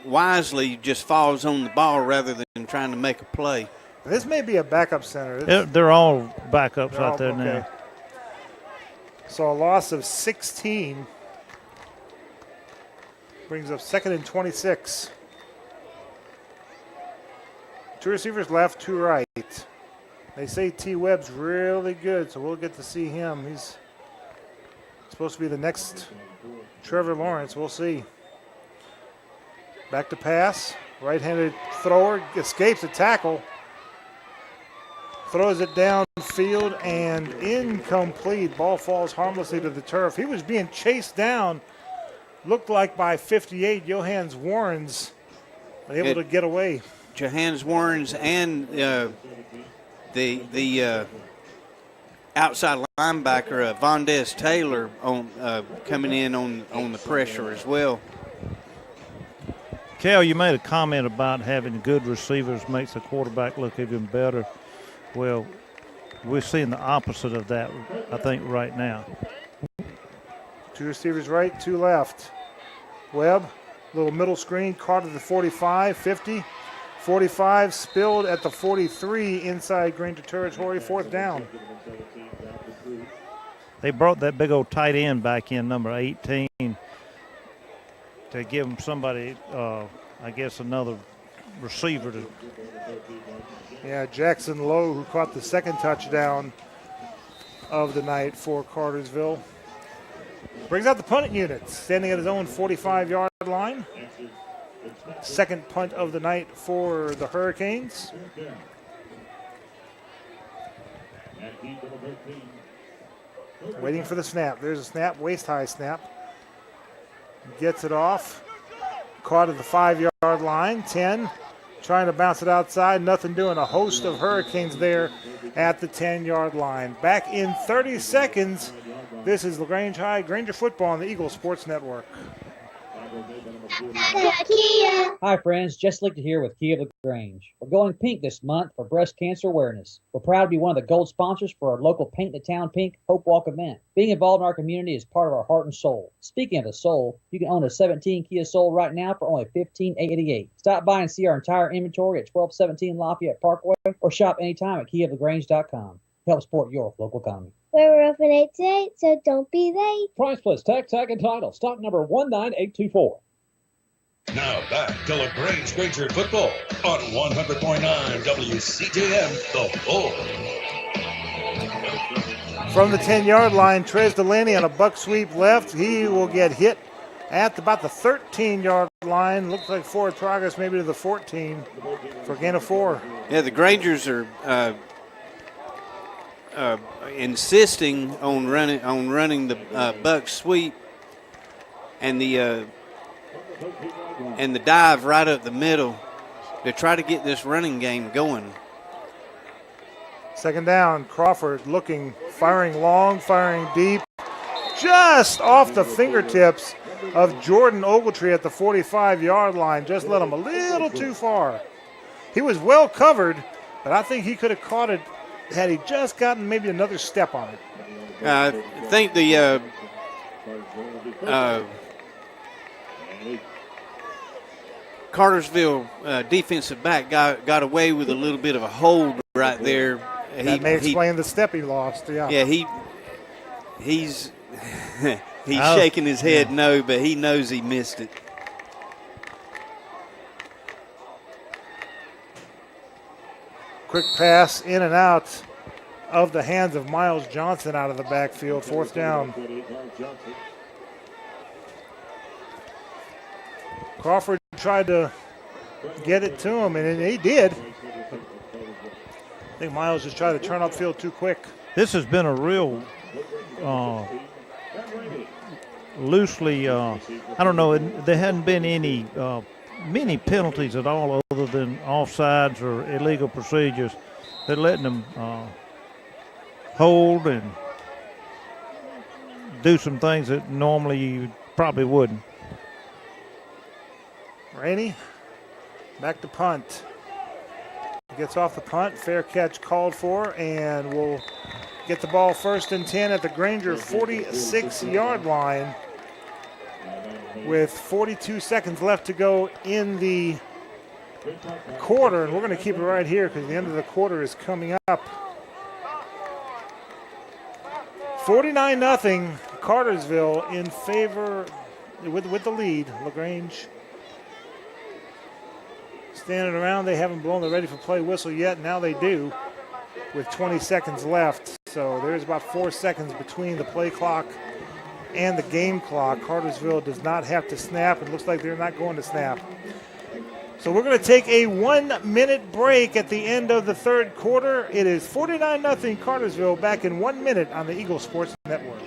wisely just falls on the ball rather than trying to make a play.
This may be a backup center.
They're all backups out there now.
So a loss of 16 brings up 2nd and 26. 2 receivers left, 2 right. They say T. Webb's really good, so we'll get to see him. He's supposed to be the next Trevor Lawrence. We'll see. Back to pass. Right-handed thrower escapes a tackle. Throws it downfield and incomplete. Ball falls harmlessly to the turf. He was being chased down, looked like by 58. Johannes Warrens able to get away.
Johannes Warrens and the outside linebacker Vondez Taylor on coming in on the pressure as well.
Cal, you made a comment about having good receivers makes the quarterback look even better. Well, we're seeing the opposite of that, I think, right now.
2 receivers right, 2 left. Webb, little middle screen, caught at the 45, 50, 45, spilled at the 43 inside Granger territory, 4th down.
They brought that big old tight end back in, number 18, to give him somebody, I guess, another receiver to.
Yeah, Jackson Lowe, who caught the 2nd touchdown of the night for Cartersville. Brings out the punting unit, standing at his own 45-yard line. 2nd punt of the night for the Hurricanes. Waiting for the snap. There's a snap, waist-high snap. Gets it off. Caught at the 5-yard line, 10. Trying to bounce it outside, nothing doing. A host of Hurricanes there at the 10-yard line. Back in 30 seconds. This is LaGrange High, Granger football on the Eagle Sports Network.
Hi friends, Jess Lichter here with Kia of LaGrange. We're going pink this month for breast cancer awareness. We're proud to be one of the gold sponsors for our local Paint the Town Pink Hope Walk event. Being involved in our community is part of our heart and soul. Speaking of the soul, you can own a 17 Kia Soul right now for only $15,888. Stop by and see our entire inventory at 1217 Lafayette Parkway or shop anytime at KiaofLaGrange.com. Help support your local economy.
We're open 8 to 8, so don't be late.
Price plus tax, tag, and title. Stock number 19824.
Now back to LaGrange Granger football on 100.9 WCJM, The Bull.
From the 10-yard line, Trez Delaney on a buck sweep left. He will get hit at about the 13-yard line. Looks like forward progress maybe to the 14 for gain of 4.
Yeah, the Grangers are insisting on running the buck sweep and the dive right up the middle to try to get this running game going.
2nd down, Crawford looking, firing long, firing deep, just off the fingertips of Jordan Ogletree at the 45-yard line. Just let him a little too far. He was well covered, but I think he could have caught it had he just gotten maybe another step on it.
I think the Cartersville defensive back got away with a little bit of a hold right there.
That may explain the step he lost.
Yeah, he's shaking his head no, but he knows he missed it.
Quick pass in and out of the hands of Miles Johnson out of the backfield. 4th down. Crawford tried to get it to him, and he did. I think Miles just tried to turn upfield too quick.
This has been a real loosely, I don't know, there hadn't been any many penalties at all other than offsides or illegal procedures. They're letting them hold and do some things that normally you probably wouldn't.
Rainey, back to punt. Gets off the punt, fair catch called for, and will get the ball 1st and 10 at the Granger 46-yard line with 42 seconds left to go in the quarter, and we're going to keep it right here because the end of the quarter is coming up. 49-0 Cartersville in favor with the lead. LaGrange standing around. They haven't blown the ready for play whistle yet. Now they do with 20 seconds left. So there's about 4 seconds between the play clock and the game clock. Cartersville does not have to snap. It looks like they're not going to snap. So we're going to take a 1-minute break at the end of the 3rd quarter. It is 49-0 Cartersville, back in 1 minute on the Eagle Sports Network.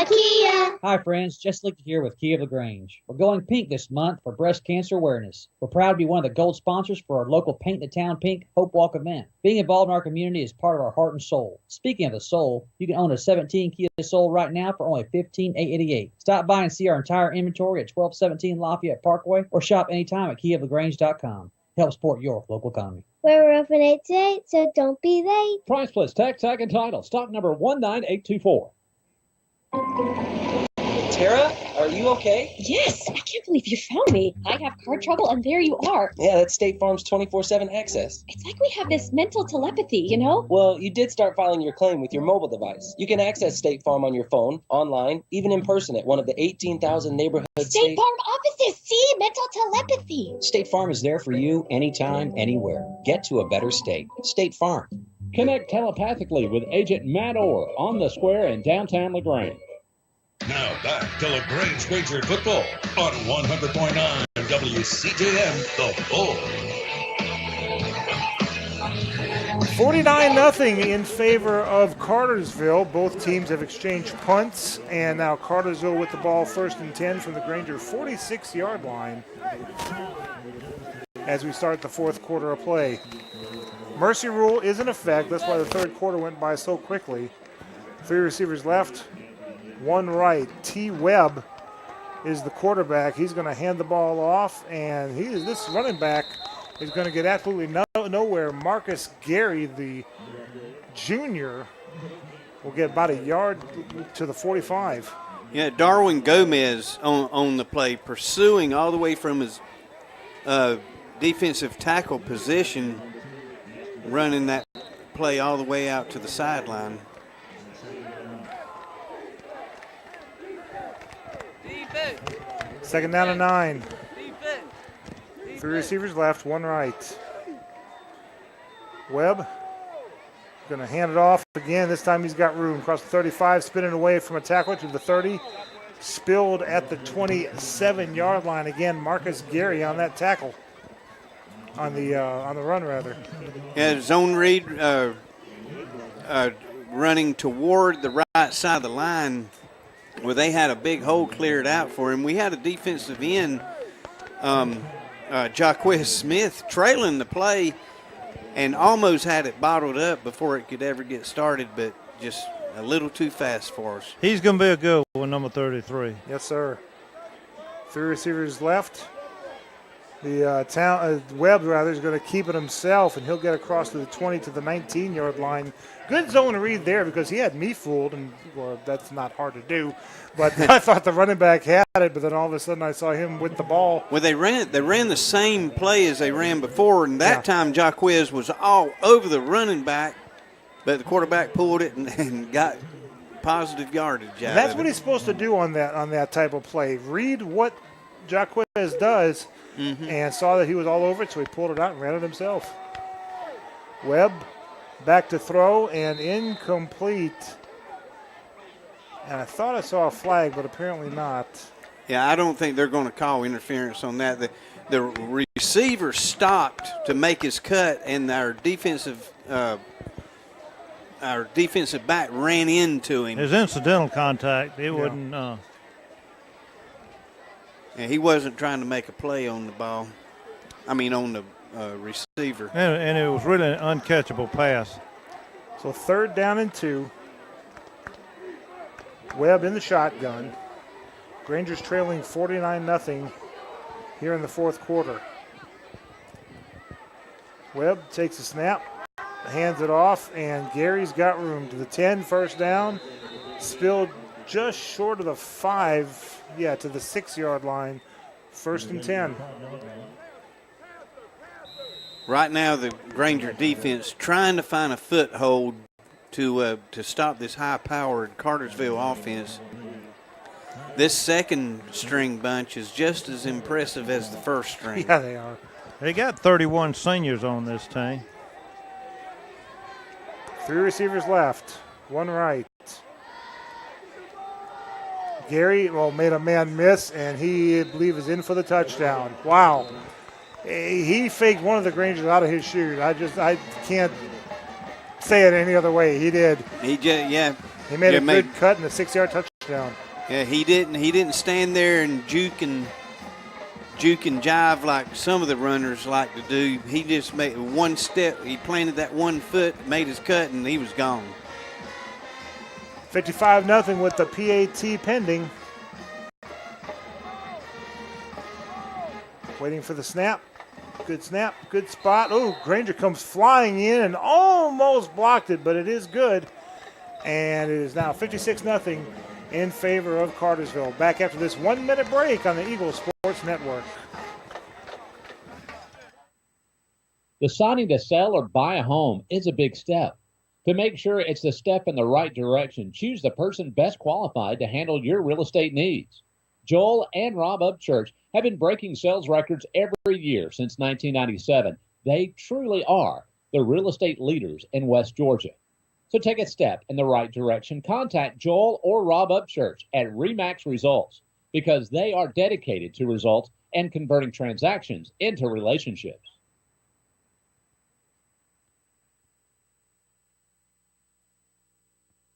Kia.
Hi, friends. Jess Lichter here with Kia of LaGrange. We're going pink this month for breast cancer awareness. We're proud to be one of the gold sponsors for our local Paint the Town Pink Hope Walk event. Being involved in our community is part of our heart and soul. Speaking of the soul, you can own a 17 Kia Soul right now for only $15,888. Stop by and see our entire inventory at 1217 Lafayette Parkway or shop anytime at KiaofLaGrange.com. Help support your local economy.
We're open 8 to 8, so don't be late.
Price plus tax, tag, and title. Stock number 19824.
Tara, are you okay?
Yes, I can't believe you found me. I have car trouble, and there you are.
Yeah, that's State Farm's 24/7 access.
It's like we have this mental telepathy, you know?
Well, you did start filing your claim with your mobile device. You can access State Farm on your phone, online, even in person at one of the 18,000 neighborhood
State Farm offices. See, mental telepathy.
State Farm is there for you anytime, anywhere. Get to a better state. State Farm.
Connect telepathically with Agent Matt Orr on the square in downtown LaGrange.
Now back to LaGrange Granger football on 100.9 WCJM, The Bull.
49-0 in favor of Cartersville. Both teams have exchanged punts, and now Cartersville with the ball 1st and 10 from the Granger 46-yard line as we start the 4th quarter of play. Mercy rule is in effect. That's why the 3rd quarter went by so quickly. 3 receivers left, 1 right. T. Webb is the quarterback. He's going to hand the ball off, and this running back is going to get absolutely nowhere. Marcus Gary, the junior, will get about a yard to the 45.
Yeah, Darwin Gomez on the play, pursuing all the way from his defensive tackle position, running that play all the way out to the sideline.
Second down and 9. 3 receivers left, 1 right. Webb going to hand it off again. This time he's got room. Across the 35, spinning away from a tackle to the 30. Spilled at the 27-yard line. Again, Marcus Gary on that tackle. On the run, rather.
Yeah, zone read running toward the right side of the line where they had a big hole cleared out for him. We had a defensive end, Jaquez Smith, trailing the play and almost had it bottled up before it could ever get started, but just a little too fast for us.
He's going to be a good one, number 33.
Yes, sir. 3 receivers left. The Webb, rather, is going to keep it himself, and he'll get across to the 20 to the 19-yard line. Good zone read there because he had me fooled, and well, that's not hard to do. But I thought the running back had it, but then all of a sudden I saw him with the ball.
Well, they ran the same play as they ran before, and that time Jaquez was all over the running back, but the quarterback pulled it and got positive yardage out of it.
That's what he's supposed to do on that type of play. Read what Jaquez does. And saw that he was all over it, so he pulled it out and ran it himself. Webb back to throw and incomplete. And I thought I saw a flag, but apparently not.
Yeah, I don't think they're going to call interference on that. The receiver stopped to make his cut, and our defensive back ran into him.
It was incidental contact. It wouldn't.
And he wasn't trying to make a play on the ball. I mean, on the receiver.
And it was really an uncatchable pass.
So 3rd down and 2. Webb in the shotgun. Granger's trailing 49-0 here in the 4th quarter. Webb takes a snap, hands it off, and Gary's got room to the 10, 1st down. Spilled just short of the 5. To the 6-yard line, 1st and 10.
Right now, the Granger defense trying to find a foothold to stop this high-powered Cartersville offense. This second-string bunch is just as impressive as the first string.
Yeah, they are.
They got 31 seniors on this team.
3 receivers left, 1 right. Gary, made a man miss, and he, I believe, is in for the touchdown. Wow. He faked one of the Grangers out of his shoes. I can't say it any other way. He did.
He made
a good cut and a 6-yard touchdown down.
Yeah, he didn't stand there and juke and jive like some of the runners like to do. He just made one step. He planted that one foot, made his cut, and he was gone.
55-0 with the PAT pending. Waiting for the snap. Good snap, good spot. Oh, Granger comes flying in and almost blocked it, but it is good. And it is now 56-0 in favor of Cartersville. Back after this 1-minute break on the Eagle Sports Network.
Deciding to sell or buy a home is a big step. To make sure it's the step in the right direction, choose the person best qualified to handle your real estate needs. Joel and Rob Upchurch have been breaking sales records every year since 1997. They truly are the real estate leaders in West Georgia. So take a step in the right direction. Contact Joel or Rob Upchurch at RE/MAX Results because they are dedicated to results and converting transactions into relationships.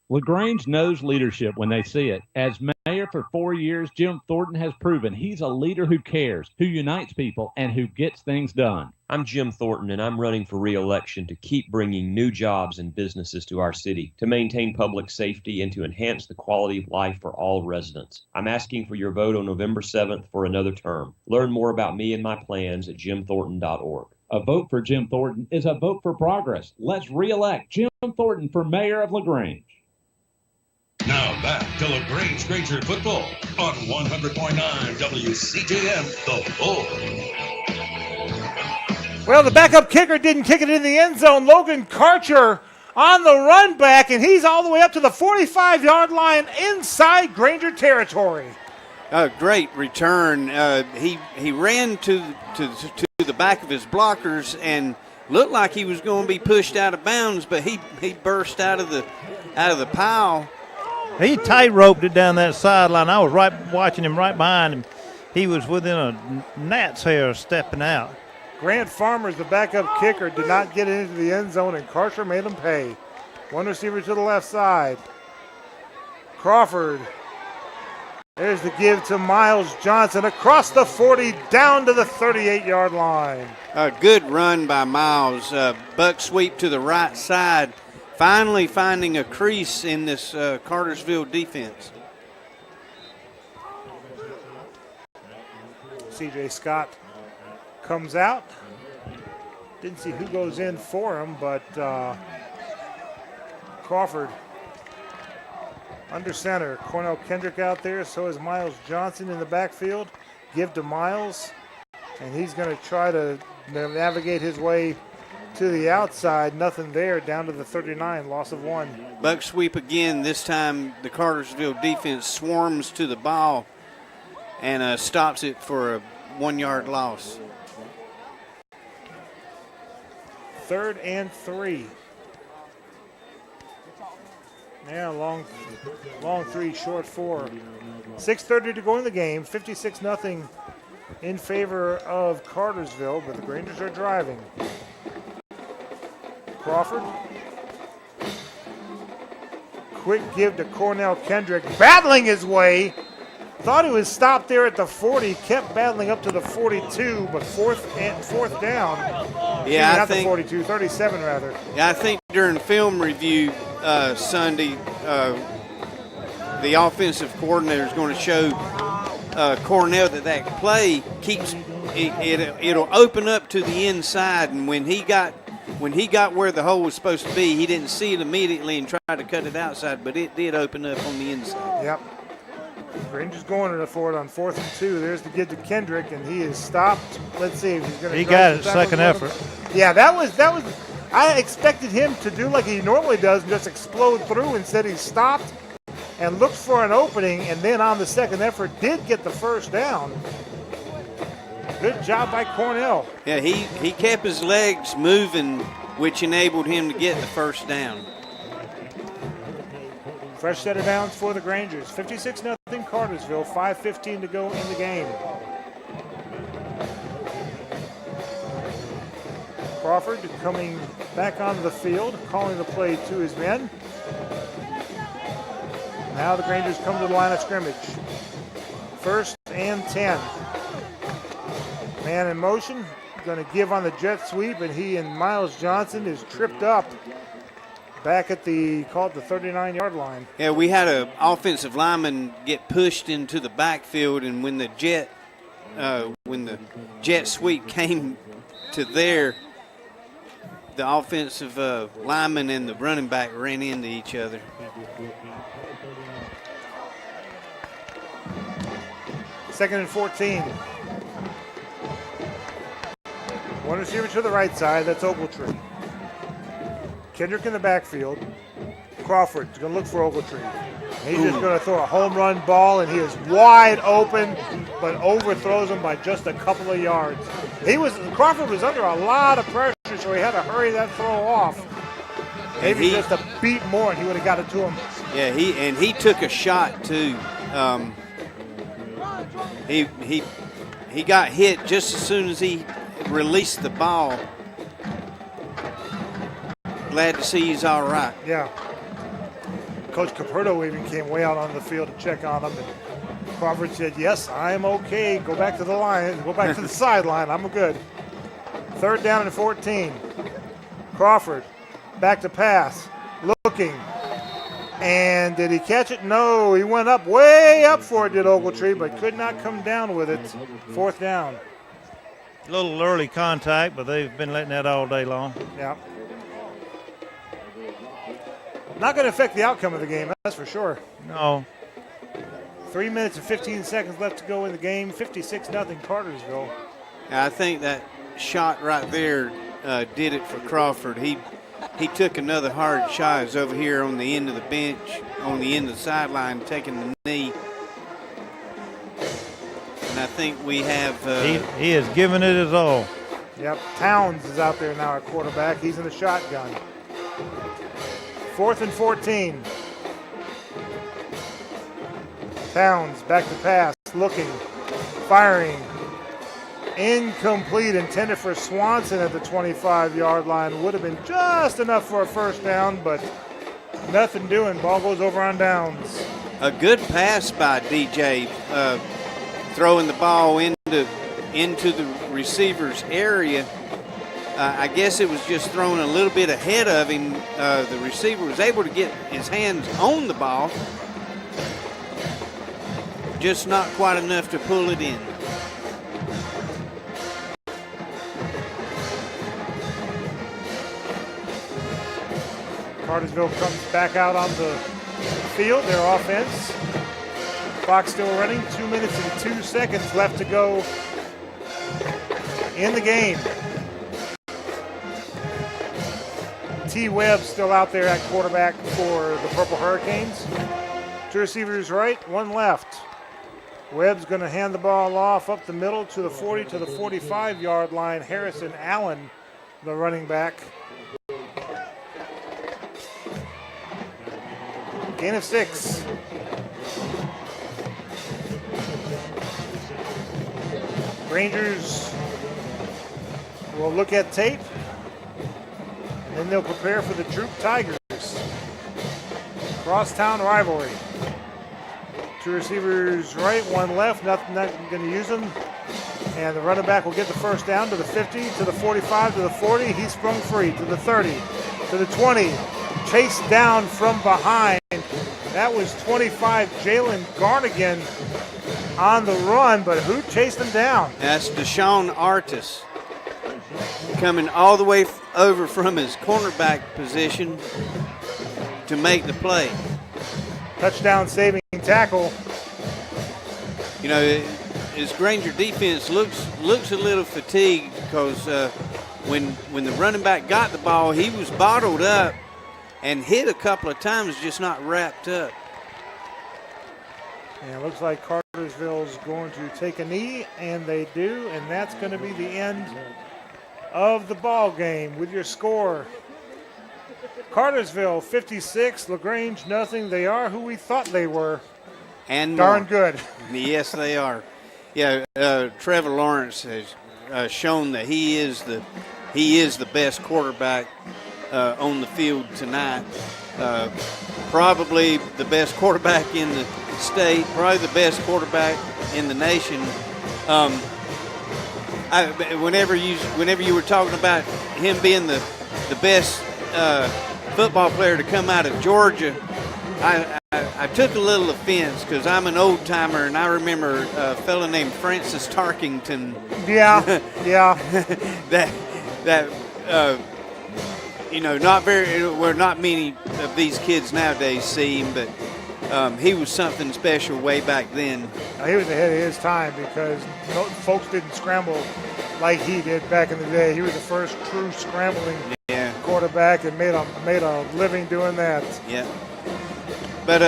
LaGrange knows leadership when they see it. As mayor for 4 years, Jim Thornton has proven he's a leader who cares, who unites people, and who gets things done.
I'm Jim Thornton, and I'm running for re-election to keep bringing new jobs and businesses to our city, to maintain public safety, and to enhance the quality of life for all residents. I'm asking for your vote on November 7th for another term. Learn more about me and my plans at jimthornton.org.
A vote for Jim Thornton is a vote for progress. Let's re-elect Jim Thornton for mayor of LaGrange.
Now back to LaGrange Granger football on 100.9 WCJM, The Bull.
Well, the backup kicker didn't kick it in the end zone. Logan Karcher on the run back, and he's all the way up to the 45-yard line inside Granger territory.
Great return. He ran to the back of his blockers and looked like he was going to be pushed out of bounds, but he burst out of the pile.
He tight-roped it down that sideline. I was watching him right behind him. He was within a gnat's hair stepping out.
Grant Farmers, the backup kicker, did not get into the end zone, and Karcher made him pay. One receiver to the left side. Crawford. There's the give to Miles Johnson across the 40, down to the 38-yard line.
A good run by Miles. Buck sweep to the right side. Finally finding a crease in this Cartersville defense.
C.J. Scott comes out. Didn't see who goes in for him, but Crawford under center. Cornell Kendrick out there, so is Miles Johnson in the backfield. Give to Miles, and he's going to try to navigate his way to the outside. Nothing there, down to the 39, loss of 1.
Buck sweep again. This time the Cartersville defense swarms to the ball and stops it for a 1-yard loss.
3rd and 3. Yeah, long 3, short 4. 6:30 to go in the game. 56-0 in favor of Cartersville, but the Grangers are driving. Crawford. Quick give to Cornell Kendrick, battling his way. Thought he was stopped there at the 40, kept battling up to the 42, but fourth down.
Yeah,
not the 42, 37 rather.
Yeah, I think during film review Sunday, the offensive coordinator is going to show Cornell that play keeps it'll open up to the inside, and when he got where the hole was supposed to be, he didn't see it immediately and tried to cut it outside, but it did open up on the inside.
Yep. Rangers going for it on 4th and 2. There's the give to Kendrick, and he is stopped. Let's see if he's going to.
He got it, second effort.
Yeah, that was. I expected him to do like he normally does and just explode through. Instead, he stopped and looked for an opening, and then on the second effort did get the first down. Good job by Cornell.
Yeah, he kept his legs moving, which enabled him to get the first down.
Fresh set of downs for the Grangers. 56-0 Cartersville, 5:15 to go in the game. Crawford coming back onto the field, calling the play to his men. Now the Grangers come to the line of scrimmage. 1st and 10. Man in motion. Going to give on the jet sweep, and he and Miles Johnson is tripped up back at the 39-yard line.
Yeah, we had an offensive lineman get pushed into the backfield, and when the jet sweep came to there, the offensive lineman and the running back ran into each other.
Second and 14. One receiver to the right side, that's Ogletree. Kendrick in the backfield. Crawford's going to look for Ogletree. He's just going to throw a home run ball, and he is wide open, but overthrows him by just a couple of yards. Crawford was under a lot of pressure, so he had to hurry that throw off. Maybe just a beat more, and he would have got it to him.
Yeah, he took a shot too. He got hit just as soon as he released the ball. Glad to see he's all right.
Yeah. Coach Caperto even came way out on the field to check on him. And Crawford said, yes, I'm okay. Go back to the line. Go back to the sideline. I'm good. 3rd down and 14. Crawford back to pass. Looking. And did he catch it? No. He went up, way up for it, did Ogletree, but could not come down with it. 4th down.
A little early contact, but they've been letting that all day long.
Yeah. Not going to affect the outcome of the game, that's for sure.
No.
3 minutes and 15 seconds left to go in the game. 56-0 Cartersville.
I think that shot right there did it for Crawford. He took another hard shot. He's over here on the end of the bench, on the end of the sideline, taking the knee. And I think we have...
he has given it his all.
Yep, Towns is out there now at quarterback. He's in the shotgun. 4th and 14. Towns back to pass, looking, firing. Incomplete, intended for Swanson at the 25-yard line. Would have been just enough for a 1st down, but nothing doing. Ball goes over on downs.
A good pass by DJ, throwing the ball into the receiver's area. I guess it was just thrown a little bit ahead of him. The receiver was able to get his hands on the ball, just not quite enough to pull it in.
Cartersville comes back out on the field, their offense. Clock still running, 2 minutes and 2 seconds left to go in the game. T. Webb still out there at quarterback for the Purple Hurricanes. 2 receivers right, 1 left. Webb's going to hand the ball off up the middle to the 40 to the 45-yard line. Harrison Allen, the running back. Gain of 6. Rangers will look at tape, and then they'll prepare for the Droop Tigers. Crosstown rivalry. 2 receivers right, 1 left, not going to use them. And the running back will get the 1st down to the 50, to the 45, to the 40. He sprung free to the 30, to the 20. Chased down from behind. That was 25, Jalen Garnigan on the run, but who chased him down?
That's Deshaun Artis, coming all the way over from his cornerback position to make the play.
Touchdown saving tackle.
You know, his Granger defense looks a little fatigued because when the running back got the ball, he was bottled up and hit a couple of times, just not wrapped up.
And it looks like Cartersville's going to take a knee, and they do, and that's going to be the end of the ball game with your score. Cartersville 56, LaGrange nothing. They are who we thought they were.
And
darn good.
Yes, they are. Yeah, Trevor Lawrence has shown that he is the best quarterback on the field tonight. probably the best quarterback in the state, probably the best quarterback in the nation. Whenever you were talking about him being the best football player to come out of Georgia, I took a little offense because I'm an old timer and I remember a fellow named Francis Tarkington.
Yeah.
that not many of these kids nowadays see him, but he was something special way back then.
He was ahead of his time because folks didn't scramble like he did back in the day. He was the first true scrambling quarterback and made a living doing that.
Yeah. But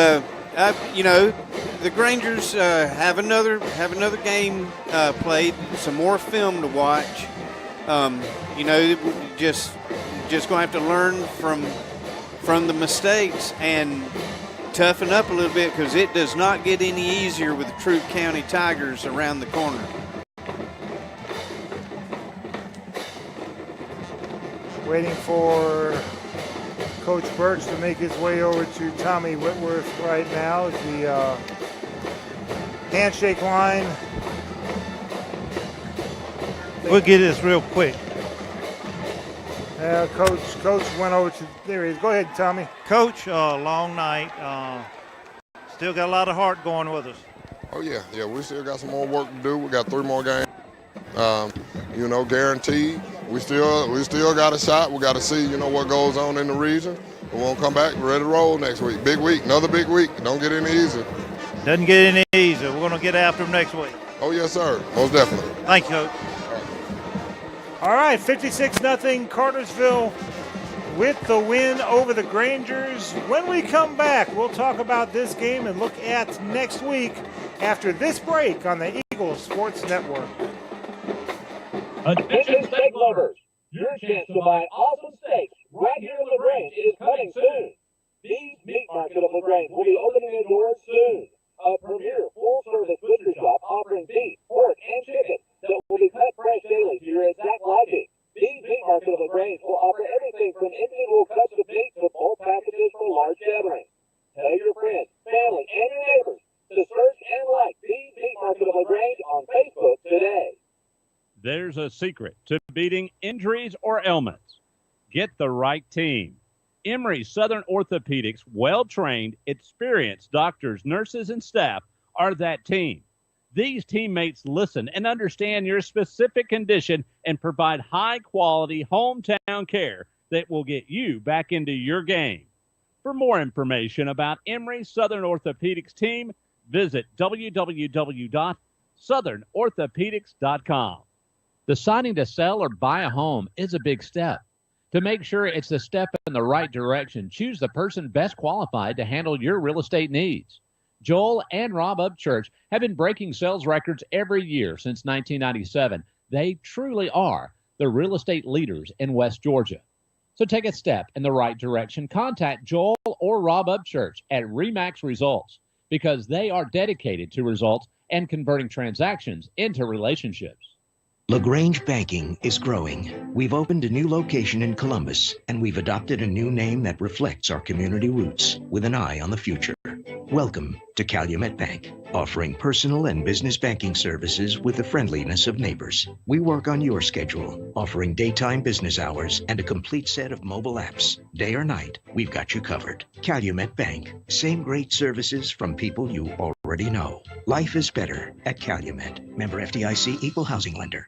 the Grangers have another game played, some more film to watch. Just going to have to learn from the mistakes and toughen up a little bit because it does not get any easier with the Troup County Tigers around the corner.
Waiting for Coach Birch to make his way over to Tommy Whitworth right now. The handshake line.
We'll get this real quick.
Coach went over to, there he is. Go ahead, Tommy.
Coach, long night. Still got a lot of heart going with us.
Oh, yeah. We still got some more work to do. We got 3 more games. Guaranteed. We still got a shot. We got to see, what goes on in the region. We won't come back. We're ready to roll next week. Big week. Another big week. Don't get any easier.
Doesn't get any easier. We're going to get after them next week.
Oh, yes, sir. Most definitely.
Thank you, Coach.
All right, 56-0 Cartersville with the win over the Grangers. When we come back, we'll talk about this game and look at next week after this break on the Eagles Sports Network.
Attention steak lovers, your chance to buy awesome steaks right here in LaGrange is coming soon. Beef Meat Market of LaGrange will be opening their doors soon. A premier full-service butcher shop offering beef, pork, and chicken that will be cut fresh daily to your exact liking. Beef Meat Market of LaGrange will offer everything from individual cuts of meat to bulk packages for large gatherings. Tell your friends, family, and your neighbors to search and like Beef Meat Market of LaGrange on Facebook today.
There's a secret to beating injuries or ailments. Get the right team. Emory Southern Orthopedics, well-trained, experienced doctors, nurses, and staff are that team. These teammates listen and understand your specific condition and provide high-quality hometown care that will get you back into your game. For more information about Emory Southern Orthopedics team, visit www.southernorthopedics.com. Deciding to sell or buy a home is a big step. To make sure it's the step in the right direction, choose the person best qualified to handle your real estate needs. Joel and Rob Upchurch have been breaking sales records every year since 1997. They truly are the real estate leaders in West Georgia. So take a step in the right direction. Contact Joel or Rob Upchurch at RE/MAX Results because they are dedicated to results and converting transactions into relationships.
LaGrange Banking is growing. We've opened a new location in Columbus, and we've adopted a new name that reflects our community roots with an eye on the future. Welcome to Calumet Bank, offering personal and business banking services with the friendliness of neighbors. We work on your schedule, offering daytime business hours and a complete set of mobile apps. Day or night, we've got you covered. Calumet Bank, same great services from people you already know. Life is better at Calumet. Member FDIC, equal housing lender.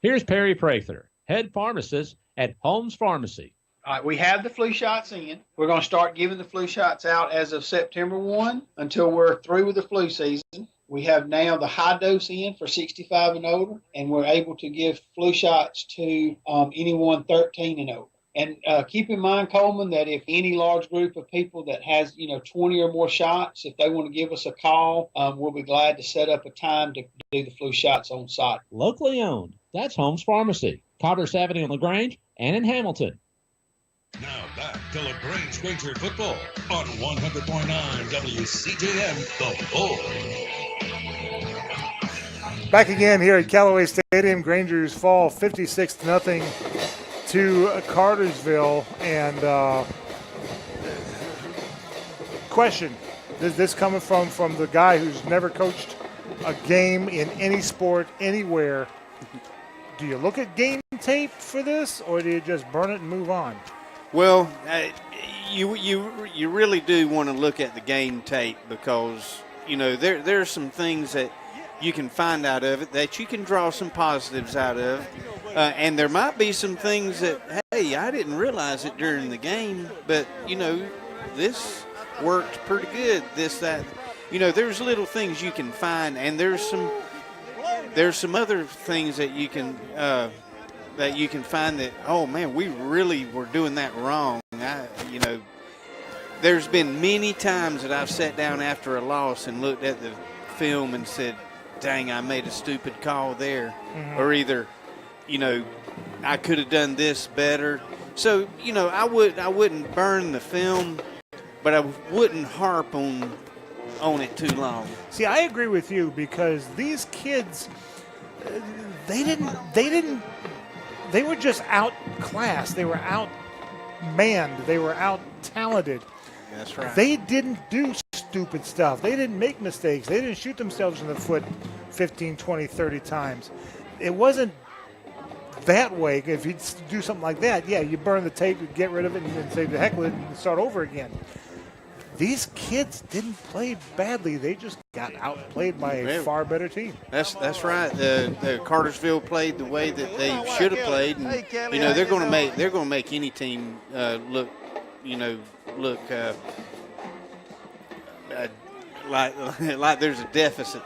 Here's Perry Prather, head pharmacist at Holmes Pharmacy.
All right, we have the flu shots in. We're going to start giving the flu shots out as of September 1 until we're through with the flu season. We have now the high dose in for 65 and older, and we're able to give flu shots to anyone 13 and older. And keep in mind, Coleman, that if any large group of people that has, 20 or more shots, if they want to give us a call, we'll be glad to set up a time to do the flu shots on site.
Locally owned. That's Holmes Pharmacy, Cartersville Avenue in LaGrange and in Hamilton.
Now back to LaGrange Granger football on 100.9 WCJM, The Bull.
Back again here at Callaway Stadium. Grangers fall 56-0 to Cartersville, and question. This coming from the guy who's never coached a game in any sport anywhere. Do you look at game tape for this, or do you just burn it and move on?
Well, you really do want to look at the game tape because there are some things that you can find out of it that you can draw some positives out of, and there might be some things that, hey, I didn't realize it during the game, but this worked pretty good. This, that, there's little things you can find, and there's some other things that you can find that, oh man, we really were doing that wrong. There's been many times that I've sat down after a loss and looked at the film and said, dang, I made a stupid call there.
Mm-hmm.
Or either, I could have done this better. So, I wouldn't burn the film, but I wouldn't harp on it too long.
See, I agree with you because these kids, they were just outclassed. They were outmanned. They were out-talented.
That's right.
They didn't do stupid stuff. They didn't make mistakes. They didn't shoot themselves in the foot 15, 20, 30 times. It wasn't that way. If you do something like that, yeah, you burn the tape, you get rid of it, and say the heck with it and start over again. These kids didn't play badly. They just got outplayed by a far better team.
That's right. The Cartersville played the way that they should have played, and they're going to make any team look like there's a deficit.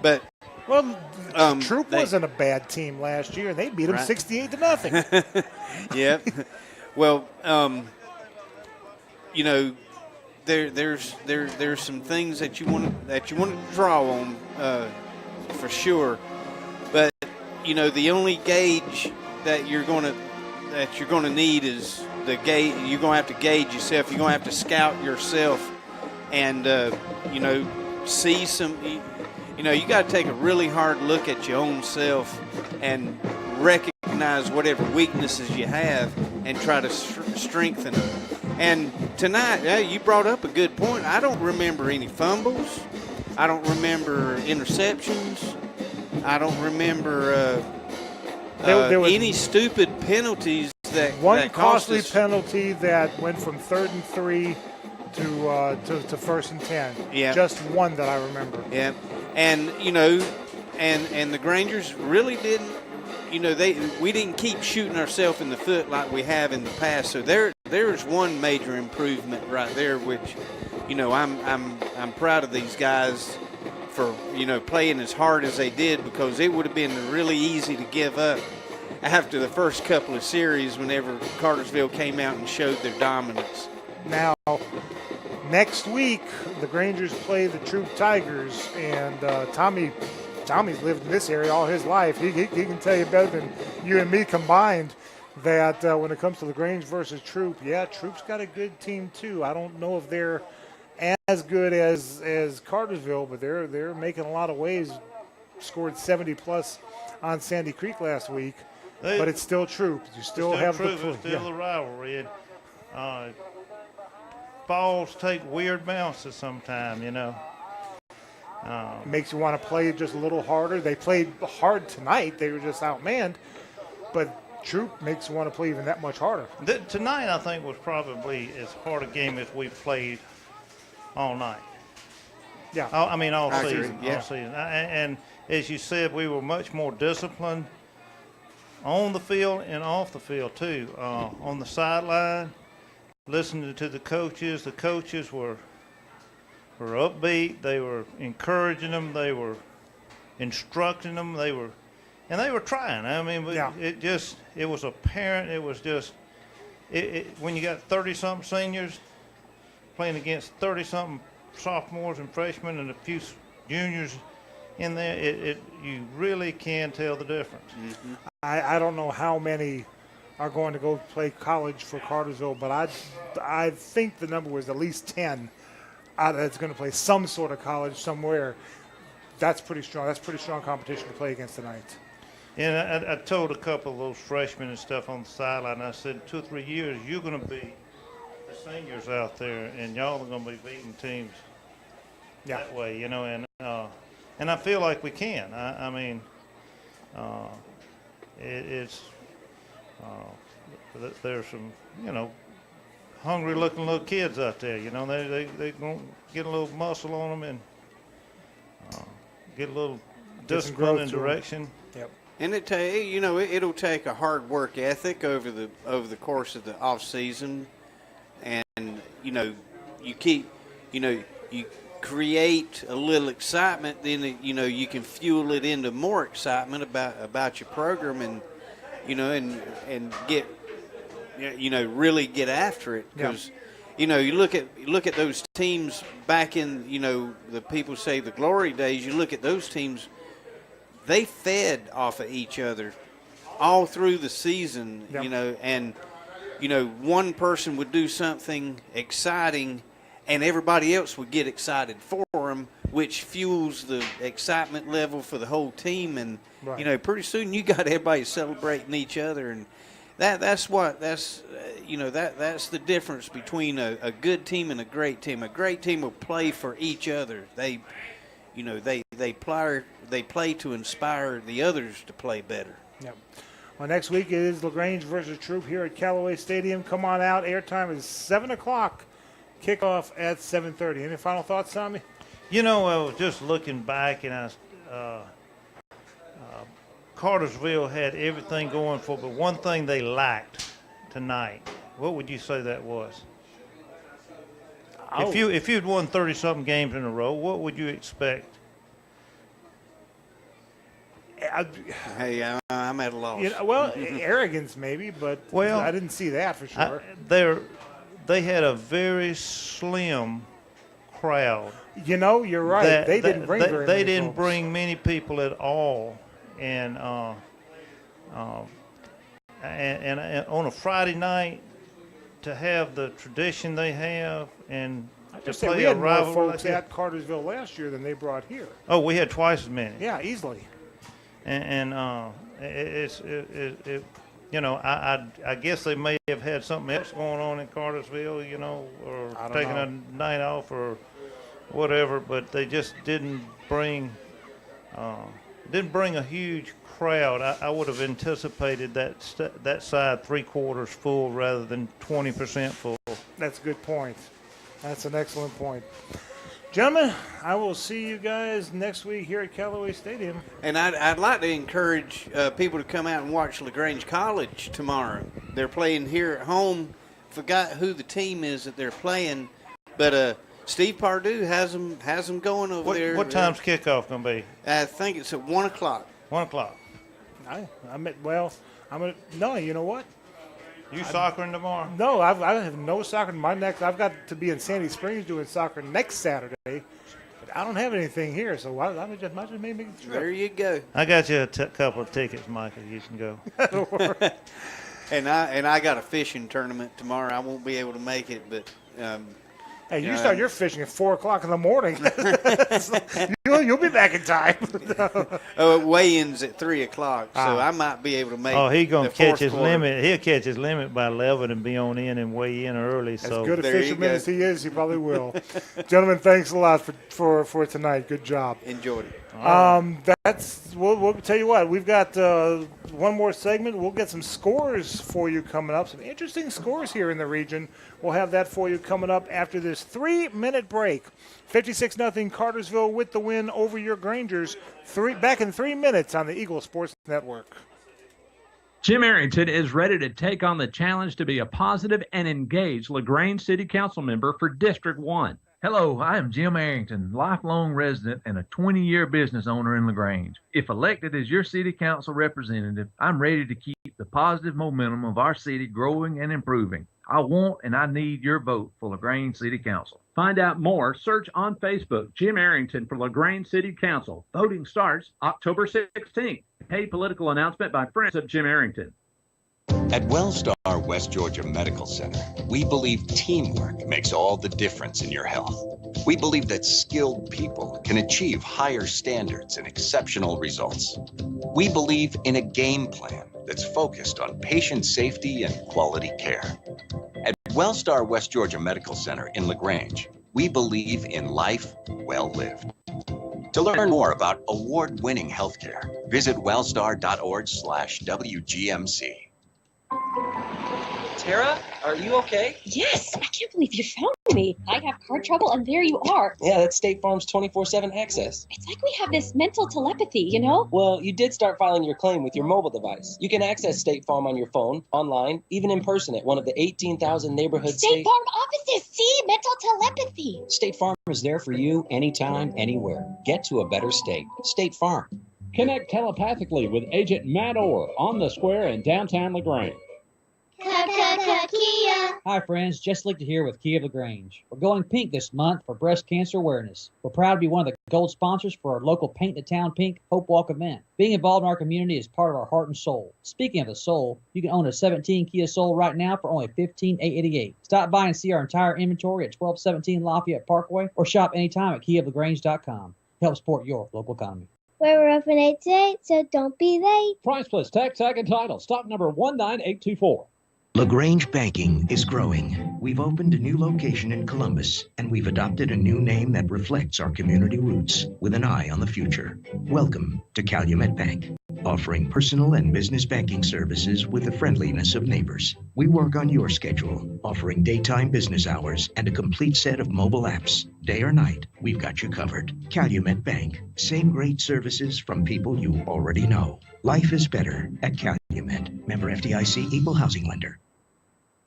But
Troop wasn't a bad team last year, and they beat them 68-0.
Yep. Well, there's some things that you want to draw on for sure, but the only gauge that you're going to need is the gauge. You're going to have to gauge yourself. You're going to have to scout yourself, and see some. You got to take a really hard look at your own self and recognize whatever weaknesses you have and try to strengthen them. And tonight, you brought up a good point. I don't remember any fumbles. I don't remember interceptions. I don't remember there was any stupid penalties
one costly penalty that went from 3rd and 3 to 1st and 10.
Yeah.
Just one that I remember.
Yeah. And and the Grangers really didn't. We didn't keep shooting ourselves in the foot like we have in the past. So there's one major improvement right there, which, I'm proud of these guys for, playing as hard as they did, because it would have been really easy to give up after the first couple of series whenever Cartersville came out and showed their dominance.
Now, next week, the Grangers play the Troop Tigers, and Tommy's lived in this area all his life. He can tell you better than you and me combined that when it comes to LaGrange versus Troop, Troop's got a good team too. I don't know if they're as good as Cartersville, but they're making a lot of waves. Scored 70+ on Sandy Creek last week, but it's still Troop. You still have
Troop. It's still the rivalry. Balls take weird bounces sometimes,
Makes you want to play just a little harder. They played hard tonight. They were just outmanned. But Troop makes you want to play even that much harder.
Tonight, I think, was probably as hard a game as we played all night.
Yeah.
All season.
Agree. Yeah.
All season. And as you said, we were much more disciplined on the field and off the field, too. On the sideline, listening to the coaches were upbeat. They were encouraging them. They were instructing them. They were trying. It was apparent. It was just when you got 30-something seniors playing against 30-something sophomores and freshmen and a few juniors in there, you really can tell the difference.
Mm-hmm.
I don't know how many are going to go play college for Cartersville, but I think the number was at least 10 that's going to play some sort of college somewhere. That's pretty strong. That's pretty strong competition to play against tonight.
And I told a couple of those freshmen and stuff on the sideline, I said, 2 or 3 years, you're going to be the seniors out there, and y'all are going to be beating teams that way, you know, and I feel like we can. I mean, there's some, you know, hungry-looking little kids out there. You know, they gonna get a little muscle on them and get a little discipline and direction.
Yep.
And it'll take a hard work ethic over the course of the off season, and you create a little excitement. Then you can fuel it into more excitement about your program, and get really get after it, because you look at those teams back in the people say the glory days. You look at those teams, they fed off of each other all through the season. And one person would do something exciting and everybody else would get excited for them, which fuels the excitement level for the whole team. And pretty soon you got everybody celebrating each other, and that's the difference between a good team and a great team. A great team will play for each other. They play to inspire the others to play better.
Yep. Well, next week it is LaGrange versus Troop here at Callaway Stadium. Come on out. Airtime is 7 o'clock. Kickoff at 7:30. Any final thoughts, Tommy?
You know, I was just looking back, and Cartersville had everything going for, but one thing they lacked tonight. What would you say that was?
Oh.
If you'd won 30-something games in a row, what would you expect?
Hey, I'm at a loss.
Arrogance maybe, but I didn't see that for sure.
They had a very slim crowd.
You're right. They didn't bring very many
They didn't
folks.
bring many people at all, and on a Friday night to have the tradition they have and to
Just say
play
we
a
had more
rivalry
folks
like that.
at Cartersville last year than they brought here.
Oh, we had twice as many.
Yeah, easily.
I guess they may have had something else going on in Cartersville, or taking a night off or whatever, but they just didn't bring a huge crowd. I would have anticipated that side 3/4 full rather than 20% full.
That's a good point. That's an excellent point. Gentlemen, I will see you guys next week here at Callaway Stadium.
And I'd like to encourage people to come out and watch LaGrange College tomorrow. They're playing here at home. Forgot who the team is that they're playing, but Steve Pardue has them going over there.
What time's kickoff going to be?
I think it's at 1 o'clock.
1 o'clock.
No, you know what?
You soccering tomorrow?
No, I have no soccer. I've got to be in Sandy Springs doing soccer next Saturday. But I don't have anything here, so I might just make the trip.
There you go.
I got you a couple of tickets, Michael. You can go.
And I got a fishing tournament tomorrow. I won't be able to make it, but.
Hey, you start your fishing at 4 o'clock in the morning. You'll be back in time.
Weigh-ins at 3 o'clock, so I might be able to make.
Oh, he's gonna catch his
quarter.
limit. He'll catch his limit by 11 and be on in and weigh in early.
As
So
good a fisherman as he is, he probably will. Gentlemen, thanks a lot for tonight. Good job.
Enjoyed it.
We'll tell you what. We've got one more segment. We'll get some scores for you coming up. Some interesting scores here in the region. We'll have that for you coming up after this 3-minute break. 56-0 Cartersville with the win over your Grangers. Back in 3 minutes on the Eagle Sports Network.
Jim Arrington is ready to take on the challenge to be a positive and engaged LaGrange City Council member for District 1.
Hello, I am Jim Arrington, lifelong resident and a 20-year business owner in LaGrange. If elected as your city council representative, I'm ready to keep the positive momentum of our city growing and improving. I want and I need your vote for LaGrange City Council.
Find out more, search on Facebook, Jim Arrington for LaGrange City Council. Voting starts October 16th. Paid political announcement by friends of Jim Arrington.
At Wellstar West Georgia Medical Center, we believe teamwork makes all the difference in your health. We believe that skilled people can achieve higher standards and exceptional results. We believe in a game plan that's focused on patient safety and quality care. At Wellstar West Georgia Medical Center in LaGrange, we believe in life well lived. To learn more about award-winning healthcare, visit wellstar.org/WGMC.
Tara, are you okay?
Yes, I can't believe you found me. I have car trouble, and there you are.
Yeah, that's State Farm's 24/7 access.
It's like we have this mental telepathy, you know?
Well, you did start filing your claim with your mobile device. You can access State Farm on your phone, online, even in person at one of the 18,000 neighborhood
State Farm offices. See? Mental telepathy.
State Farm is there for you anytime, anywhere. Get to a better state. State Farm.
Connect telepathically with Agent Matt Orr on the square in downtown LaGrange.
Kia.
Hi friends, Jess Lichter here with Kia of LaGrange. We're going pink this month for breast cancer awareness. We're proud to be one of the gold sponsors for our local Paint the Town Pink Hope Walk event. Being involved in our community is part of our heart and soul. Speaking of the soul, you can own a 17 Kia Soul right now for only $15,888. Stop by and see our entire inventory at 1217 Lafayette Parkway or shop anytime at KiaofLaGrange.com. Help support your local economy.
We're open 8 to 8, so don't be late.
Price plus tax, tag, and title. Stock number 19824.
LaGrange Banking is growing. We've opened a new location in Columbus, and we've adopted a new name that reflects our community roots with an eye on the future. Welcome to Calumet Bank, offering personal and business banking services with the friendliness of neighbors. We work on your schedule, offering daytime business hours and a complete set of mobile apps. Day or night, we've got you covered. Calumet Bank, same great services from people you already know. Life is better at Calumet. Member FDIC, equal housing lender.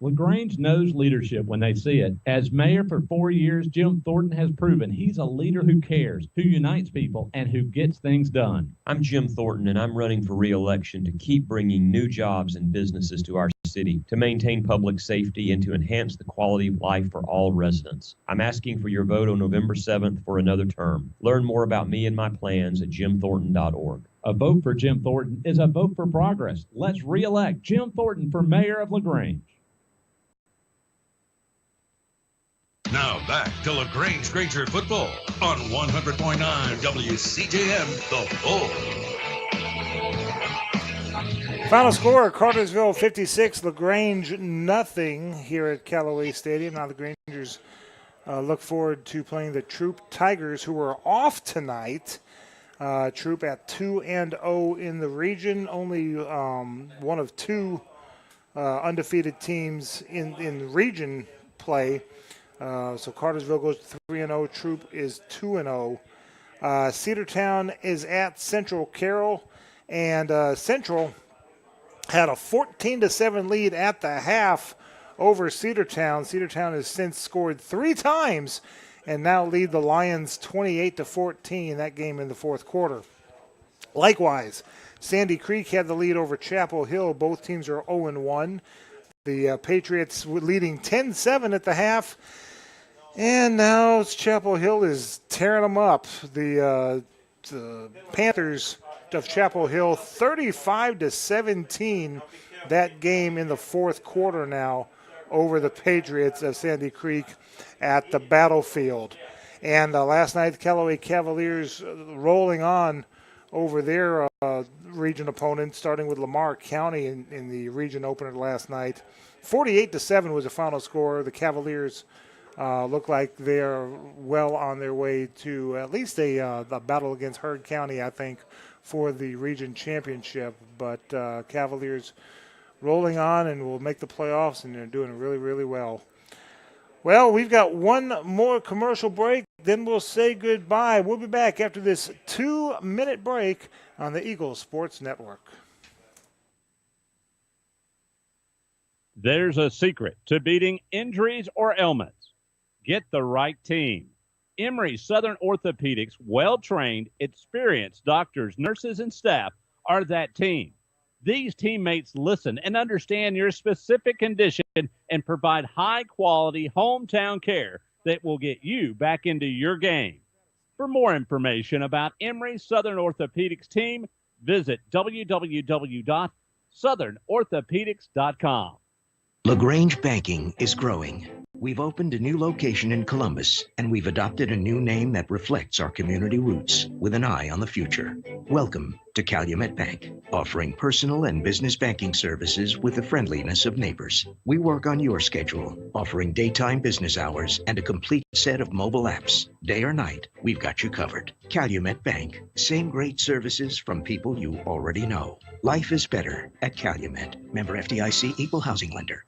LaGrange knows leadership when they see it. As mayor for 4 years, Jim Thornton has proven he's a leader who cares, who unites people, and who gets things done.
I'm Jim Thornton, and I'm running for re-election to keep bringing new jobs and businesses to our city, to maintain public safety, and to enhance the quality of life for all residents. I'm asking for your vote on November 7th for another term. Learn more about me and my plans at jimthornton.org.
A vote for Jim Thornton is a vote for progress. Let's re-elect Jim Thornton for mayor of LaGrange.
Now back to LaGrange Granger football on 100.9 WCJM, The Bull.
Final score, Cartersville 56, LaGrange nothing here at Callaway Stadium. Now the Grangers look forward to playing the Troop Tigers, who are off tonight. Troop at 2-0 in the region, only one of two undefeated teams in region play. So Cartersville goes 3-0. Troop is 2-0. Cedartown is at Central Carroll, and Central had a 14-7 lead at the half over Cedartown. Cedartown has since scored 3 times and now lead the Lions 28-14, that game in the fourth quarter. Likewise, Sandy Creek had the lead over Chapel Hill. Both teams are 0-1. The Patriots leading 10-7 at the half. And now Chapel Hill is tearing them up. The Panthers of Chapel Hill 35-17, that game in the fourth quarter now over the Patriots of Sandy Creek at the battlefield. And last night, the Callaway Cavaliers rolling on over their region opponent, starting with Lamar County in the region opener last night. 48-7 was the final score. The Cavaliers look like they're well on their way to at least a battle against Heard County, I think, for the region championship. But Cavaliers rolling on and will make the playoffs, and they're doing really, really well. Well, we've got one more commercial break, then we'll say goodbye. We'll be back after this 2-minute break on the Eagles Sports Network.
There's a secret to beating injuries or ailments. Get the right team. Emory Southern Orthopedics, well-trained, experienced doctors, nurses, and staff are that team. These teammates listen and understand your specific condition and provide high-quality hometown care that will get you back into your game. For more information about Emory Southern Orthopedics team, visit www.southernorthopedics.com.
LaGrange Banking is growing. We've opened a new location in Columbus, and we've adopted a new name that reflects our community roots with an eye on the future. Welcome to Calumet Bank, offering personal and business banking services with the friendliness of neighbors. We work on your schedule, offering daytime business hours and a complete set of mobile apps. Day or night, we've got you covered. Calumet Bank, same great services from people you already know. Life is better at Calumet. Member FDIC, Equal Housing Lender.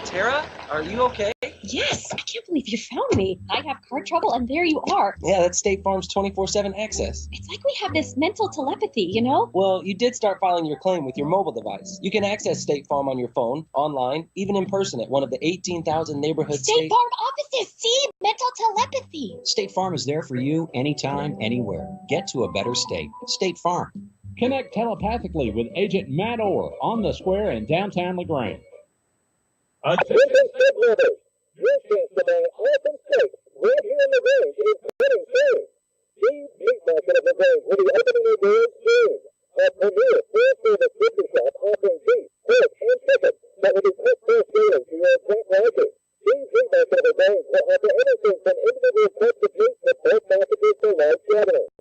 Tara, are you okay?
Yes, I can't believe you found me. I have car trouble, and there you are.
Yeah, that's State Farm's 24/7 access.
It's like we have this mental telepathy, you know?
Well, you did start filing your claim with your mobile device. You can access State Farm on your phone, online, even in person at one of the 18,000 neighborhood
State Farm offices. See? Mental telepathy.
State Farm is there for you anytime, anywhere. Get to a better state. State Farm.
Connect telepathically with Agent Matt Orr on the square in downtown LaGrange.
Attention state lovers, your chance to buy awesome steaks right here in LaGrange is coming soon. Steve's Meat Market of LaGrange will be opening their doors soon. A premier full-service butcher shop offering beef, pork, and chicken that will be cooked first daily to your exact liking. Steve's Meat Market of LaGrange will offer anything from individual cuts of meat to pork packages for large gatherings.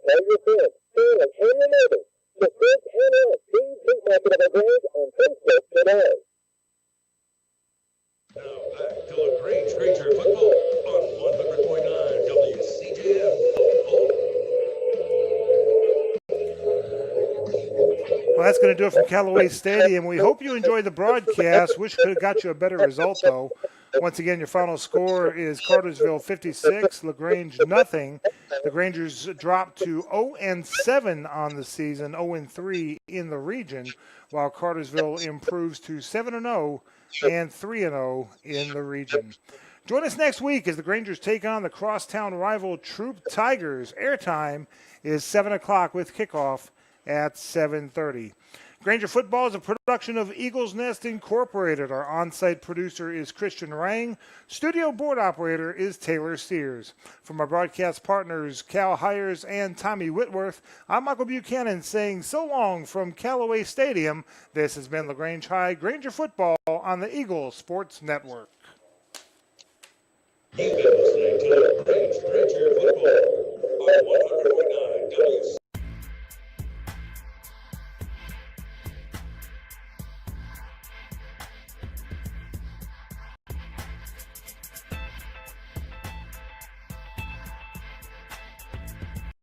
Tell your friends, family, and your neighbors to search and like Steve's Meat Market of LaGrange on Facebook today.
Now back to LaGrange Ranger football on 100.9 WCJM.
Well, that's going to do it from Callaway Stadium. We hope you enjoyed the broadcast. Wish could have got you a better result, though. Once again, your final score is Cartersville 56, LaGrange nothing. The Grangers dropped to 0-7 on the season, 0-3 in the region, while Cartersville improves to 7-0 and 3-0 in the region. Join us next week as the Grangers take on the crosstown rival Troop Tigers. Airtime is 7 o'clock with kickoff at 7:30. Granger Football is a production of Eagles Nest Incorporated. Our on-site producer is Christian Rang. Studio board operator is Taylor Sears. From our broadcast partners, Cal Hires and Tommy Whitworth, I'm Michael Buchanan saying so long from Callaway Stadium. This has been LaGrange High Granger Football on the Eagles Sports Network.
You've been listening to LaGrange Granger football on 100.9 WCJM.